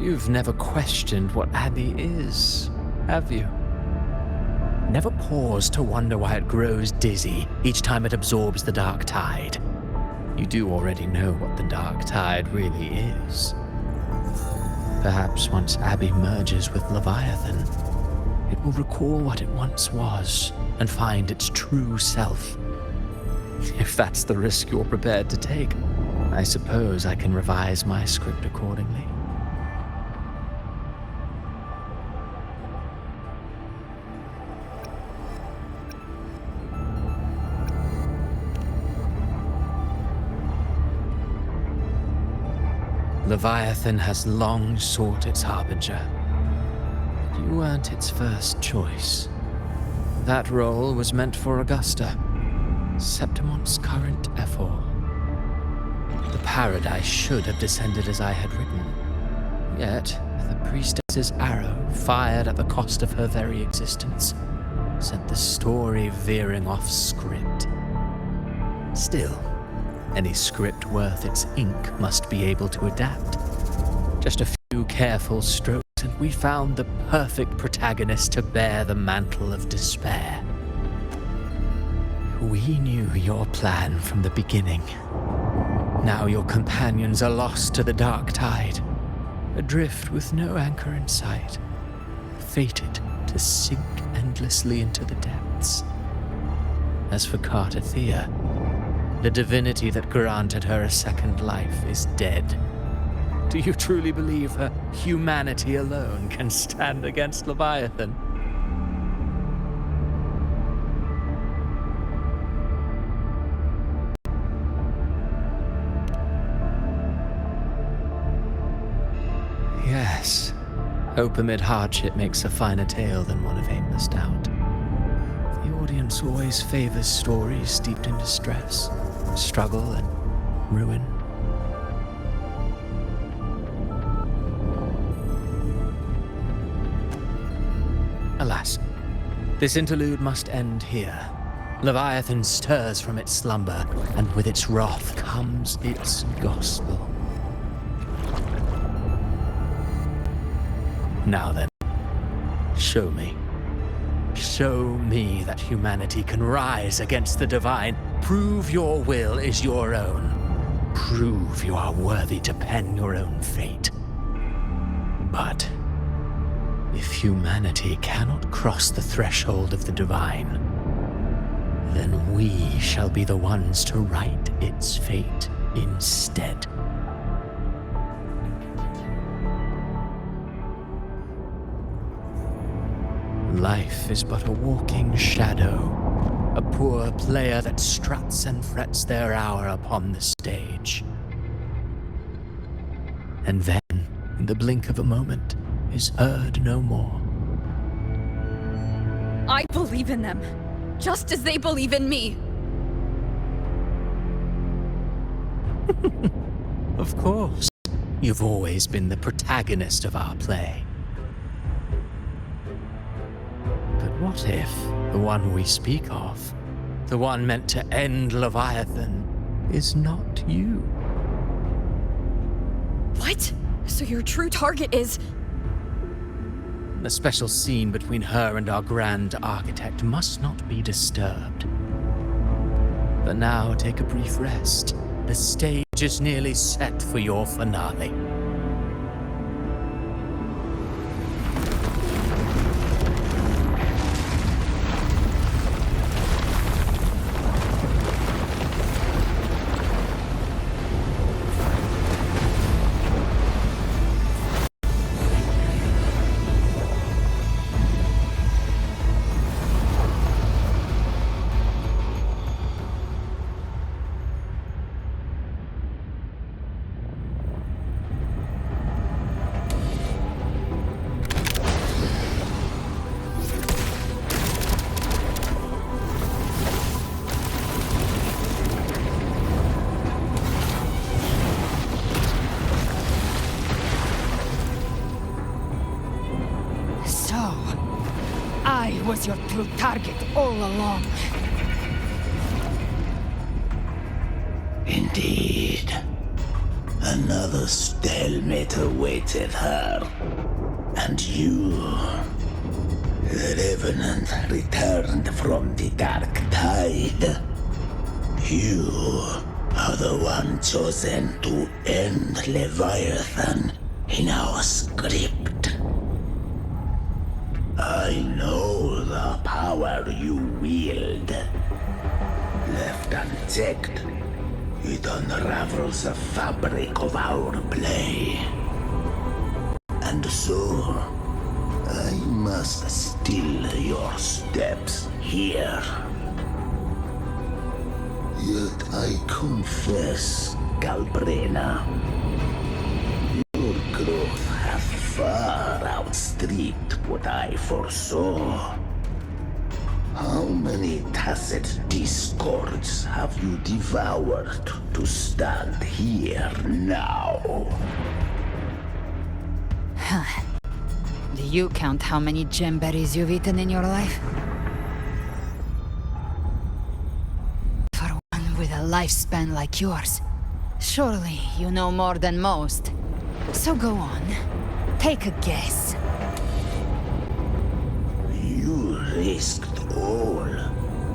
[SPEAKER 9] You've never questioned what Abbey is, have you? Never paused to wonder why it grows dizzy each time it absorbs the dark tide. You do already know what the dark tide really is. Perhaps once Abbey merges with Leviathan, it will recall what it once was and find its true self. If that's the risk you're prepared to take, I suppose I can revise my script accordingly. Leviathan has long sought its harbinger. But you weren't its first choice. That role was meant for Augusta, Septimon's current Ephor. The paradise should have descended as I had written. Yet, the priestess's arrow, fired at the cost of her very existence, sent the story veering off script. Still, any script worth its ink must be able to adapt. Just a few careful strokes, and we found the perfect protagonist to bear the mantle of despair. We knew your plan from the beginning. Now your companions are lost to the dark tide, adrift with no anchor in sight, fated to sink endlessly into the depths. As for Cartethyia, the divinity that granted her a second life is dead. Do you truly believe her humanity alone can stand against Leviathan? Yes, hope amid hardship makes a finer tale than one of aimless doubt. The audience always favors stories steeped in distress, struggle, and ruin. Alas, this interlude must end here. Leviathan stirs from its slumber, and with its wrath comes its gospel. Now then, show me. Show me that humanity can rise against the divine. Prove your will is your own. Prove you are worthy to pen your own fate. But if humanity cannot cross the threshold of the divine, then then we shall be the ones to right its fate instead. Life is but a walking shadow, a poor player that struts and frets their hour upon the stage. And then, in the blink of a moment, is heard no more.
[SPEAKER 8] I believe in them, just as they believe in me.
[SPEAKER 9] Of course, you've always been the protagonist of our play. But what if the one we speak of, the one meant to end Leviathan, is not you?
[SPEAKER 8] What? So your true target is...
[SPEAKER 9] The special scene between her and our grand architect must not be disturbed. But now take a brief rest. The stage is nearly set for your finale.
[SPEAKER 11] Was your true target all along.
[SPEAKER 17] Indeed. Another stalemate awaited her. And you, the Revenant, returned from the Dark Tide. You are the one chosen to end Leviathan in our script. I know the power you wield. Left unchecked, it unravels the fabric of our play. And so, I must still your steps here. Yet I confess, Galbrena, your growth hath far outstripped what I foresaw. How many tacit discords have you devoured to stand here now?
[SPEAKER 3] Do you count how many gemberries you've eaten in your life? For one with a lifespan like yours, surely you know more than most. So go on, take a guess.
[SPEAKER 17] You risked all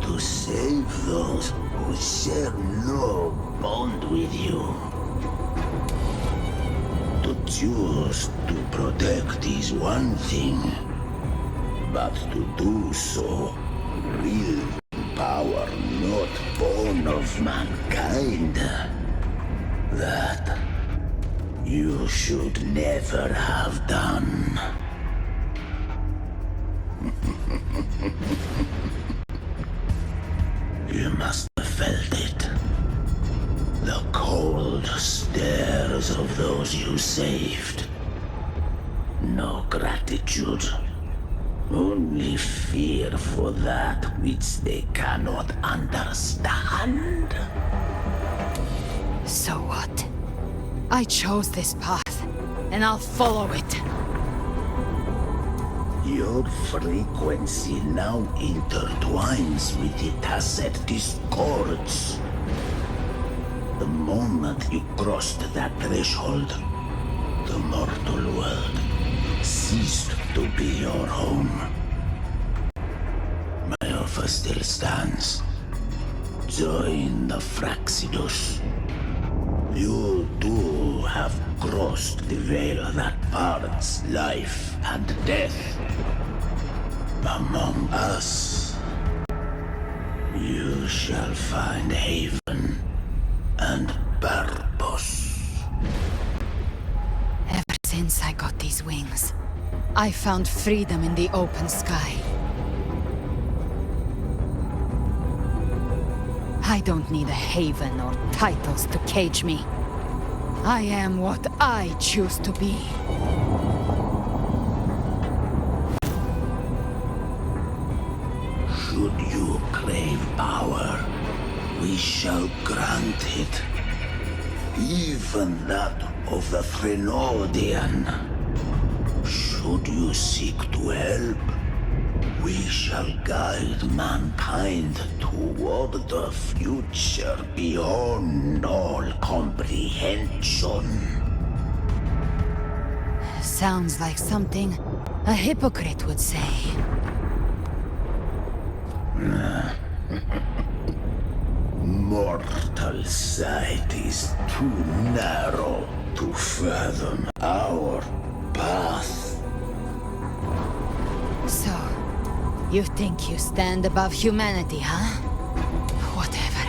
[SPEAKER 17] to save those who share no bond with you. To choose to protect is one thing, but to do so, real power not born of mankind, that you should never have done. You must have felt it. The cold stares of those you saved. No gratitude. Only fear for that which they cannot understand.
[SPEAKER 3] So what? I chose this path, and I'll follow it.
[SPEAKER 17] Your frequency now intertwines with the tacit discords. The moment you crossed that threshold, the mortal world ceased to be your home. My offer still stands. Join the Fraxidus. You too have crossed the veil that parts life and death. Among us, You shall find haven and purpose.
[SPEAKER 3] Ever since I got these wings, I found freedom in the open sky. I don't need a haven or titles to cage me. I am what I choose to be.
[SPEAKER 17] Should you crave power, we shall grant it. Even that of the Thralodian. Should you seek to help, we shall guide mankind toward the future beyond all comprehension.
[SPEAKER 3] Sounds like something a hypocrite would say.
[SPEAKER 17] Mortal sight is too narrow to fathom our path.
[SPEAKER 3] So, you think you stand above humanity, huh? Whatever.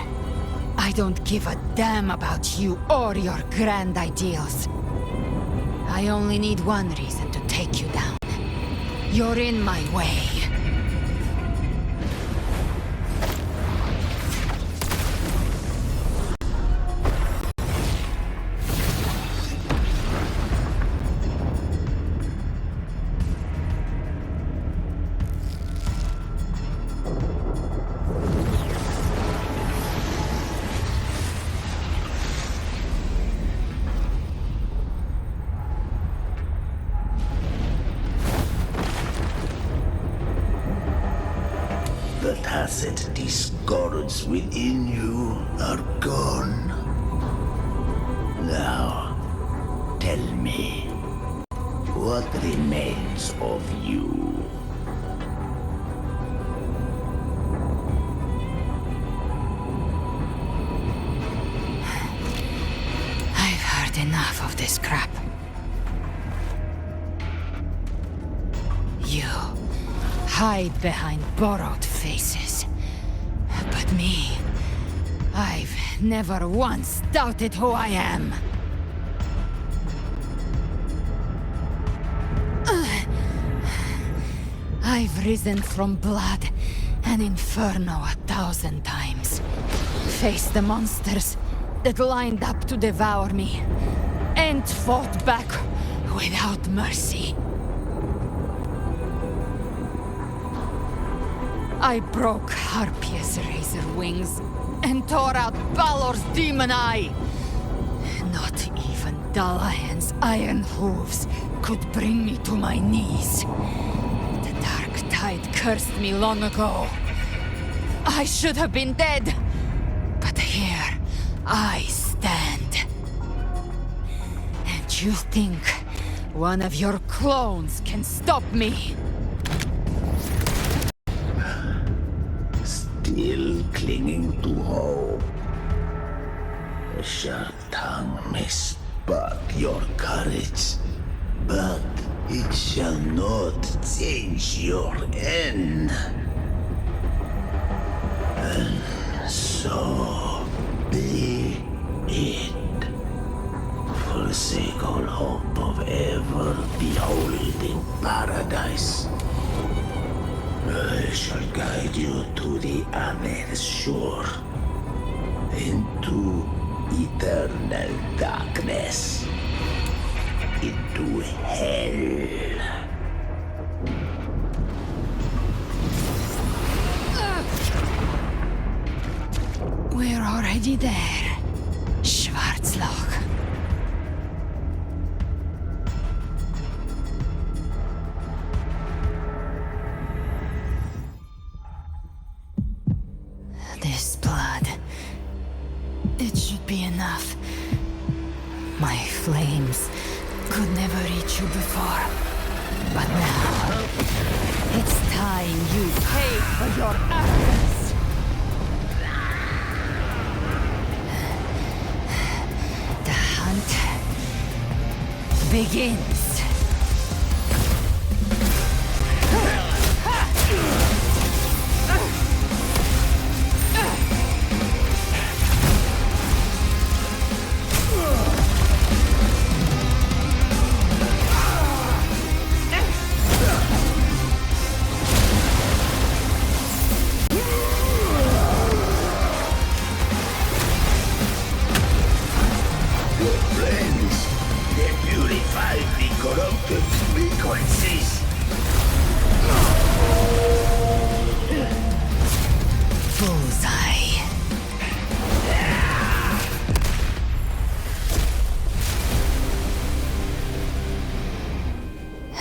[SPEAKER 3] I don't give a damn about you or your grand ideals. I only need one reason to take you down. You're in my way.
[SPEAKER 17] The tacit discords within you are gone. Now, tell me, what remains of you?
[SPEAKER 3] I've heard enough of this crap. You hide behind borrowed faces. But me, I've never once doubted who I am. I've risen from blood and inferno 1,000 times. Faced the monsters that lined up to devour me, and fought back without mercy. I broke Harpia's razor wings and tore out Balor's demon eye. Not even Dalahan's iron hooves could bring me to my knees. The dark tide cursed me long ago. I should have been dead, but here I stand. And you think one of your clones can stop me?
[SPEAKER 17] Still clinging to hope. A sharp tongue may spark your courage, but it shall not change your end. And so be it. Forsake all hope of ever beholding paradise. I shall guide you to the other shore, into eternal darkness, into hell.
[SPEAKER 3] We're already there, Schwarzloch. This blood, it should be enough. My flames could never reach you before, but now it's time you pay for your arrogance. The hunt begins.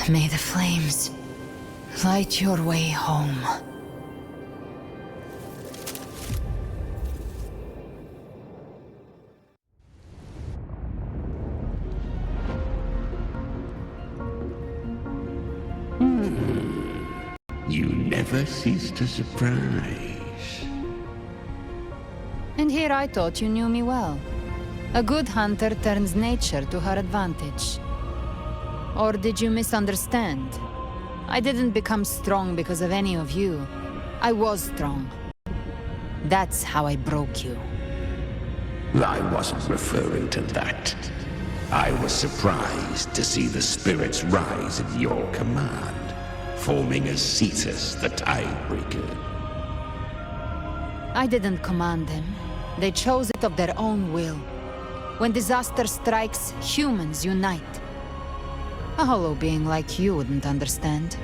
[SPEAKER 3] May the flames light your way home.
[SPEAKER 17] You never cease to surprise.
[SPEAKER 3] And here I thought you knew me well. A good hunter turns nature to her advantage. Or did you misunderstand? I didn't become strong because of any of you. I was strong. That's how I broke you.
[SPEAKER 17] I wasn't referring to that. I was surprised to see the spirits rise at your command, forming a Cetus, the Tidebreaker.
[SPEAKER 3] I didn't command them. They chose it of their own will. When disaster strikes, humans unite. A hollow being like you wouldn't understand.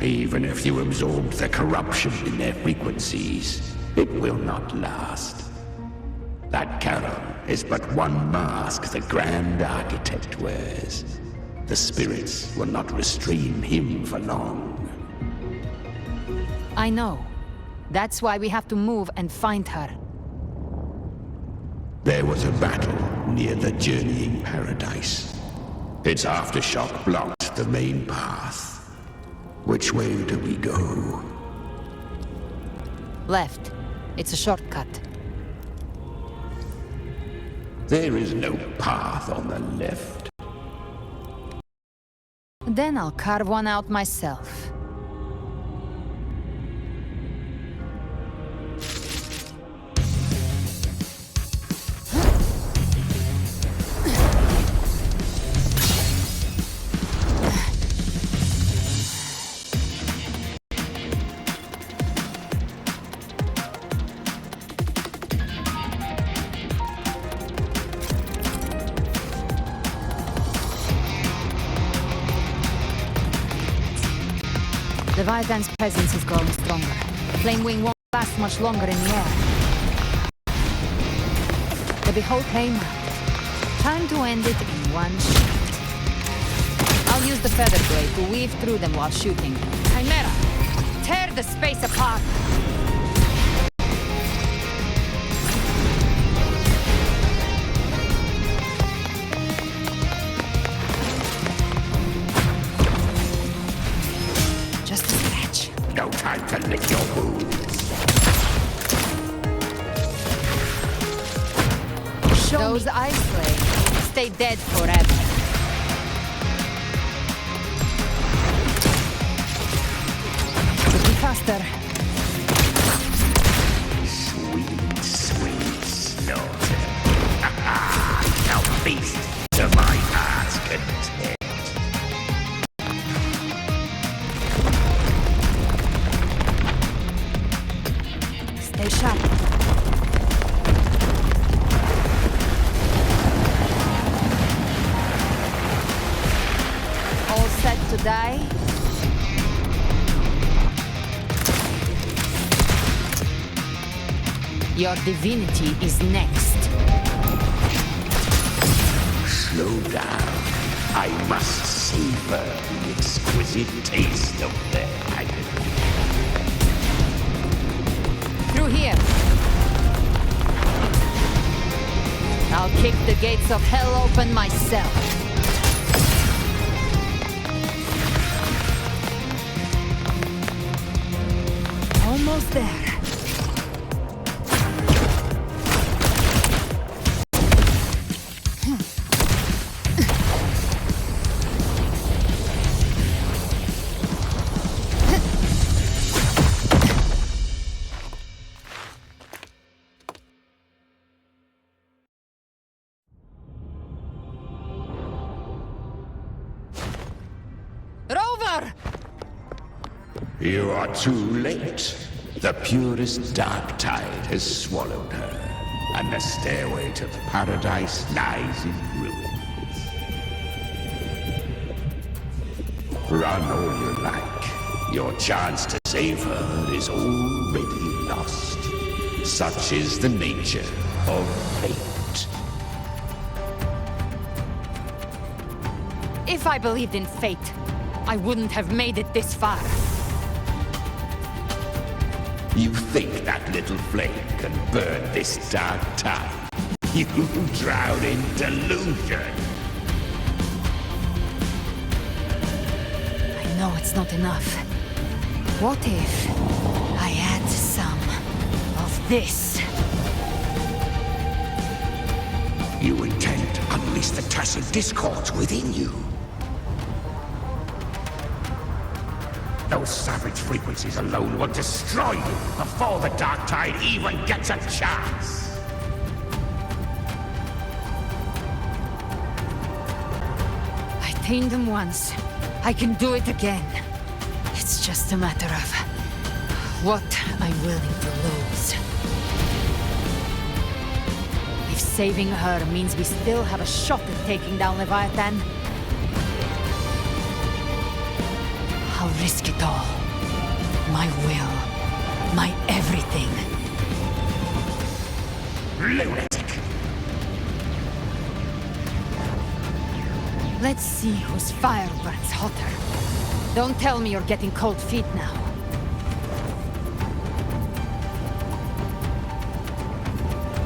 [SPEAKER 17] Even if you absorb the corruption in their frequencies, it will not last. That carol is but one mask the Grand Architect wears. The spirits will not restrain him for long.
[SPEAKER 3] I know. That's why we have to move and find her.
[SPEAKER 17] There was a battle near the Journeying Paradise. Its aftershock blocked the main path. Which way do we go?
[SPEAKER 3] Left. It's a shortcut.
[SPEAKER 17] There is no path on the left.
[SPEAKER 3] Then I'll carve one out myself. Leviathan's presence is growing stronger. Flame Wing won't last much longer in the air. The Behold came out. Time to end it in one shot. I'll use the feather blade to weave through them while shooting. Chimera! Tear the space apart!
[SPEAKER 17] No time to lick your wounds.
[SPEAKER 3] Those ice slaves stay dead forever. Could be faster.
[SPEAKER 17] Sweet, sweet slaughter. Now feast to my heart's content.
[SPEAKER 3] Stay sharp. All set to die? Your divinity is next.
[SPEAKER 17] Slow down. I must savor the exquisite taste of their agony.
[SPEAKER 3] Through here. I'll kick the gates of hell open myself. Almost there. Rover!
[SPEAKER 17] You are too late. The purest dark tide has swallowed her, and the stairway to paradise lies in ruins. Run all you like. Your chance to save her is already lost. Such is the nature of fate.
[SPEAKER 3] If I believed in fate, I wouldn't have made it this far.
[SPEAKER 17] You think that little flame can burn this dark tide? You drown in delusion.
[SPEAKER 3] I know it's not enough. What if I add some of this?
[SPEAKER 17] You intend to unleash the tacit discords within you. Those savage frequencies alone will destroy you before the dark tide even gets a chance.
[SPEAKER 3] I tamed them once. I can do it again. It's just a matter of what I'm willing to lose. If saving her means we still have a shot at taking down Leviathan, I'll risk it all. My will. My everything.
[SPEAKER 17] Lunatic!
[SPEAKER 3] Let's see whose fire burns hotter. Don't tell me you're getting cold feet now.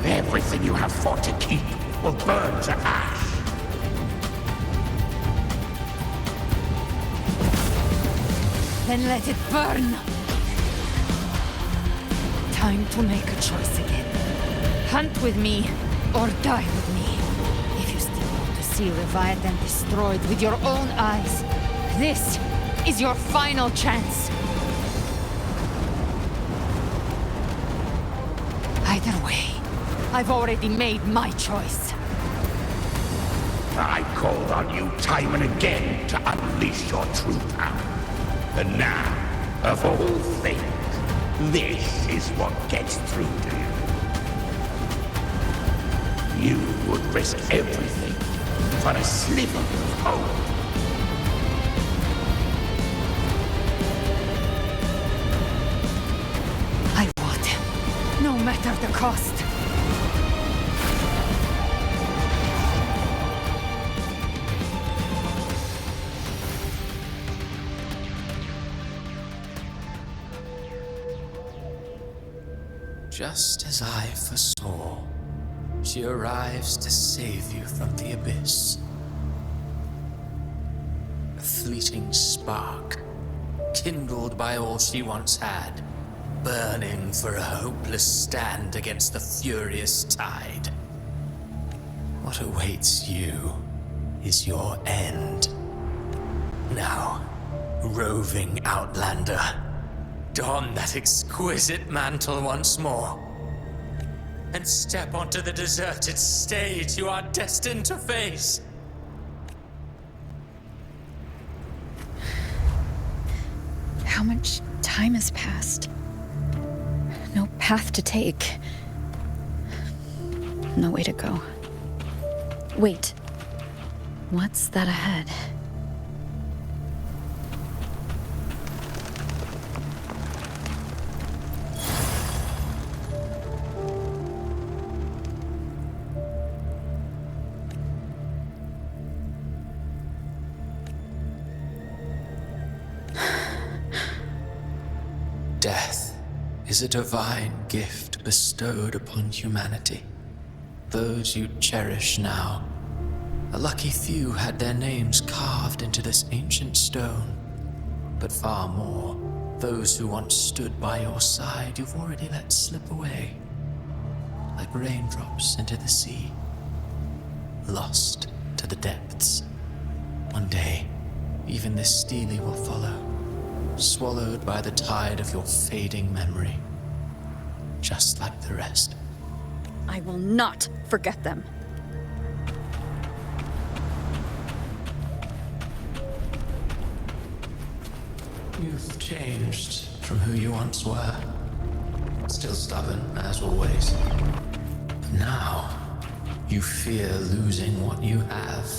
[SPEAKER 17] Everything you have fought to keep will burn to ash.
[SPEAKER 3] Then let it burn! Time to make a choice again. Hunt with me, or die with me. If you still want to see Leviathan destroyed with your own eyes, this is your final chance. Either way, I've already made my choice.
[SPEAKER 17] I called on you time and again to unleash your true power. And now, of all things, this is what gets through to you. You would risk everything for a sliver of hope.
[SPEAKER 3] I would, no matter the cost.
[SPEAKER 9] Just as I foresaw, she arrives to save you from the abyss. A fleeting spark, kindled by all she once had, burning for a hopeless stand against the furious tide. What awaits you is your end. Now, roving outlander, don that exquisite mantle once more, and step onto the deserted stage you are destined to face.
[SPEAKER 1] How much time has passed? No path to take. No way to go. Wait. What's that ahead?
[SPEAKER 9] Death is a divine gift bestowed upon humanity. Those you cherish now, a lucky few had their names carved into this ancient stone. But far more, those who once stood by your side you've already let slip away. Like raindrops into the sea, lost to the depths. One day, even this stele will follow, swallowed by the tide of your fading memory, just like the rest.
[SPEAKER 8] I will not forget them.
[SPEAKER 9] You've changed from who you once were. Still stubborn, as always. Now, you fear losing what you have.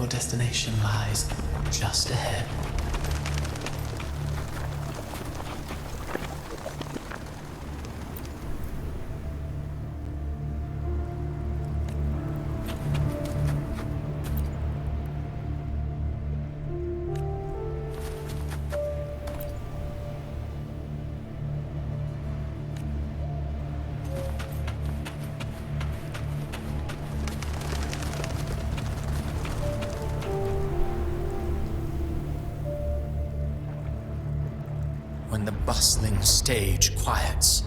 [SPEAKER 9] your destination lies just ahead. When the bustling stage quiets,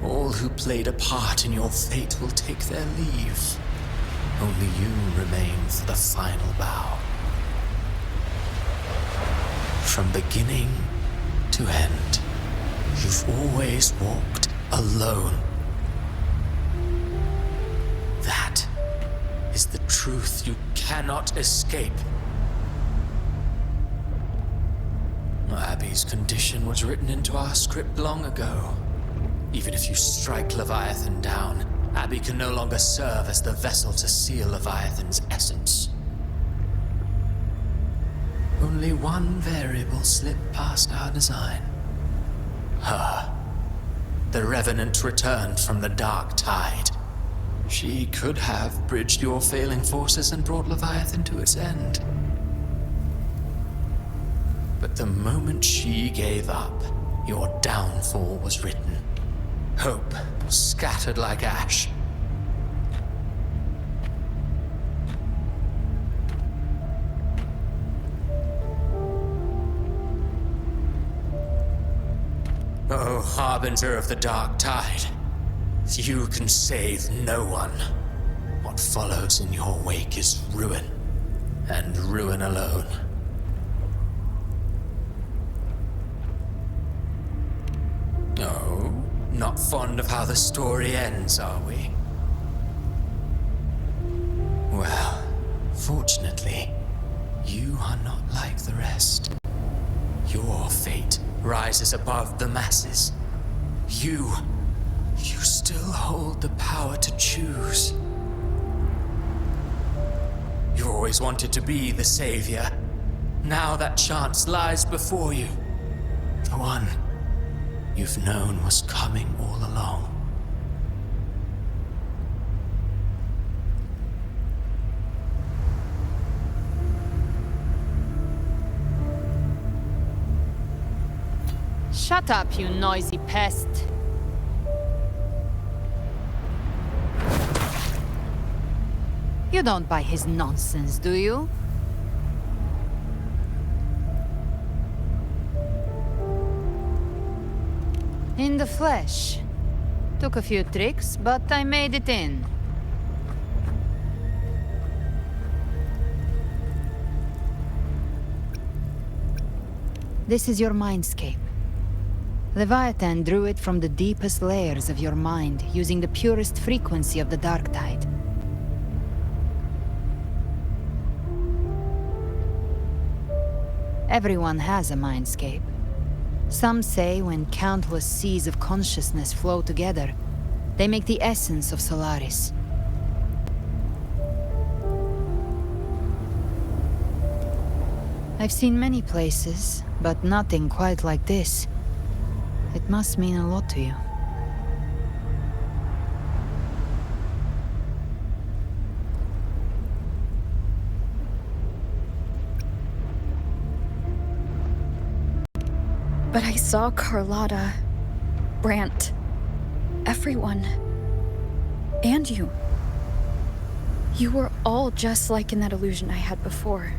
[SPEAKER 9] all who played a part in your fate will take their leave. Only you remain for the final bow. From beginning to end, you've always walked alone. That is the truth you cannot escape. Abby's condition was written into our script long ago. Even if you strike Leviathan down, Abby can no longer serve as the vessel to seal Leviathan's essence. Only one variable slipped past our design. Her. The Revenant returned from the dark tide. She could have bridged your failing forces and brought Leviathan to its end. But the moment she gave up, your downfall was written. Hope scattered like ash. Oh, harbinger of the dark tide, you can save no one. What follows in your wake is ruin, and ruin alone. No, not fond of how the story ends, are we? Well, fortunately, you are not like the rest. Your fate rises above the masses. You still hold the power to choose. You always wanted to be the savior. Now that chance lies before you. The one you've known was coming all along.
[SPEAKER 3] Shut up, you noisy pest. You don't buy his nonsense, do you? In the flesh. Took a few tricks, but I made it in. This is your mindscape. Leviathan drew it from the deepest layers of your mind, using the purest frequency of the dark tide. Everyone has a mindscape. Some say when countless seas of consciousness flow together, they make the essence of Solaris. I've seen many places, but nothing quite like this. It must mean a lot to you.
[SPEAKER 1] But I saw Carlotta, Brant, everyone. And you. You were all just like in that illusion I had before.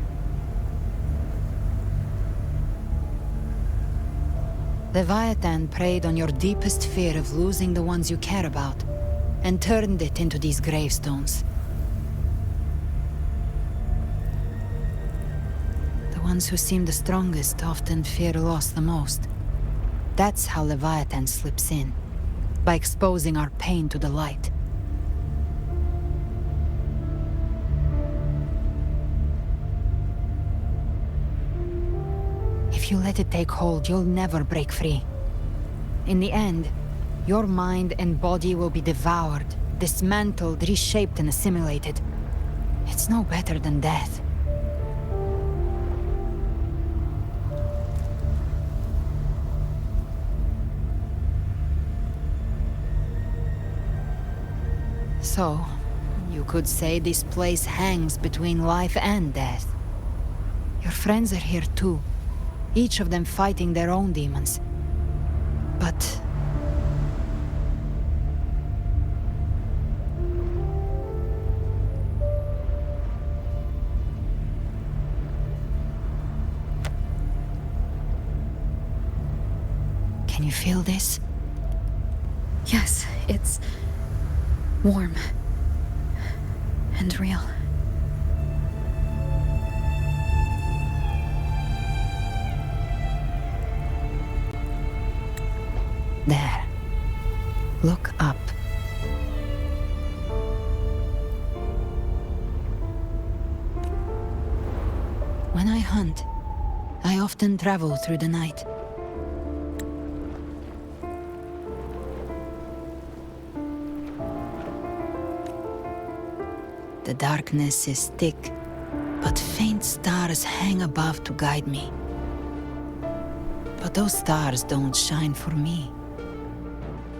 [SPEAKER 3] Leviathan preyed on your deepest fear of losing the ones you care about, and turned it into these gravestones. The ones who seem the strongest often fear loss the most. That's how Leviathan slips in, by exposing our pain to the light. If you let it take hold, you'll never break free. In the end, your mind and body will be devoured, dismantled, reshaped, and assimilated. It's no better than death. So, you could say this place hangs between life and death. Your friends are here too, each of them fighting their own demons. But... Can you feel this?
[SPEAKER 1] Yes, it's warm and real.
[SPEAKER 3] There. Look up. When I hunt, I often travel through the night. The darkness is thick, but faint stars hang above to guide me. But those stars don't shine for me.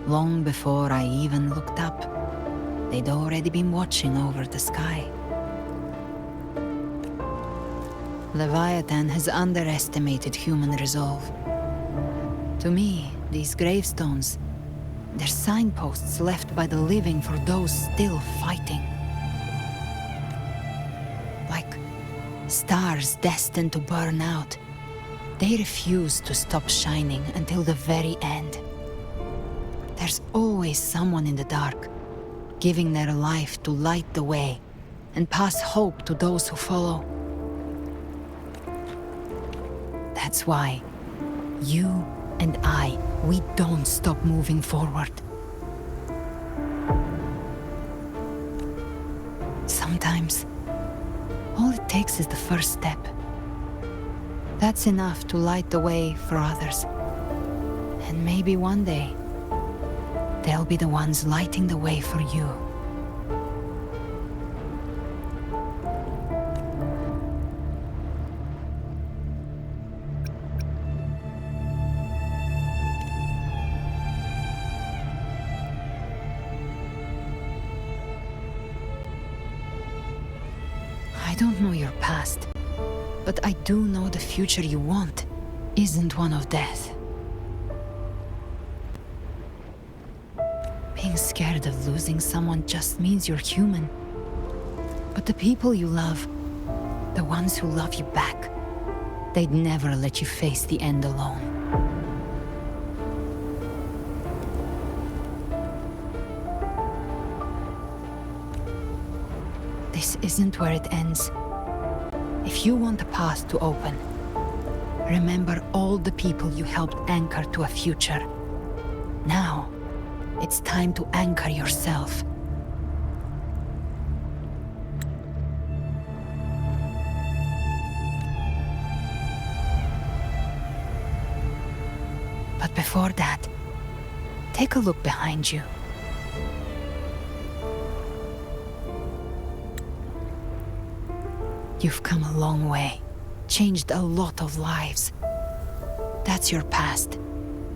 [SPEAKER 3] Long before I even looked up, they'd already been watching over the sky. Leviathan has underestimated human resolve. To me, these gravestones, they're signposts left by the living for those still fighting. Like stars destined to burn out, they refuse to stop shining until the very end. There's always someone in the dark, giving their life to light the way and pass hope to those who follow. That's why you and I, we don't stop moving forward. Sometimes, all it takes is the first step. That's enough to light the way for others. And maybe one day, they'll be the ones lighting the way for you. I don't know your past, but I do know the future you want isn't one of death. Being scared of losing someone just means you're human. But the people you love, the ones who love you back, they'd never let you face the end alone. This isn't where it ends. If you want the path to open, remember all the people you helped anchor to a future. Now, it's time to anchor yourself. But before that, take a look behind you. You've come a long way, changed a lot of lives. That's your past,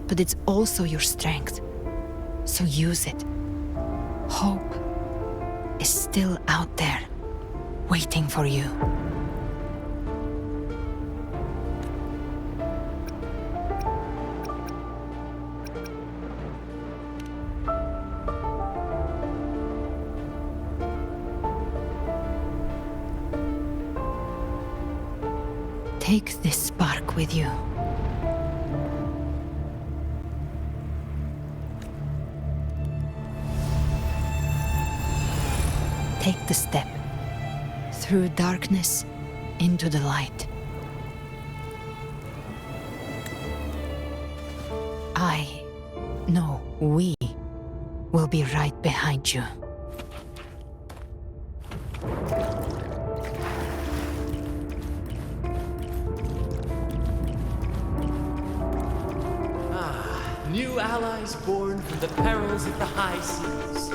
[SPEAKER 3] but it's also your strength. So use it. Hope is still out there, waiting for you. Take this spark with you. Take the step through darkness into the light. We will be right behind you.
[SPEAKER 9] New allies born from the perils of the high seas.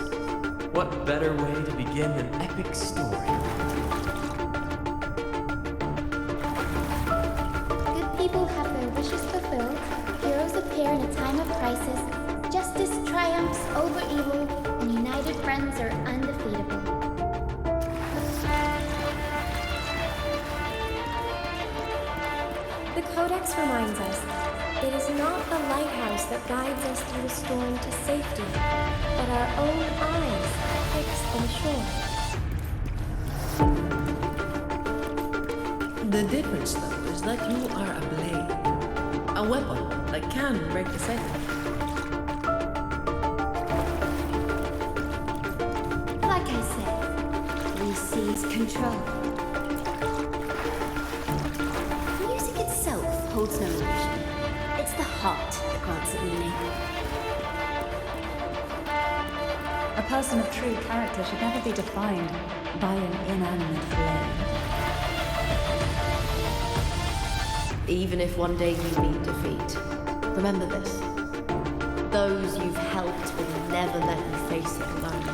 [SPEAKER 9] What better way to begin an epic story?
[SPEAKER 13] Good people have their wishes fulfilled, heroes appear in a time of crisis, justice triumphs over evil, and united friends friends are undefeatable. The Codex reminds us, it is not the lighthouse that guides us through the storm to safety, but our own eyes fixed on the shore.
[SPEAKER 18] The difference, though, is that you are a blade. A weapon that can break the sail.
[SPEAKER 14] Like I said, we seize control.
[SPEAKER 19] Music itself holds no illusion. It's the heart that grants it meaning.
[SPEAKER 22] A person of true character should never be defined by an inanimate flame.
[SPEAKER 18] Even if one day you meet defeat, remember this. Those you've helped will never let you face it alone.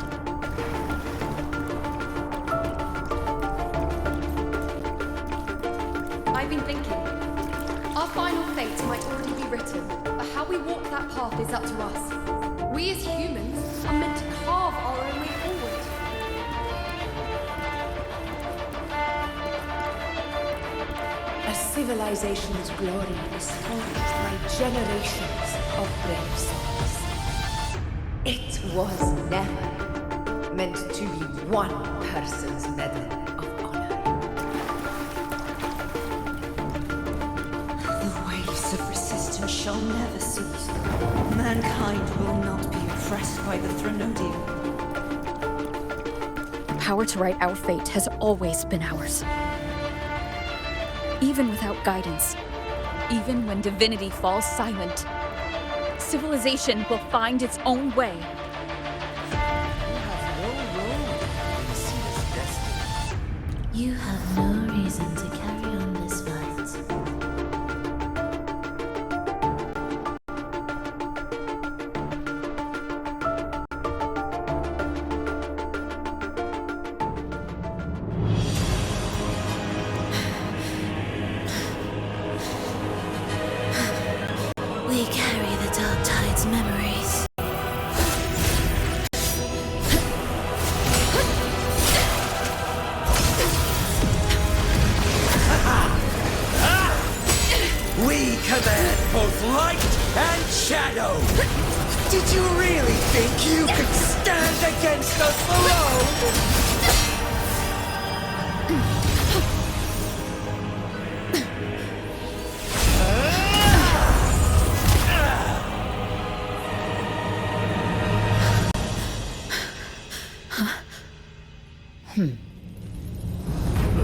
[SPEAKER 5] I've been thinking. Our final fate might already be written, but how we walk that path is up to us. We as humans are meant to carve our own way forward.
[SPEAKER 11] A civilization's glory is forged by generations of brave souls. It was never meant to be one person's medal of honor.
[SPEAKER 10] The waves of resistance shall never cease. Mankind will not be oppressed by the Threnodian.
[SPEAKER 1] The power to write our fate has always been ours. Even without guidance, even when divinity falls silent, civilization will find its own way.
[SPEAKER 19] You have no reason to carry on this fight. We carry the Dark Tide's memories.
[SPEAKER 6] We command both light and shadow! Did you really think you could stand against us alone?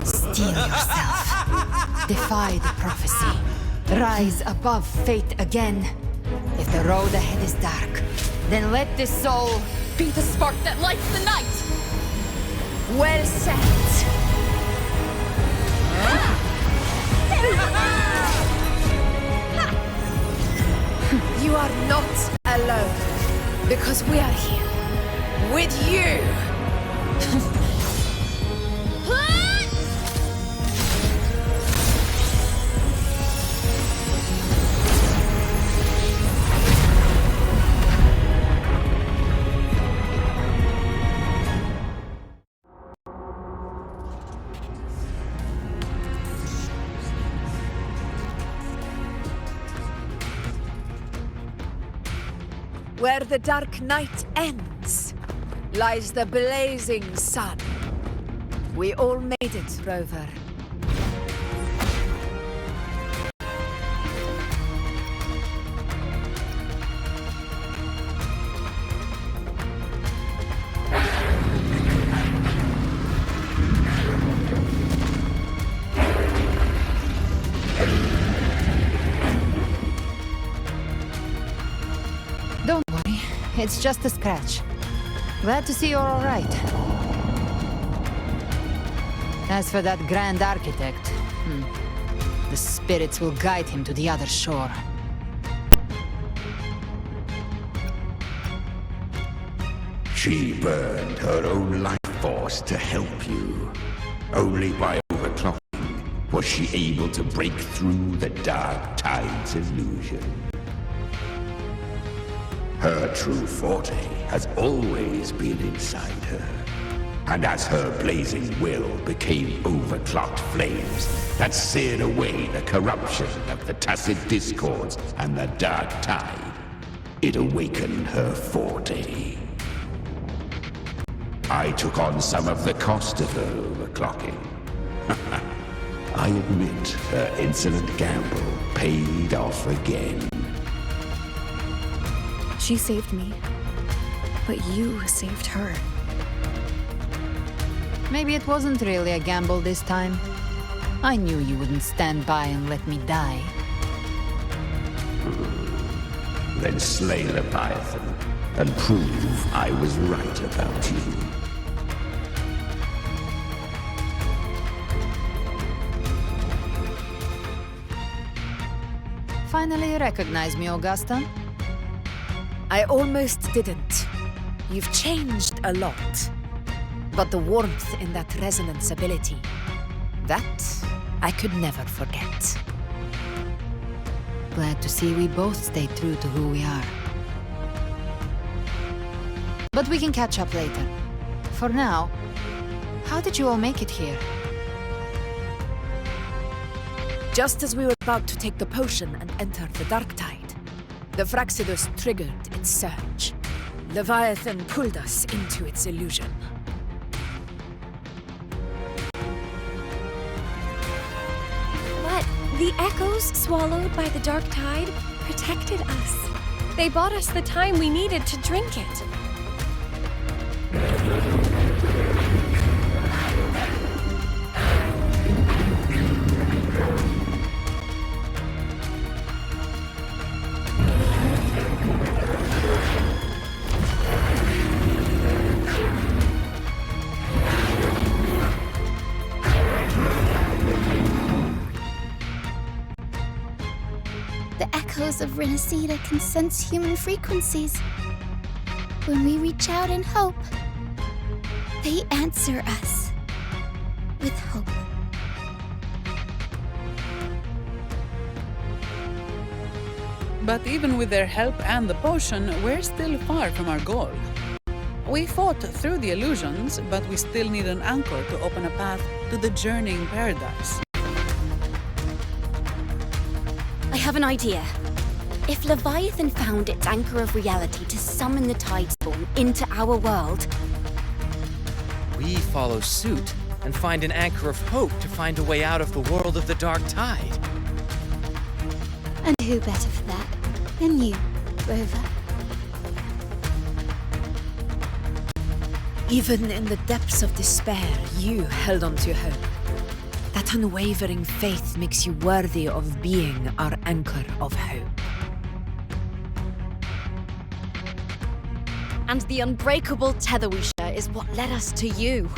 [SPEAKER 3] Steel yourself. Defy the prophecy. Rise above fate again. If the road ahead is dark, then let this soul
[SPEAKER 5] be the spark that lights the night!
[SPEAKER 11] Well said! You are not alone, because we are here with you! Where the dark night ends, lies the blazing sun. We all made it, Rover.
[SPEAKER 3] Don't worry, it's just a scratch. Glad to see you're all right. As for that Grand Architect, the spirits will guide him to the other shore.
[SPEAKER 17] She burned her own life force to help you. Only by overclocking was she able to break through the Dark Tide's illusion. Her true forte has always been inside her. And as her blazing will became overclocked flames that seared away the corruption of the tacit discords and the dark tide, it awakened her forte. I took on some of the cost of her overclocking. I admit her insolent gamble paid off again.
[SPEAKER 1] She saved me, but you saved her.
[SPEAKER 3] Maybe it wasn't really a gamble this time. I knew you wouldn't stand by and let me die.
[SPEAKER 17] Then slay Leviathan and prove I was right about you.
[SPEAKER 3] Finally recognize me, Augusta?
[SPEAKER 11] I almost didn't. You've changed a lot. But the warmth in that resonance ability, that I could never forget.
[SPEAKER 3] Glad to see we both stay true to who we are. But we can catch up later. For now, how did you all make it here?
[SPEAKER 11] Just as we were about to take the potion and enter the dark tide, the Fraxidus triggered its surge. Leviathan pulled us into its illusion.
[SPEAKER 13] But the echoes swallowed by the dark tide protected us. They bought us the time we needed to drink it.
[SPEAKER 14] The echoes of Rinascita can sense human frequencies. When we reach out in hope, they answer us with hope.
[SPEAKER 12] But even with their help and the potion, we're still far from our goal. We fought through the illusions, but we still need an anchor to open a path to the journeying paradise.
[SPEAKER 19] I have an idea. If Leviathan found its anchor of reality to summon the Tidespawn into our world,
[SPEAKER 9] We follow suit and find an anchor of hope to find a way out of the world of the dark tide.
[SPEAKER 14] And who better for that than you, Rover?
[SPEAKER 11] Even in the depths of despair, you held on to hope. That unwavering faith makes you worthy of being our anchor of hope.
[SPEAKER 19] and the unbreakable tether we share is what led us to you.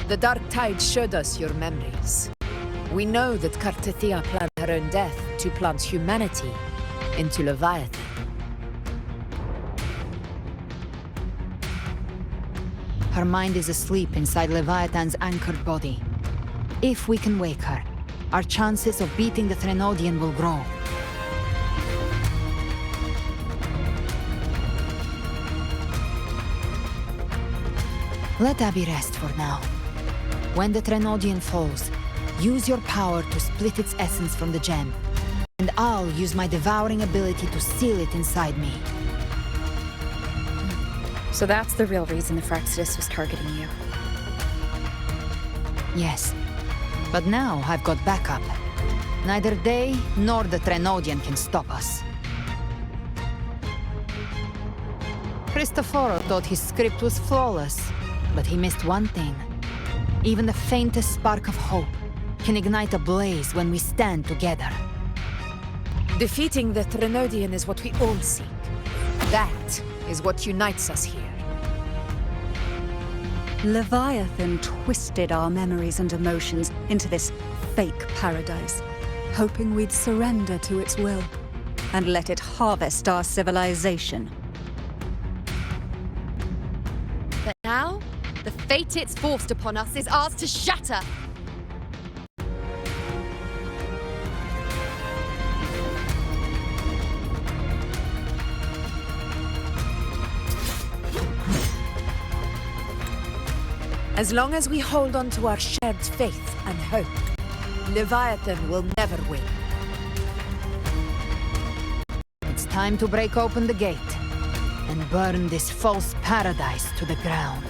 [SPEAKER 11] The dark tide showed us your memories. We know that Cartethyia planned her own death to plant humanity into Leviathan.
[SPEAKER 3] Her mind is asleep inside Leviathan's anchored body. If we can wake her, our chances of beating the Threnodian will grow. Let Abby rest for now. When the Threnodian falls, use your power to split its essence from the gem, and I'll use my devouring ability to seal it inside me.
[SPEAKER 1] So that's the real reason the Fraxidus was targeting you.
[SPEAKER 3] Yes, but now I've got backup. Neither they nor the Threnodian can stop us. Cristoforo thought his script was flawless, but he missed one thing. Even the faintest spark of hope can ignite a blaze when we stand together.
[SPEAKER 11] Defeating the Threnodian is what we all seek. That is what unites us here.
[SPEAKER 2] Leviathan twisted our memories and emotions into this fake paradise, hoping we'd surrender to its will and let it harvest our civilization.
[SPEAKER 19] But now,
[SPEAKER 5] The fate it's forced upon us is ours to shatter.
[SPEAKER 11] As long as we hold on to our shared faith and hope, Leviathan will never win.
[SPEAKER 3] It's time to break open the gate and burn this false paradise to the ground.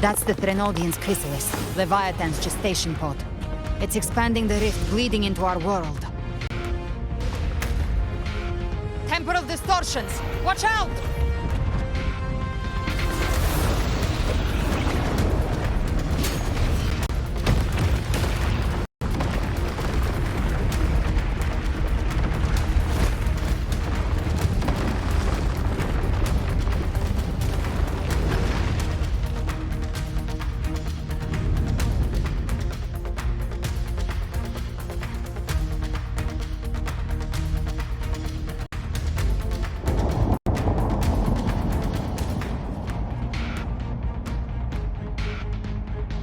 [SPEAKER 3] That's the Threnodian's chrysalis, Leviathan's gestation pod. It's expanding the rift, bleeding into our world. Temporal distortions! Watch out!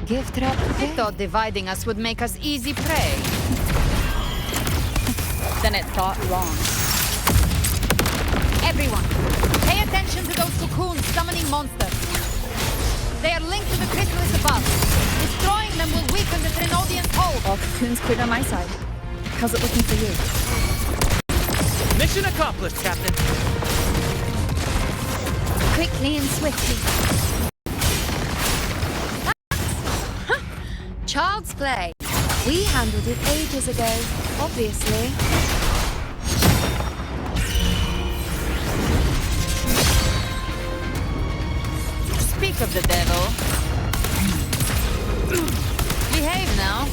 [SPEAKER 3] Gift wrap? I thought dividing us would make us easy prey.
[SPEAKER 8] Then it thought wrong.
[SPEAKER 3] Everyone, pay attention to those cocoons summoning monsters. They are linked to the chrysalis above. Destroying them will weaken the Threnodian's hold.
[SPEAKER 8] All cocoons cleared on my side. How's it looking for you?
[SPEAKER 9] Mission accomplished, Captain.
[SPEAKER 14] Quickly and swiftly.
[SPEAKER 5] Child's play. We handled it ages ago, obviously.
[SPEAKER 3] Speak of the devil. Behave now.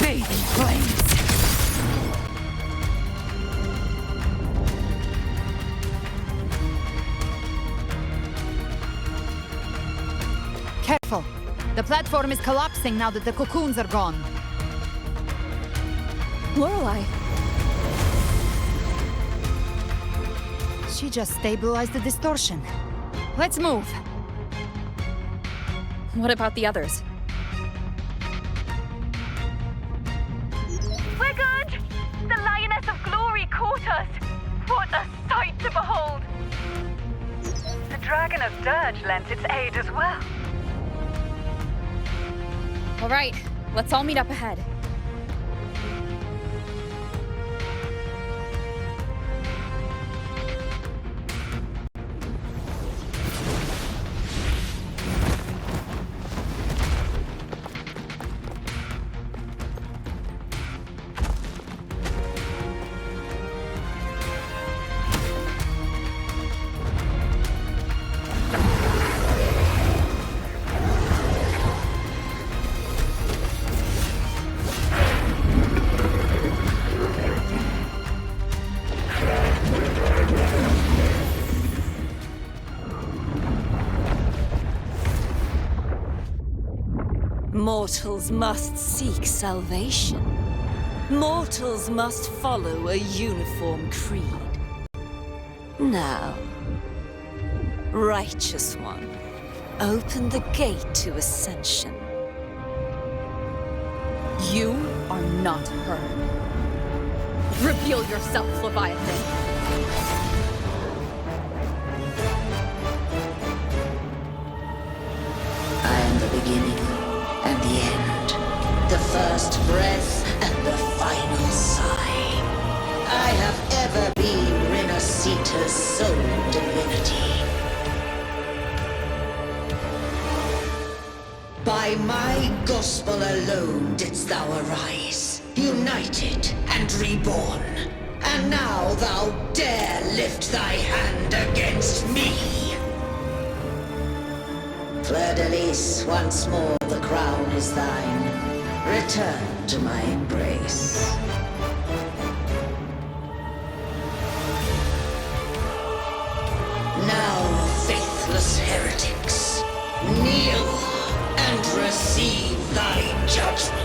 [SPEAKER 11] Bathe in flames.
[SPEAKER 3] Careful. The platform is collapsing now that the cocoons are gone.
[SPEAKER 8] Lorelei.
[SPEAKER 3] She just stabilized the distortion. Let's move.
[SPEAKER 8] What about the others?
[SPEAKER 7] We're good! The Lioness of Glory caught us! What a sight to behold! The Dragon of Dirge lent its aid as well.
[SPEAKER 8] All right, let's all meet up ahead.
[SPEAKER 21] Mortals must seek salvation. Mortals must follow a uniform creed. Now, Righteous One, open the gate to ascension.
[SPEAKER 8] You are not her. Reveal yourself, Leviathan.
[SPEAKER 17] I am the beginning and the end, the first breath and the final sigh. I have ever been Rinascita's sole divinity. By my gospel alone didst thou arise, united and reborn. And now thou dare lift thy hand against me. Fleur-de-Lis, once more the crown is thine. Return to my embrace. Now, faithless heretics, kneel and receive thy judgment.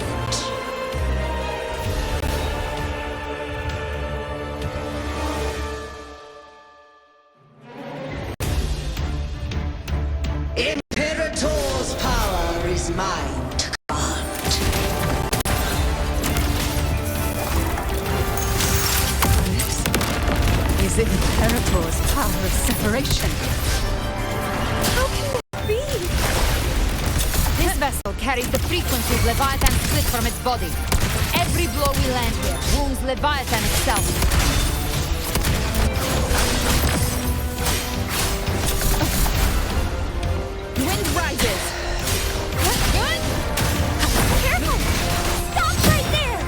[SPEAKER 17] Imperator's power is mine to command.
[SPEAKER 2] Is it Imperator's power of separation?
[SPEAKER 14] How can it be?
[SPEAKER 3] This vessel carries the frequencies Leviathan split from its body. Every blow we land here wounds Leviathan itself.
[SPEAKER 8] Wind rises!
[SPEAKER 14] What? Careful! Stop right there!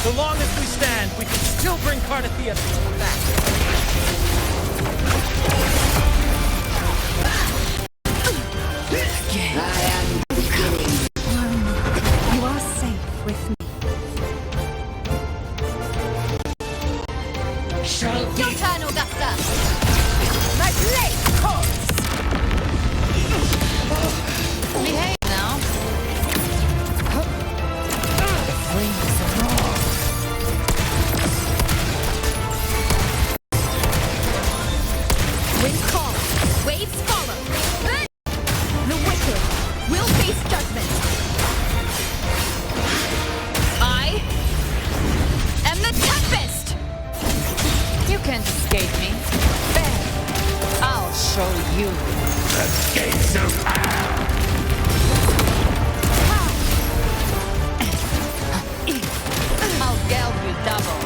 [SPEAKER 9] So long as we stand, we can still bring Cartethyia back.
[SPEAKER 17] I am beginning.
[SPEAKER 2] You are safe with me.
[SPEAKER 17] Shall be.
[SPEAKER 3] Your turn, Augusta!
[SPEAKER 11] My blade calls!
[SPEAKER 3] Behave now. The flames are raw.
[SPEAKER 8] Wind calls, waves follow. The wicked will face judgment. I am the Tempest!
[SPEAKER 3] You can't escape me. Fair. I'll show you.
[SPEAKER 17] The gates of hell.
[SPEAKER 3] I'll geld you double.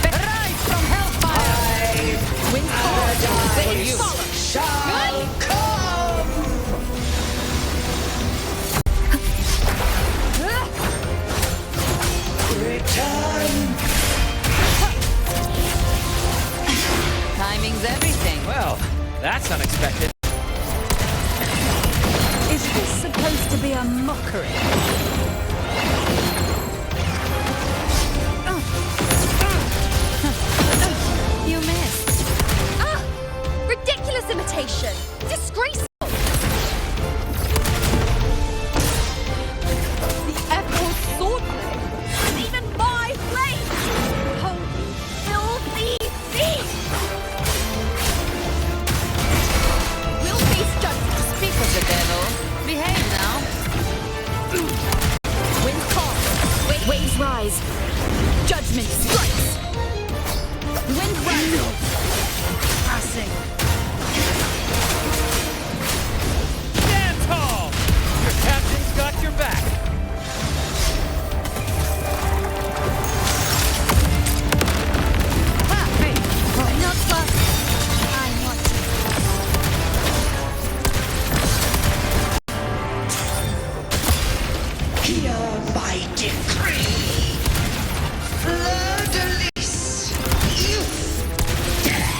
[SPEAKER 3] Rise from hellfire! Wind calls, waves follow.
[SPEAKER 17] Shall come. Return.
[SPEAKER 3] Timing's everything.
[SPEAKER 9] Well, that's unexpected.
[SPEAKER 2] Is this supposed to be a mockery?
[SPEAKER 3] You missed.
[SPEAKER 8] Ah! Ridiculous imitation! Disgraceful! The echoed swordplay! And even my blade! Holy, filthy thief! We'll face judgment.
[SPEAKER 3] Speak of the devil. Behave now.
[SPEAKER 8] Wind calls, waves rise. Judgment strikes. Wind rises. Passing.
[SPEAKER 9] Stand tall! Your captain's got your back.
[SPEAKER 14] Not far. I'm watching.
[SPEAKER 17] Here by decree. Fleur de lis. Youth. Death.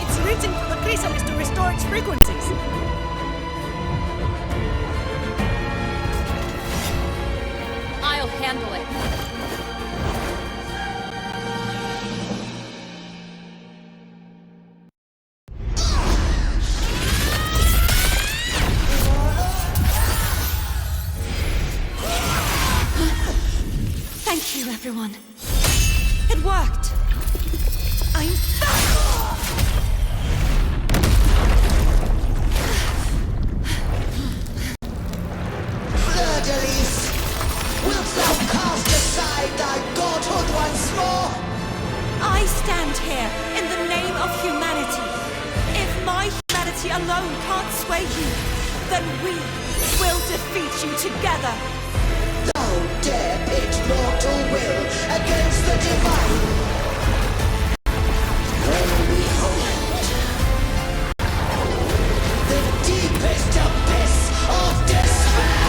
[SPEAKER 11] It's written for the chrysalis to restore its frequencies.
[SPEAKER 8] I'll handle it.
[SPEAKER 14] Thank you, everyone. It worked. I'm back!
[SPEAKER 17] Fleur de lis. Wilt thou cast aside thy godhood once more?
[SPEAKER 14] I stand here in the name of humanity.
[SPEAKER 11] deny you, then we will defeat you together.
[SPEAKER 15] Thou dare pit mortal will against the divine. Then behold, the deepest abyss of despair.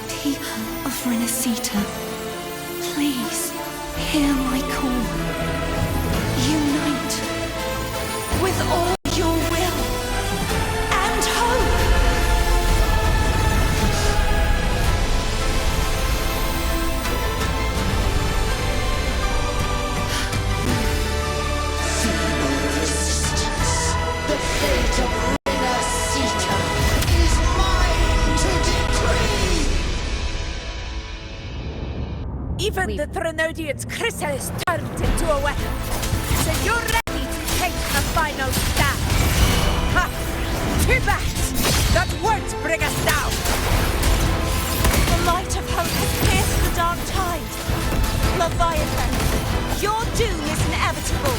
[SPEAKER 16] People of Rinascita, please hear my call. Unite with all your will and hope.
[SPEAKER 15] Feeble resistance, the fate of Rinascita is mine to decree.
[SPEAKER 11] Even the Threnodian's chrysalis turned into a weapon. So you're ready to take a final stand. Ha! Too bad! That won't bring us down!
[SPEAKER 16] The light of hope has pierced the dark tide. Leviathan, your doom is inevitable.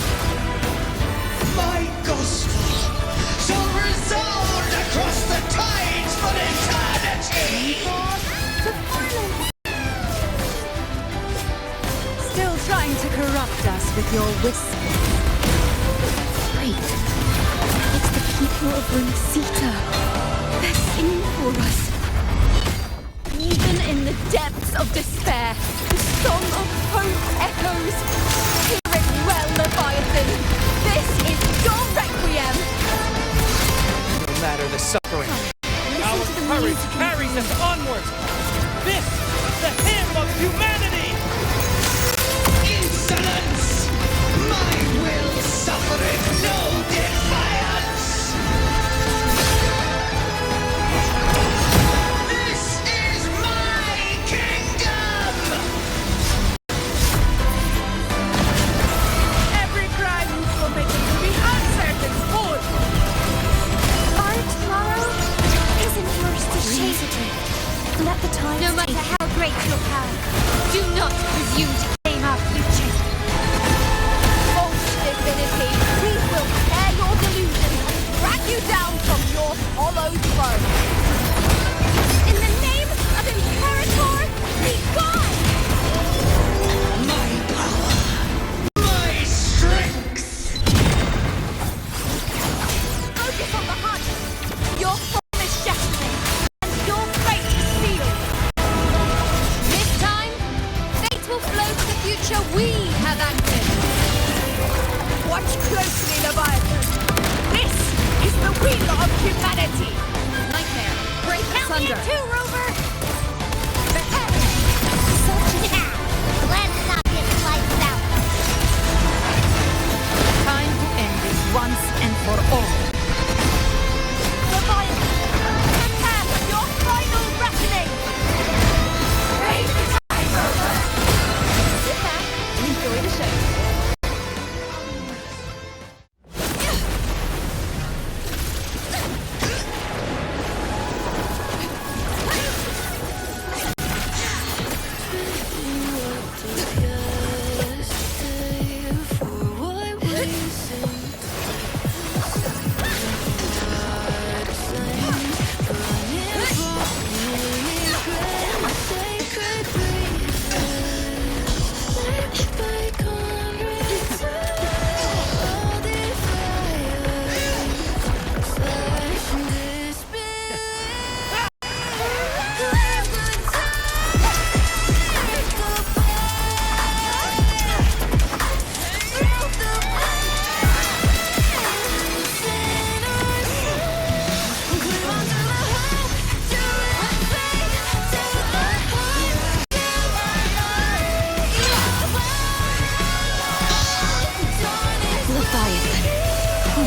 [SPEAKER 15] My gospel shall resound across the tides for eternity!
[SPEAKER 2] Still trying to corrupt us with your whispers.
[SPEAKER 8] Wait. It's the people of Rinascita. They're singing for us. Even in the depths of despair, the song of hope echoes. Hear it well, Leviathan. This is your requiem.
[SPEAKER 23] No matter the suffering, our courage carries us onward. This is the hymn of humanity.
[SPEAKER 15] Insolence! My will suffereth no defiance! This is my kingdom!
[SPEAKER 11] Every crime you've committed will be answered in full!
[SPEAKER 14] Our tomorrow isn't yours to shape. Let the time
[SPEAKER 19] No matter how great your power, do not presume to claim our future.
[SPEAKER 11] False divinity, we will tear your delusion and drag you down from your hollow throne!
[SPEAKER 19] In the name of Imperator, be gone!
[SPEAKER 15] My power! My strength!
[SPEAKER 11] Focus on the hunt! Your form is shattering, and your fate is sealed!
[SPEAKER 19] This time, fate will flow to the future we have anchored.
[SPEAKER 11] Watch closely, Leviathan! This is the wheel of humanity!
[SPEAKER 8] Nightmare. Break
[SPEAKER 19] Count me
[SPEAKER 8] asunder.
[SPEAKER 19] in two, Rover!
[SPEAKER 4] Glad to not get lights out.
[SPEAKER 3] Time to end this once and for all.
[SPEAKER 11] Leviathan, prepare for your final reckoning! Take the time, Rover!
[SPEAKER 8] Sit back and enjoy the show.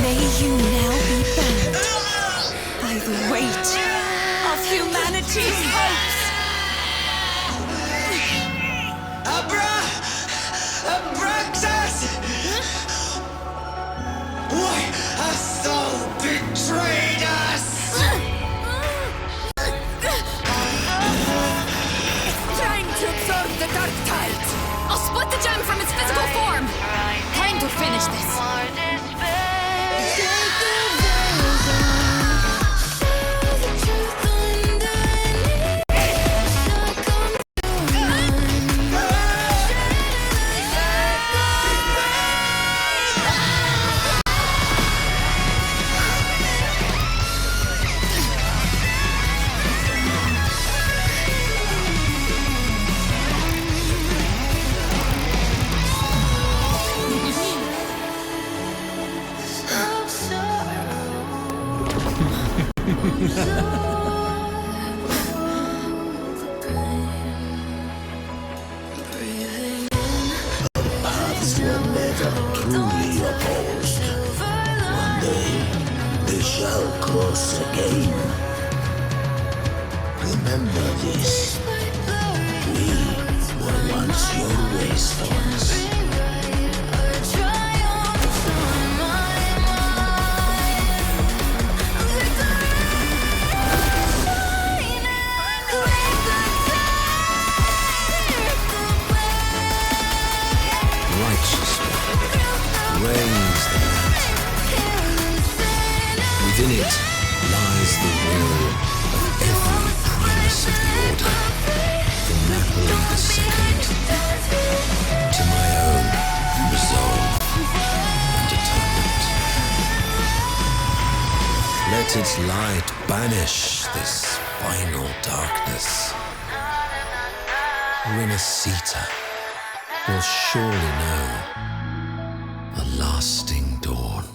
[SPEAKER 16] May you now be bound by the weight of humanity's hopes.
[SPEAKER 15] Abraxas! Why hast thou betrayed us?
[SPEAKER 11] It's trying to absorb the dark tide!
[SPEAKER 19] I'll split the gem from its physical
[SPEAKER 17] are truly opposed, one day they shall cross again. Remember this. We were once your wastelands. Reigns the land. Within it lies the will of every primus of the Order, from Napoli II to my own resolve and atonement. Let its light banish this final darkness. Rinascita will surely know a lasting dawn.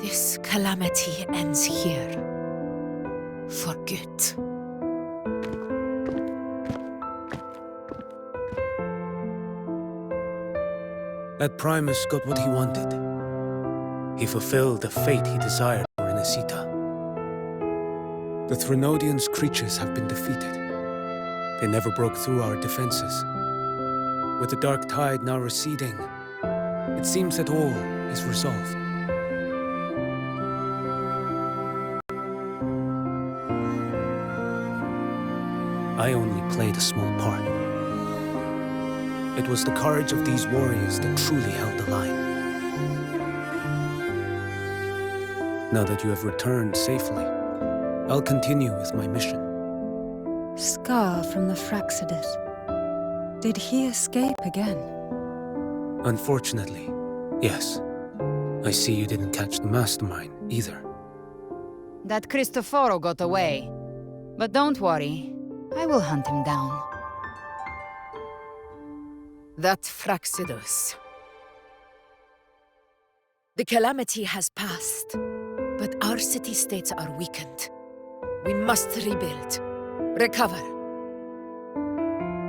[SPEAKER 11] This calamity ends here. For good.
[SPEAKER 18] That Primus got what he wanted. He fulfilled the fate he desired for Rinascita. The Threnodians' creatures have been defeated. They never broke through our defenses. With the dark tide now receding, it seems that all is resolved. I only played a small part. It was the courage of these warriors that truly held the line. Now that you have returned safely, I'll continue with my mission.
[SPEAKER 2] Scar from the Fraccidus. Did he escape again?
[SPEAKER 18] Unfortunately, yes. I see you didn't catch the mastermind either.
[SPEAKER 3] That Cristoforo got away. But don't worry, I will hunt him down.
[SPEAKER 11] That Fraccidus. The calamity has passed, but our city-states are weakened. We must rebuild, recover.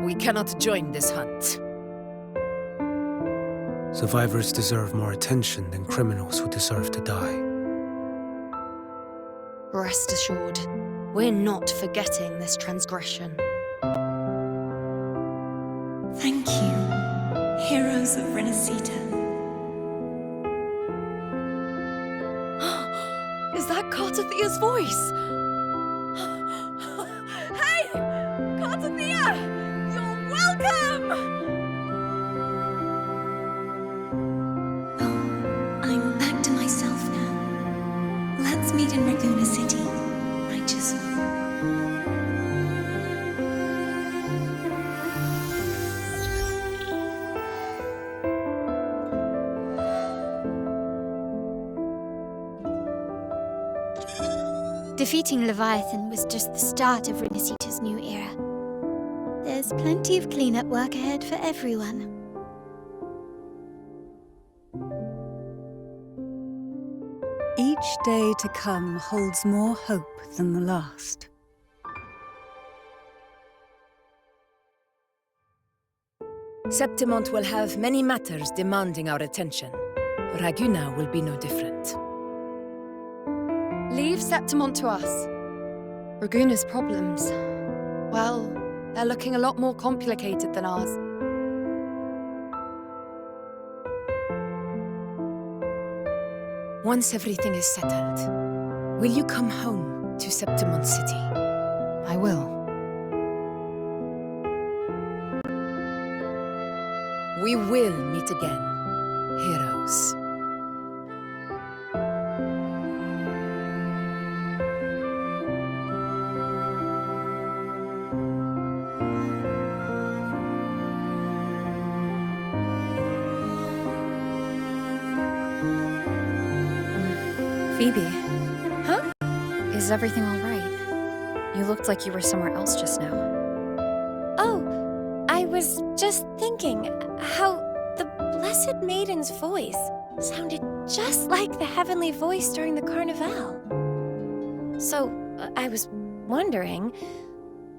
[SPEAKER 11] We cannot join this hunt.
[SPEAKER 18] Survivors deserve more attention than criminals who deserve to die.
[SPEAKER 5] Rest assured, we're not forgetting this transgression.
[SPEAKER 20] Thank you, heroes of Rinascita.
[SPEAKER 5] Is that Cartethyia's voice? Hey! Cartethyia! You're welcome!
[SPEAKER 20] I'm back to myself now. Let's meet in Raguna City, righteous one.
[SPEAKER 14] Defeating Leviathan was just the start of Rinascita's new era. There's plenty of cleanup work ahead for everyone.
[SPEAKER 2] Each day to come holds more hope than the last.
[SPEAKER 11] Septimont will have many matters demanding our attention. Raguna will be no different.
[SPEAKER 5] Leave Septimont to us. Raguna's problems, well, they're looking a lot more complicated than ours.
[SPEAKER 11] Once everything is settled, will you come home to Septimont City?
[SPEAKER 3] I will.
[SPEAKER 11] We will meet again, heroes.
[SPEAKER 1] Phoebe. Huh? Is everything all right? You looked like you were somewhere else just now.
[SPEAKER 13] Oh, I was just thinking how the Blessed Maiden's voice sounded just like the heavenly voice during the Carnival. So, I was wondering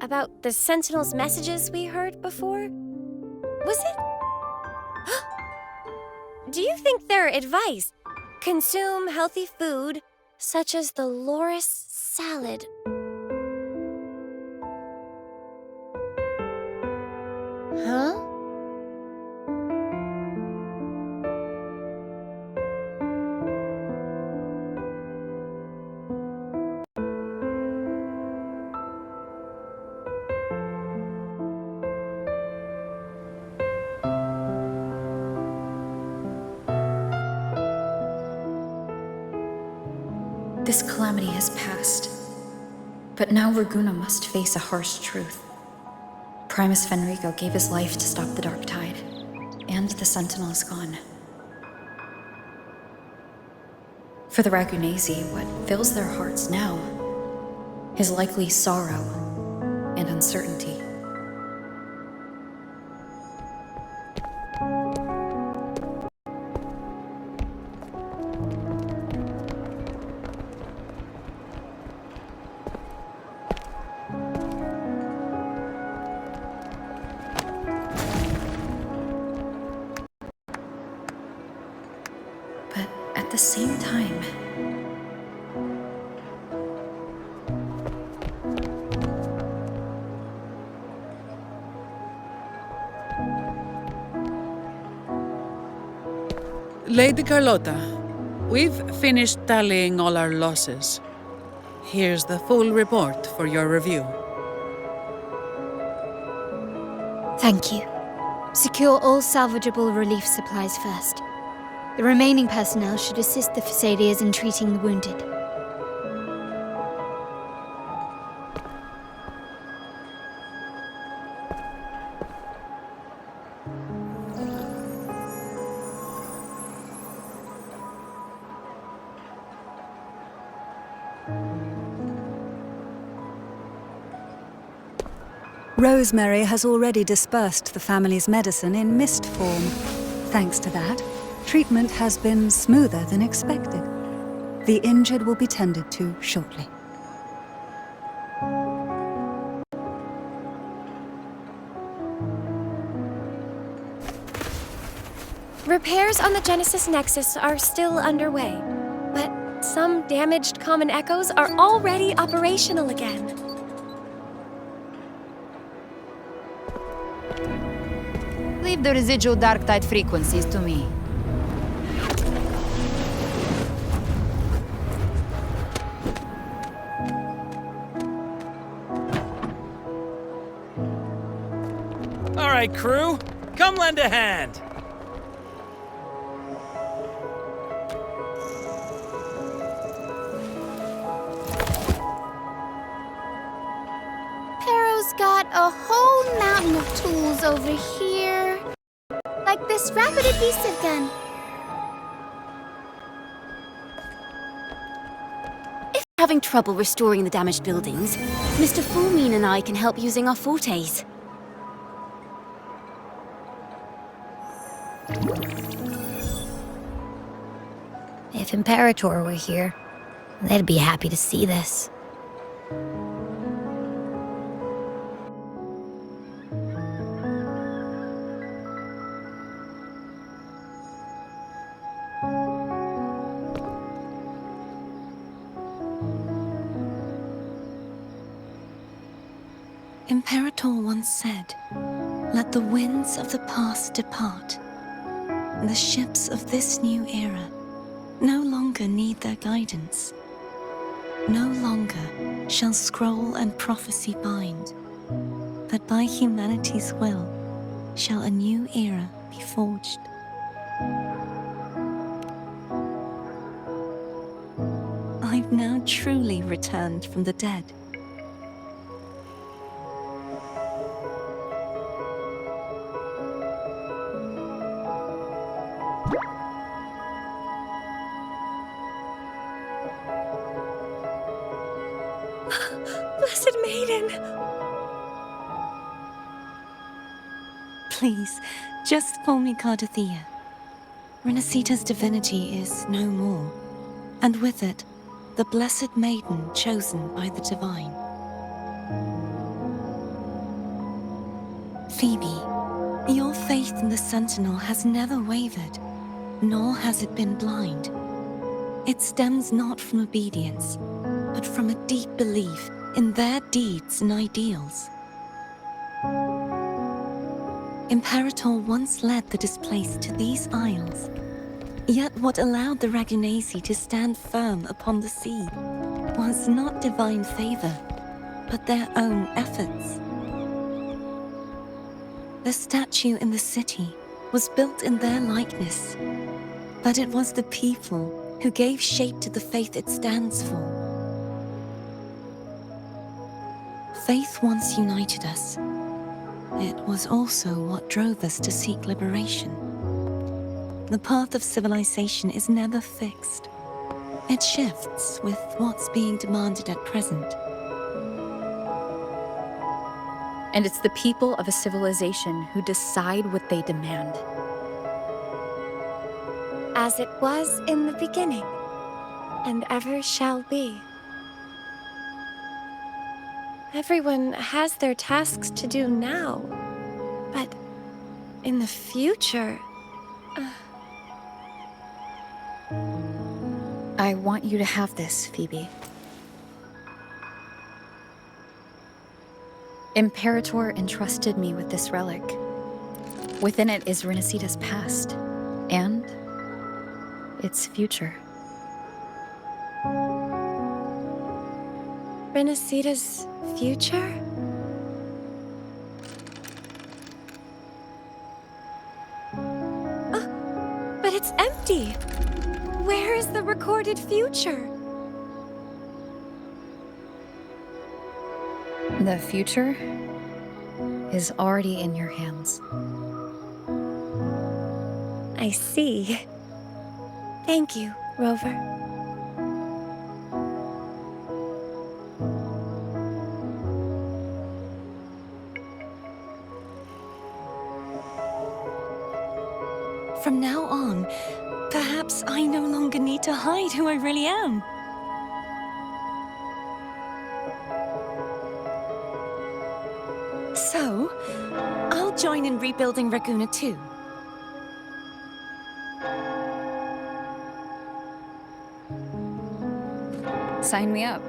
[SPEAKER 13] about the Sentinel's messages we heard before. Was it? Do you think their advice, consume healthy food, such as the loris salad? Huh?
[SPEAKER 1] This calamity has passed, but now Ragunna must face a harsh truth. Primus Fenrico gave his life to stop the Dark Tide, and the Sentinel is gone. For the Ragunesi, what fills their hearts now is likely sorrow and uncertainty. At the same time,
[SPEAKER 12] Lady Carlotta, we've finished tallying all our losses. Here's the full report for your review.
[SPEAKER 14] Thank you. Secure all salvageable relief supplies first. The remaining personnel should assist the Phasaelians in treating the wounded.
[SPEAKER 2] Rosemary has already dispersed the family's medicine in mist form. Thanks to that, treatment has been smoother than expected. The injured will be tended to shortly.
[SPEAKER 13] Repairs on the Genesis Nexus are still underway, but some damaged common echoes are already operational again.
[SPEAKER 3] Leave the residual dark tide frequencies to me.
[SPEAKER 23] All right, crew, come lend a hand.
[SPEAKER 14] Pero's got a whole mountain of tools over here. Like this rapid adhesive gun.
[SPEAKER 19] If you're having trouble restoring the damaged buildings, Mr. Fulmine and I can help using our fortes.
[SPEAKER 4] If Imperator were here, they'd be happy to see this.
[SPEAKER 20] Imperator once said, "Let the winds of the past depart. The ships of this new era no longer need their guidance. No longer shall scroll and prophecy bind, but by humanity's will shall a new era be forged." I've now truly returned from the dead.
[SPEAKER 13] Blessed Maiden!
[SPEAKER 20] Please, just call me Cartethyia. Rinascita's divinity is no more, and with it, the blessed maiden chosen by the divine. Phoebe, your faith in the Sentinel has never wavered, nor has it been blind. It stems not from obedience, but from a deep belief in their deeds and ideals. Imperator once led the displaced to these isles, yet what allowed the Ragunasi to stand firm upon the sea was not divine favor, but their own efforts. The statue in the city was built in their likeness, but it was the people who gave shape to the faith it stands for. Faith once united us. It was also what drove us to seek liberation. The path of civilization is never fixed. It shifts with what's being demanded at present.
[SPEAKER 1] And it's the people of a civilization who decide what they demand.
[SPEAKER 13] As it was in the beginning, and ever shall be. Everyone has their tasks to do now, but in the future...
[SPEAKER 1] I want you to have this, Phoebe. Imperator entrusted me with this relic. Within it is Rinascita's past, and its future.
[SPEAKER 13] Rinascita's future? But it's empty! Where is the recorded future?
[SPEAKER 1] The future is already in your hands.
[SPEAKER 13] I see. Thank you, Rover.
[SPEAKER 20] From now on, perhaps I no longer need to hide who I really am. So, I'll join in rebuilding Raguna too.
[SPEAKER 1] Sign me up.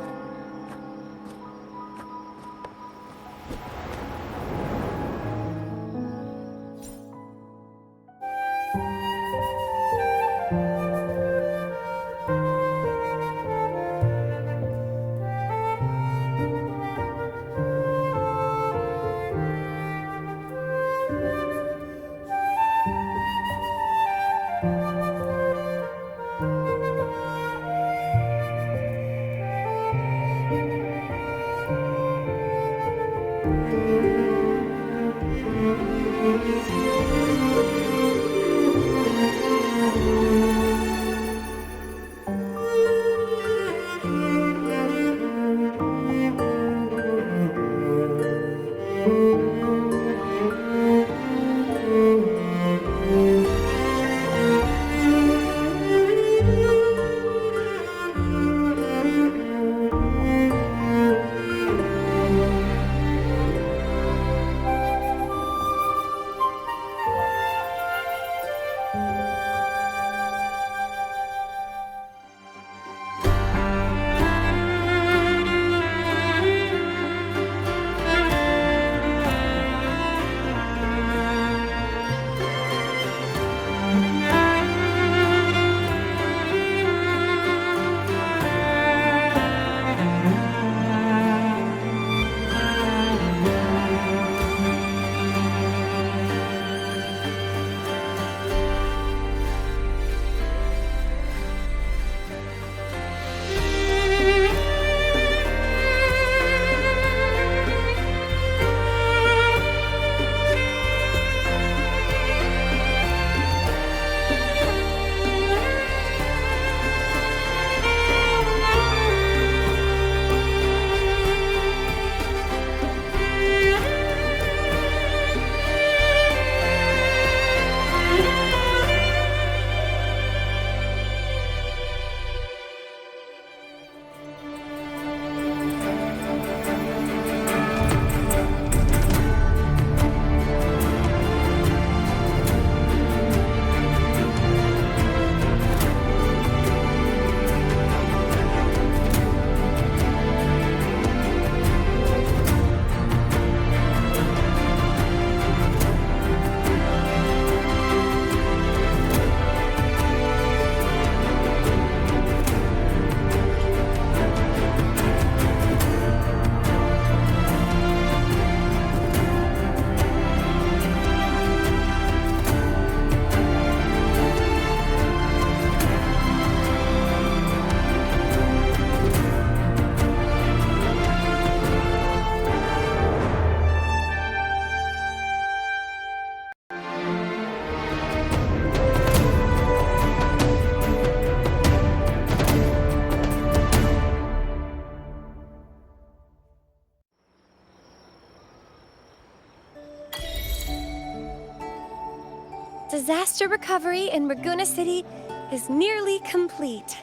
[SPEAKER 13] disaster recovery in Ragusa City is nearly complete.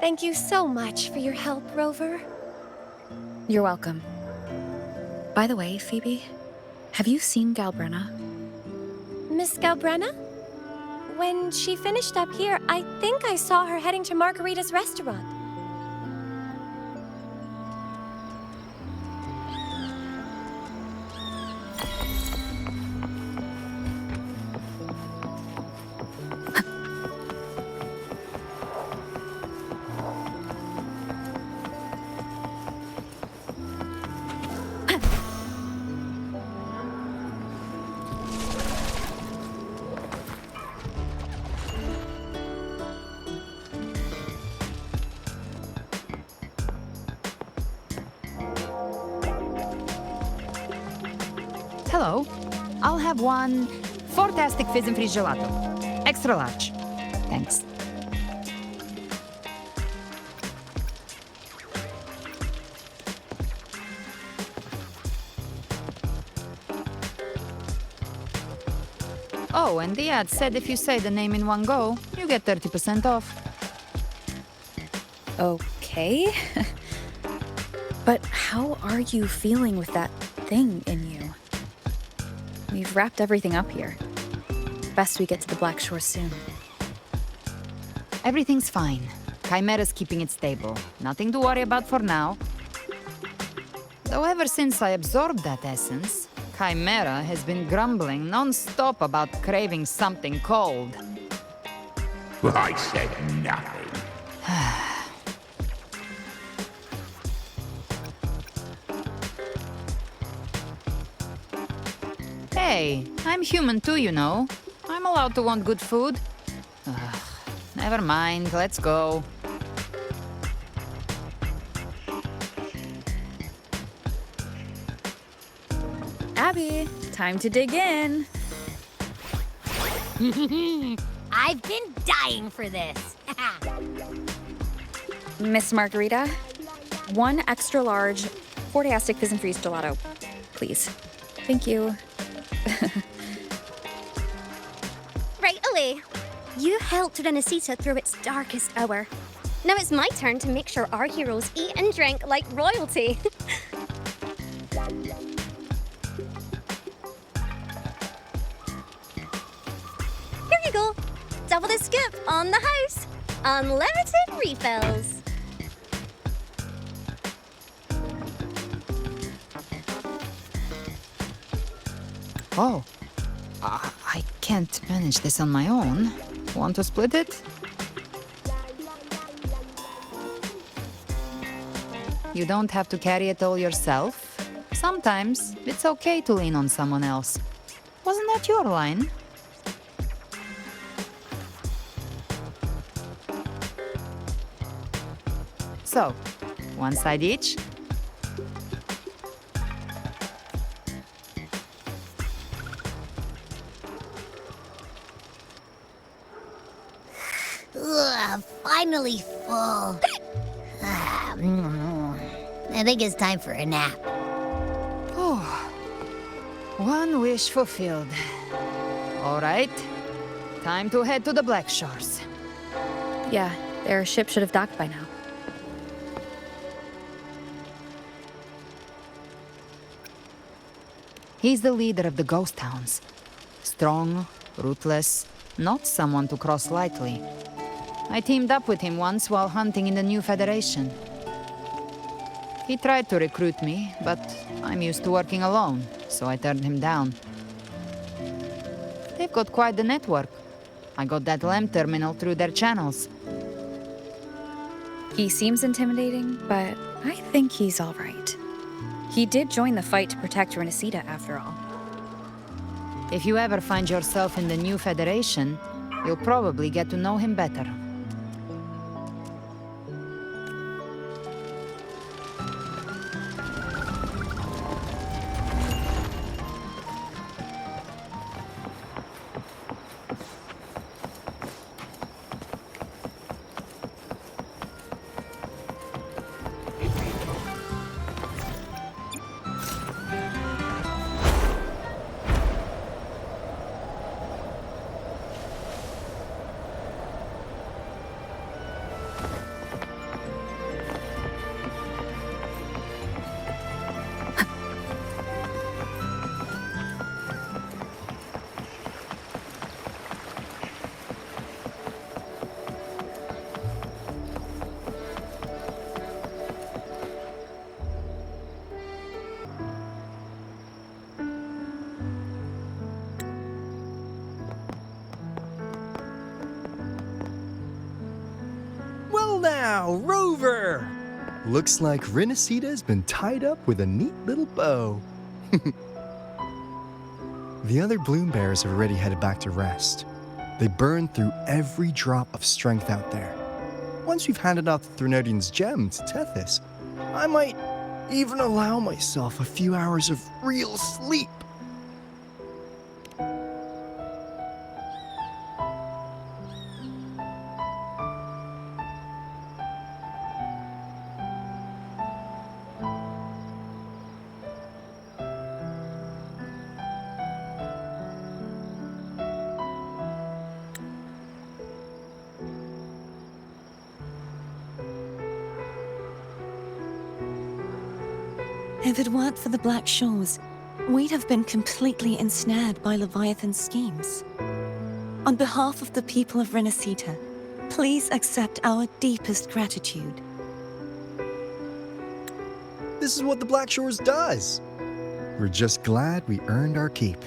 [SPEAKER 13] Thank you so much for your help, Rover.
[SPEAKER 1] You're welcome. By the way, Phoebe, have you seen Galbrena?
[SPEAKER 13] Miss Galbrena? When she finished up here, I think I saw her heading to Margarita's restaurant.
[SPEAKER 3] Hello. I'll have one fantastic fizz and freeze gelato. Extra large. Thanks. Oh, and the ad said if you say the name in one go, you get 30% off.
[SPEAKER 1] Okay. But how are you feeling with that thing in you? We've wrapped everything up here. Best we get to the Black Shore soon.
[SPEAKER 3] Everything's fine. Chimera's keeping it stable. Nothing to worry about for now. Though ever since I absorbed that essence, Chimera has been grumbling non-stop about craving something cold.
[SPEAKER 17] I said nothing.
[SPEAKER 3] Hey, I'm human too, you know. I'm allowed to want good food. Ugh, never mind, let's go.
[SPEAKER 1] Abby, time to dig in.
[SPEAKER 4] I've been dying for this.
[SPEAKER 1] Miss Margarita, one extra large Fortiastic Fizz and Freeze gelato, please. Thank you.
[SPEAKER 6] Right away. You helped Rinascita through its darkest hour. Now it's my turn to make sure our heroes eat and drink like royalty. Here you go. Double the scoop on the house. Unlimited refills.
[SPEAKER 3] Oh, I can't manage this on my own. Want to split it? You don't have to carry it all yourself. Sometimes it's okay to lean on someone else. Wasn't that your line? So, one side each.
[SPEAKER 4] Ugh, finally full. I think it's time for a nap.
[SPEAKER 3] Oh, one wish fulfilled. All right, time to head to the Black Shores.
[SPEAKER 1] Yeah, their ship should have docked by now.
[SPEAKER 3] He's the leader of the ghost towns. Strong, ruthless, not someone to cross lightly. I teamed up with him once while hunting in the new Federation. He tried to recruit me, but I'm used to working alone, so I turned him down. They've got quite the network. I got that LEM terminal through their channels.
[SPEAKER 1] He seems intimidating, but I think he's all right. He did join the fight to protect Rinascita, after all.
[SPEAKER 3] If you ever find yourself in the new Federation, you'll probably get to know him better.
[SPEAKER 7] Well now, Rover! Looks like Rinascita's been tied up with a neat little bow. The other bloom bearers have already headed back to rest. They burned through every drop of strength out there. Once we've handed out the Threnodian's gem to Tethys, I might even allow myself a few hours of real sleep.
[SPEAKER 20] If it weren't for the Black Shores, we'd have been completely ensnared by Leviathan's schemes. On behalf of the people of Rinascita, please accept our deepest gratitude.
[SPEAKER 7] This is what the Black Shores does. We're just glad we earned our keep.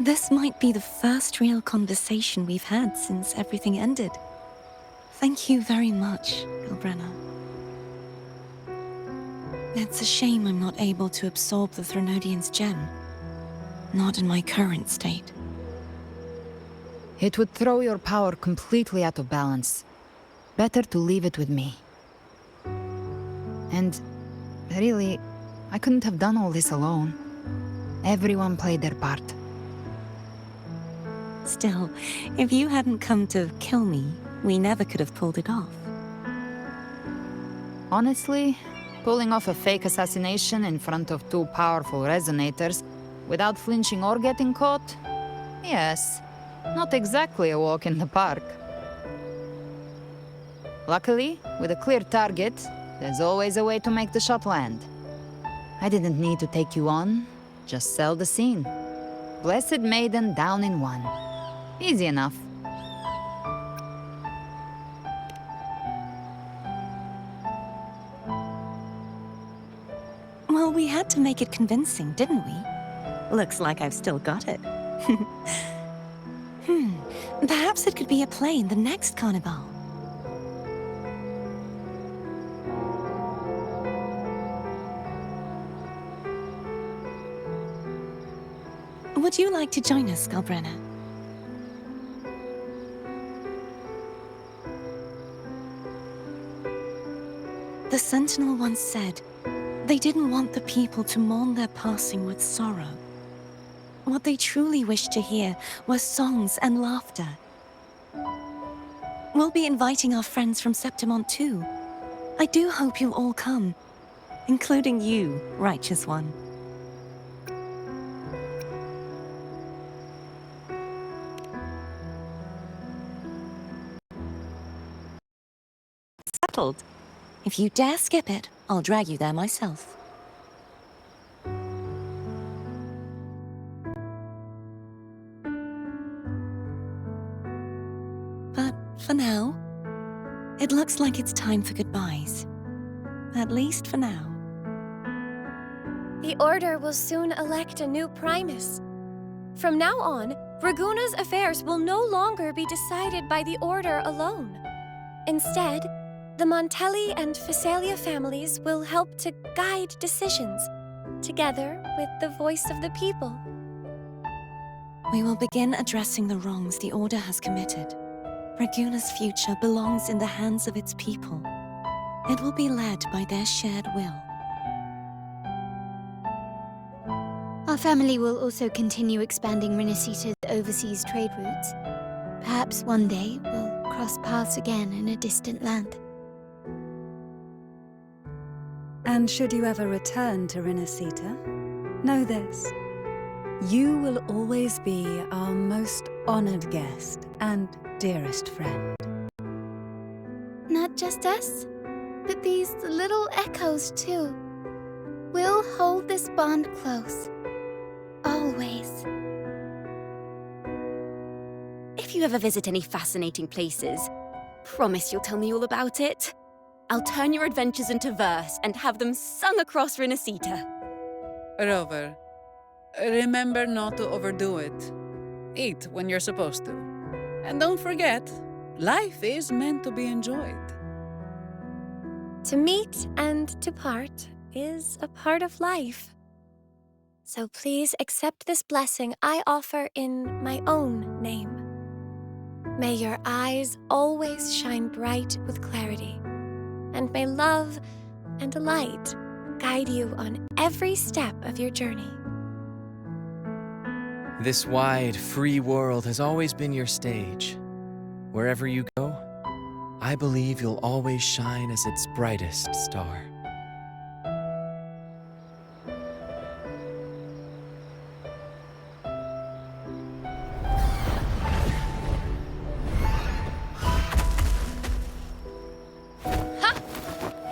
[SPEAKER 20] This might be the first real conversation we've had since everything ended. Thank you very much, Galbrena. It's a shame I'm not able to absorb the Threnodian's gem. Not in my current state.
[SPEAKER 3] It would throw your power completely out of balance. Better to leave it with me. And really, I couldn't have done all this alone. Everyone played their part.
[SPEAKER 20] Still, if you hadn't come to kill me, we never could have pulled it off.
[SPEAKER 3] Honestly, pulling off a fake assassination in front of two powerful resonators without flinching or getting caught? Yes, not exactly a walk in the park. Luckily, with a clear target, there's always a way to make the shot land. I didn't need to take you on, just sell the scene. Blessed Maiden down in one. Easy enough.
[SPEAKER 20] Well, we had to make it convincing, didn't we? Looks like I've still got it. Perhaps it could be a play in the next carnival. Would you like to join us, Galbrena? The Sentinel once said, they didn't want the people to mourn their passing with sorrow. What they truly wished to hear were songs and laughter. We'll be inviting our friends from Septimont too. I do hope you'll all come, including you, righteous one. Settled. If you dare skip it, I'll drag you there myself. But for now, it looks like it's time for goodbyes. At least for now.
[SPEAKER 13] The Order will soon elect a new Primus. From now on, Raguna's affairs will no longer be decided by the Order alone. Instead, the Montelli and Phasalia families will help to guide decisions, together with the voice of the people.
[SPEAKER 20] We will begin addressing the wrongs the Order has committed. Raguna's future belongs in the hands of its people. It will be led by their shared will.
[SPEAKER 14] Our family will also continue expanding Rinascita's overseas trade routes. Perhaps one day we'll cross paths again in a distant land.
[SPEAKER 2] And should you ever return to Rinascita, know this. You will always be our most honored guest and dearest friend.
[SPEAKER 14] Not just us, but these little echoes too. We'll hold this bond close. Always.
[SPEAKER 19] If you ever visit any fascinating places, promise you'll tell me all about it. I'll turn your adventures into verse and have them sung across Rinascita.
[SPEAKER 12] Rover, remember not to overdo it. Eat when you're supposed to. And don't forget, life is meant to be enjoyed.
[SPEAKER 13] To meet and to part is a part of life. So please accept this blessing I offer in my own name. May your eyes always shine bright with clarity, and may love and light guide you on every step of your journey.
[SPEAKER 9] This wide, free world has always been your stage. Wherever you go, I believe you'll always shine as its brightest star.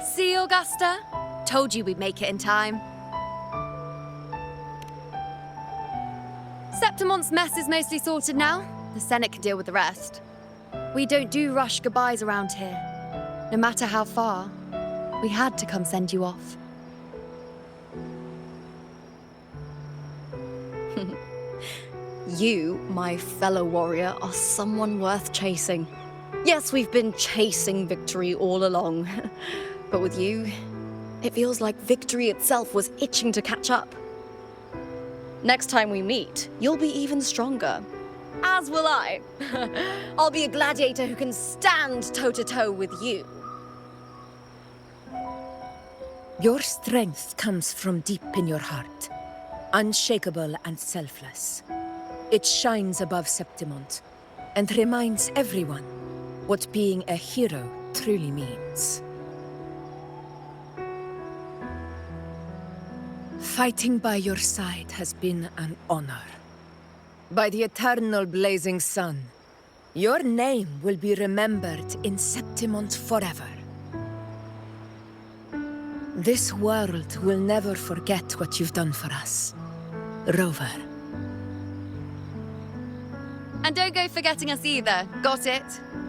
[SPEAKER 5] See, Augusta? Told you we'd make it in time. Septimont's mess is mostly sorted now. The Senate can deal with the rest. We don't do rush goodbyes around here. No matter how far, we had to come send you off.
[SPEAKER 10] You, my fellow warrior, are someone worth chasing. Yes, we've been chasing victory all along. But with you, it feels like victory itself was itching to catch up. Next time we meet, you'll be even stronger. As will I. I'll be a gladiator who can stand toe-to-toe with you.
[SPEAKER 11] Your strength comes from deep in your heart, unshakable and selfless. It shines above Septimont and reminds everyone what being a hero truly means. Fighting by your side has been an honor. By the eternal blazing sun, your name will be remembered in Septimont forever. This world will never forget what you've done for us, Rover.
[SPEAKER 5] And don't go forgetting us either, got it?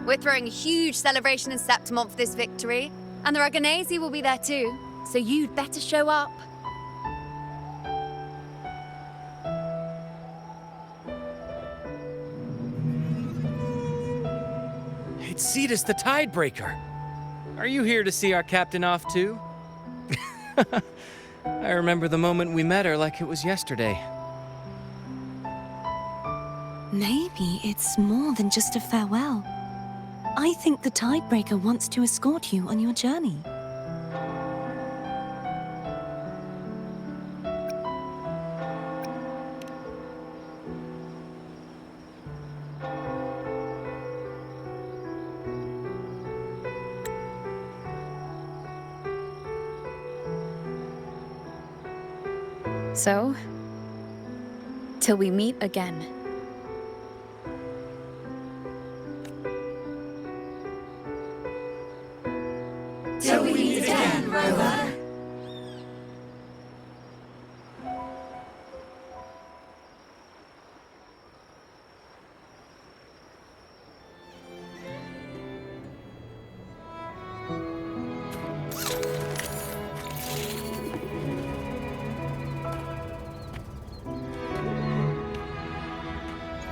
[SPEAKER 5] We're throwing a huge celebration in Septimont for this victory, and the Aragonese will be there too, so you'd better show up.
[SPEAKER 9] It's Cetus the Tidebreaker. Are you here to see our captain off too? I remember the moment we met her like it was yesterday.
[SPEAKER 20] Maybe it's more than just a farewell. I think the Tidebreaker wants to escort you on your journey.
[SPEAKER 1] So, till we meet again.
[SPEAKER 15] Till we meet again, Rover.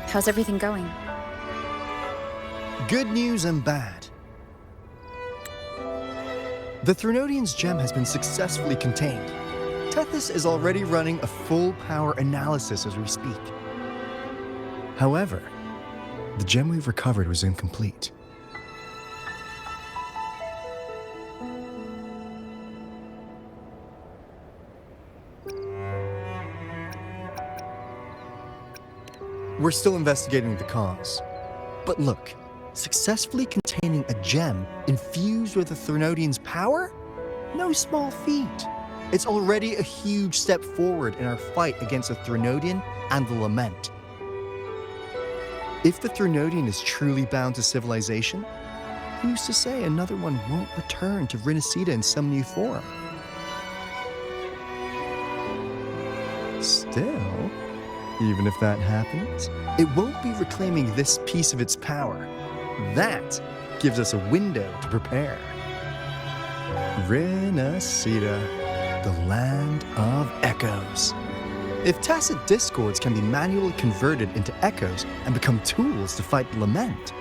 [SPEAKER 1] How's everything going?
[SPEAKER 7] Good news and bad. The Threnodian's gem has been successfully contained. Tethys is already running a full power analysis as we speak. However, the gem we've recovered was incomplete. We're still investigating the cause. But look, successfully containing a gem infused with the Threnodian's power? No small feat. It's already a huge step forward in our fight against the Threnodian and the Lament. If the Threnodian is truly bound to civilization, who's to say another one won't return to Rinascita in some new form? Still, even if that happens, it won't be reclaiming this piece of its power. That gives us a window to prepare. Rinascita, the land of echoes. If tacit discords can be manually converted into echoes and become tools to fight lament,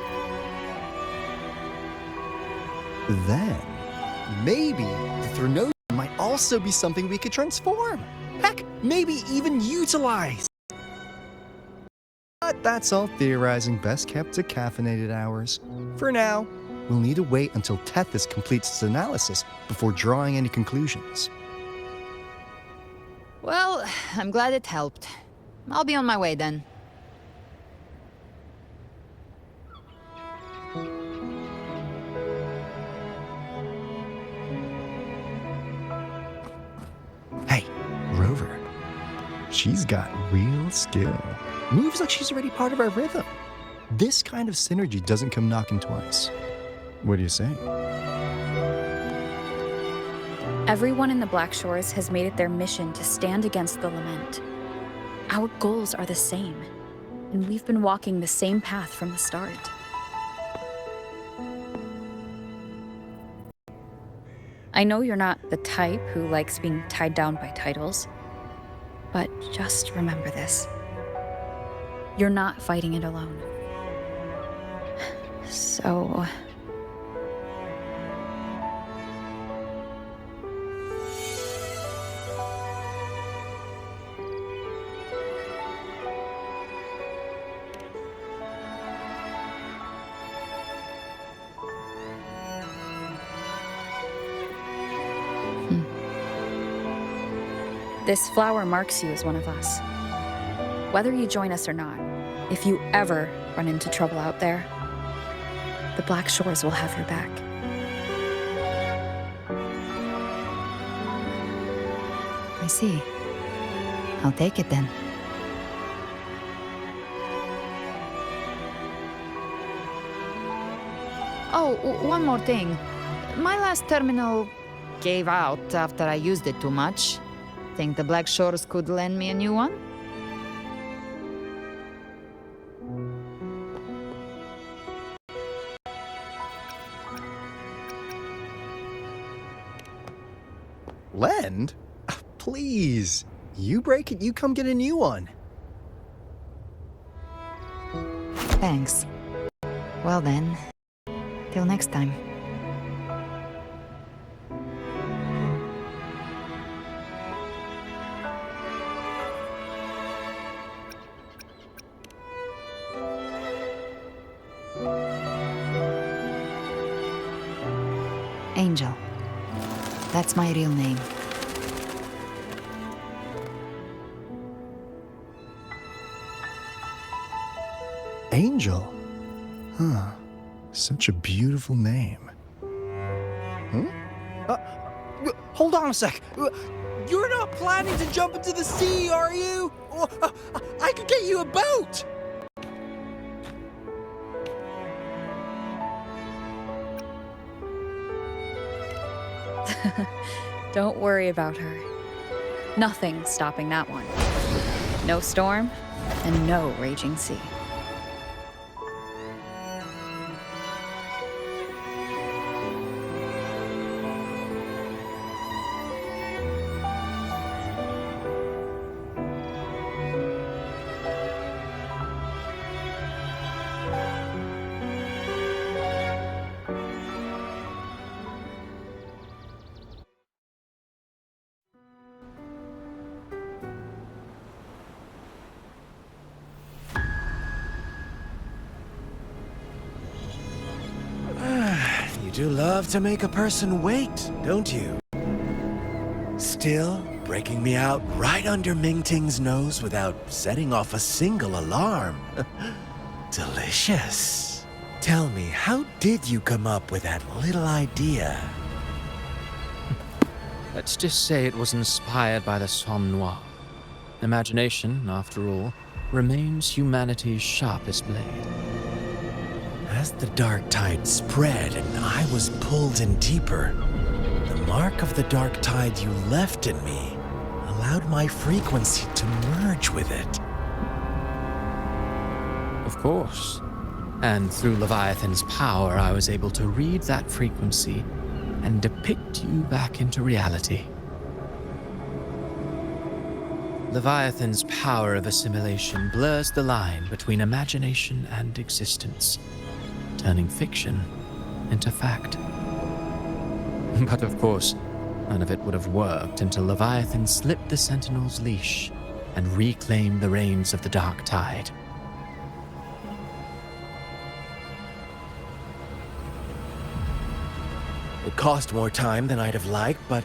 [SPEAKER 7] then maybe the Threnodian might also be something we could transform. Heck, maybe even utilize. But that's all theorizing best kept to caffeinated hours. For now, we'll need to wait until Tethys completes its analysis before drawing any conclusions.
[SPEAKER 3] Well, I'm glad it helped. I'll be on my way then.
[SPEAKER 7] Hey, Rover. She's got real skill. Moves like she's already part of our rhythm. This kind of synergy doesn't come knocking twice. What do you say?
[SPEAKER 1] Everyone in the Black Shores has made it their mission to stand against the lament. Our goals are the same, and we've been walking the same path from the start. I know you're not the type who likes being tied down by titles, but just remember this. You're not fighting it alone. So... This flower marks you as one of us. Whether you join us or not, if you ever run into trouble out there, the Black Shores will have your back.
[SPEAKER 3] I see. I'll take it then. Oh, one more thing. My last terminal gave out after I used it too much. Think the Black Shores could lend me a new one?
[SPEAKER 7] Lend? Please. You break it, you come get a new one.
[SPEAKER 3] Thanks. Well then, till next time. Angel. That's my real name.
[SPEAKER 7] Angel? Huh. Such a beautiful name.
[SPEAKER 23] Hold on a sec. You're not planning to jump into the sea, are you? I could get you a boat!
[SPEAKER 1] Don't worry about her. Nothing's stopping that one. No storm, and no raging sea.
[SPEAKER 8] You do love to make a person wait, don't you? Still breaking me out right under Mingting's nose without setting off a single alarm. Delicious. Tell me, how did you come up with that little idea?
[SPEAKER 9] Let's just say it was inspired by the Somme Noire. Imagination, after all, remains humanity's sharpest blade.
[SPEAKER 8] As the dark tide spread and I was pulled in deeper, the mark of the dark tide you left in me allowed my frequency to merge with it.
[SPEAKER 9] Of course. And through Leviathan's power, I was able to read that frequency and depict you back into reality. Leviathan's power of assimilation blurs the line between imagination and existence, turning fiction into fact. But of course, none of it would have worked until Leviathan slipped the Sentinel's leash and reclaimed the reins of the Dark Tide.
[SPEAKER 8] It cost more time than I'd have liked, but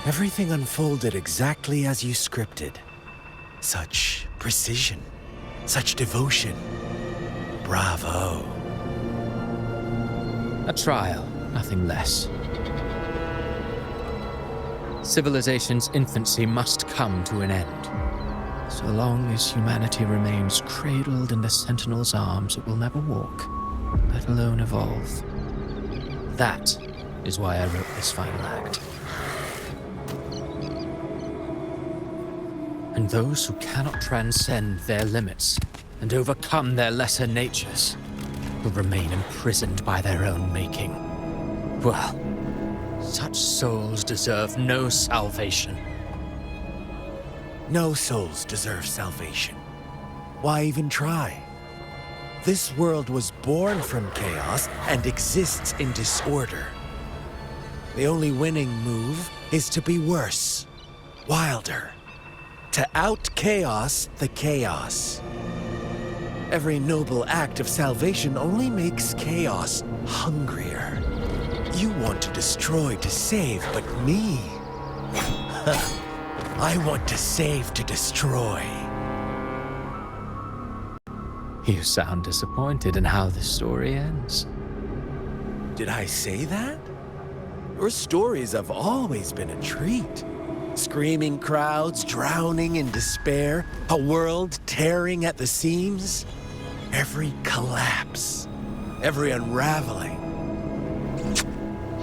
[SPEAKER 8] everything unfolded exactly as you scripted. Such precision, such devotion. Bravo.
[SPEAKER 9] A trial, nothing less. Civilization's infancy must come to an end. So long as humanity remains cradled in the Sentinel's arms, it will never walk, let alone evolve. That is why I wrote this final act. And those who cannot transcend their limits and overcome their lesser natures will remain imprisoned by their own making. Well, such souls deserve no salvation.
[SPEAKER 8] No souls deserve salvation. Why even try? This world was born from chaos and exists in disorder. The only winning move is to be worse, wilder, to out-chaos the chaos. Every noble act of salvation only makes chaos hungrier. You want to destroy to save, but me? I want to save to destroy.
[SPEAKER 9] You sound disappointed in how this story ends.
[SPEAKER 8] Did I say that? Your stories have always been a treat. Screaming crowds drowning in despair, a world tearing at the seams. Every collapse, every unraveling.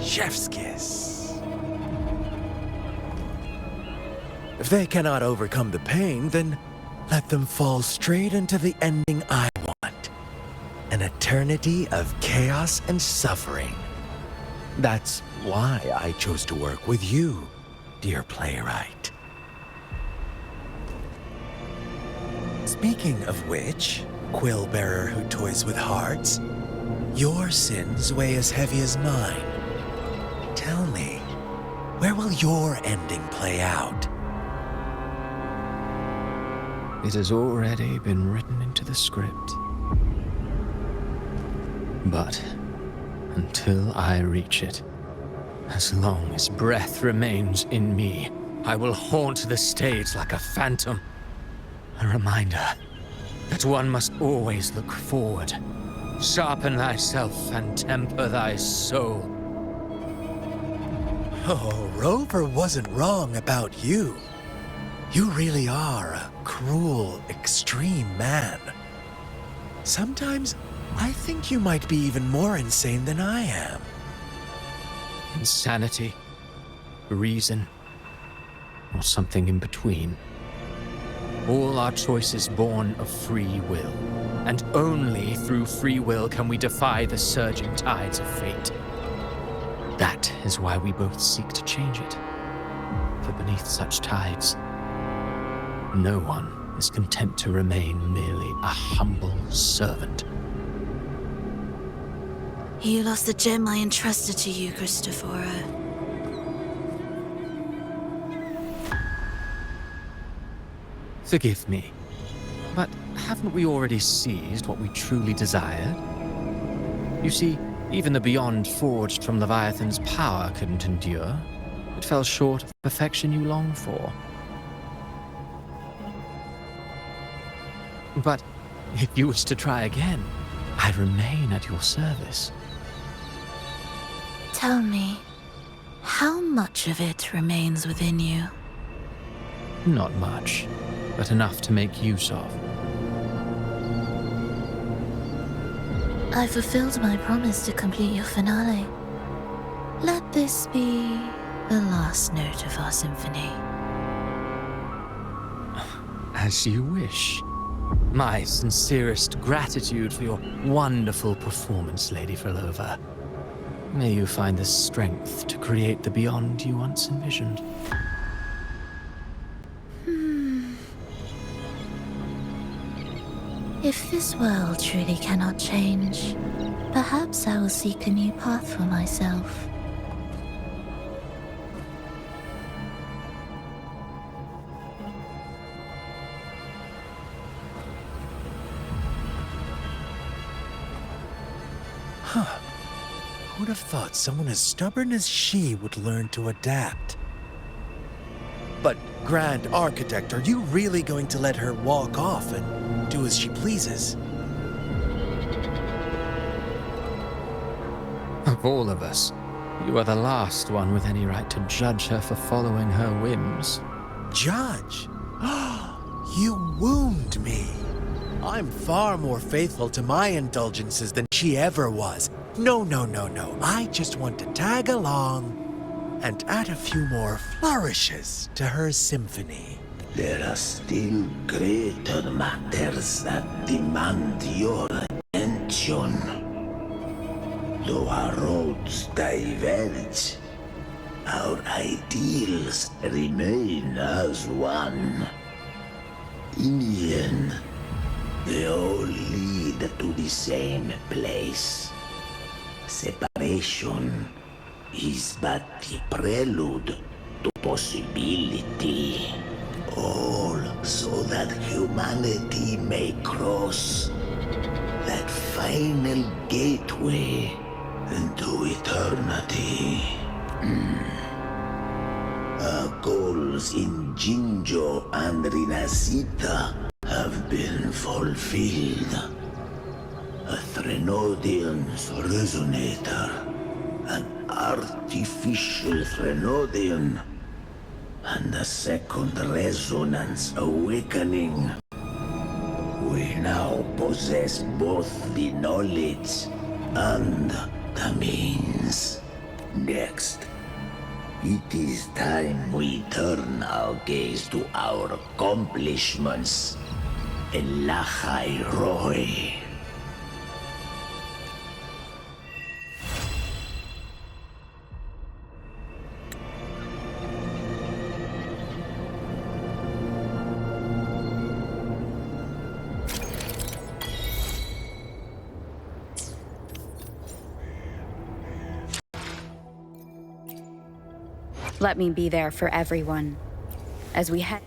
[SPEAKER 8] Chef's kiss. If they cannot overcome the pain, then let them fall straight into the ending I want. An eternity of chaos and suffering. That's why I chose to work with you, dear playwright. Speaking of which, quill bearer who toys with hearts, your sins weigh as heavy as mine. Tell me, where will your ending play out?
[SPEAKER 9] It has already been written into the script. But until I reach it, as long as breath remains in me, I will haunt the stage like a phantom. A reminder that one must always look forward. Sharpen thyself and temper thy soul.
[SPEAKER 8] Oh, Rover wasn't wrong about you. You really are a cruel, extreme man. Sometimes I think you might be even more insane than I am.
[SPEAKER 9] Insanity, reason, or something in between. All our choices born of free will, and only through free will can we defy the surging tides of fate. That is why we both seek to change it. For beneath such tides, no one is content to remain merely a humble servant.
[SPEAKER 20] You lost the gem I entrusted to you, Cristoforo.
[SPEAKER 9] Forgive me, but haven't we already seized what we truly desired? You see, even the beyond forged from Leviathan's power couldn't endure. It fell short of the perfection you long for. But if you wish to try again, I remain at your service.
[SPEAKER 20] Tell me, how much of it remains within you?
[SPEAKER 9] Not much, but enough to make use of.
[SPEAKER 20] I fulfilled my promise to complete your finale. Let this be the last note of our symphony.
[SPEAKER 9] As you wish. My sincerest gratitude for your wonderful performance, Lady Phrolova. May you find the strength to create the beyond you once envisioned.
[SPEAKER 16] If this world truly cannot change, perhaps I will seek a new path for myself.
[SPEAKER 8] Huh. Who'd have thought someone as stubborn as she would learn to adapt? But, Grand Architect, are you really going to let her walk off and do as she pleases?
[SPEAKER 9] Of all of us, you are the last one with any right to judge her for following her whims.
[SPEAKER 8] Judge? You wound me. I'm far more faithful to my indulgences than she ever was. No. I just want to tag along and add a few more flourishes to her symphony.
[SPEAKER 17] There are still greater matters that demand your attention. Though our roads diverge, our ideals remain as one. In the end, they all lead to the same place. Separation is but the prelude to possibility. All so that humanity may cross that final gateway into eternity. Our goals in Jinjo and Rinascita have been fulfilled. A Threnodian's resonator, an artificial Threnodian, and a second resonance awakening. We now possess both the knowledge and the means. Next, it is time we turn our gaze to our accomplishments. Elachai Roy.
[SPEAKER 1] Let me be there for everyone as we head.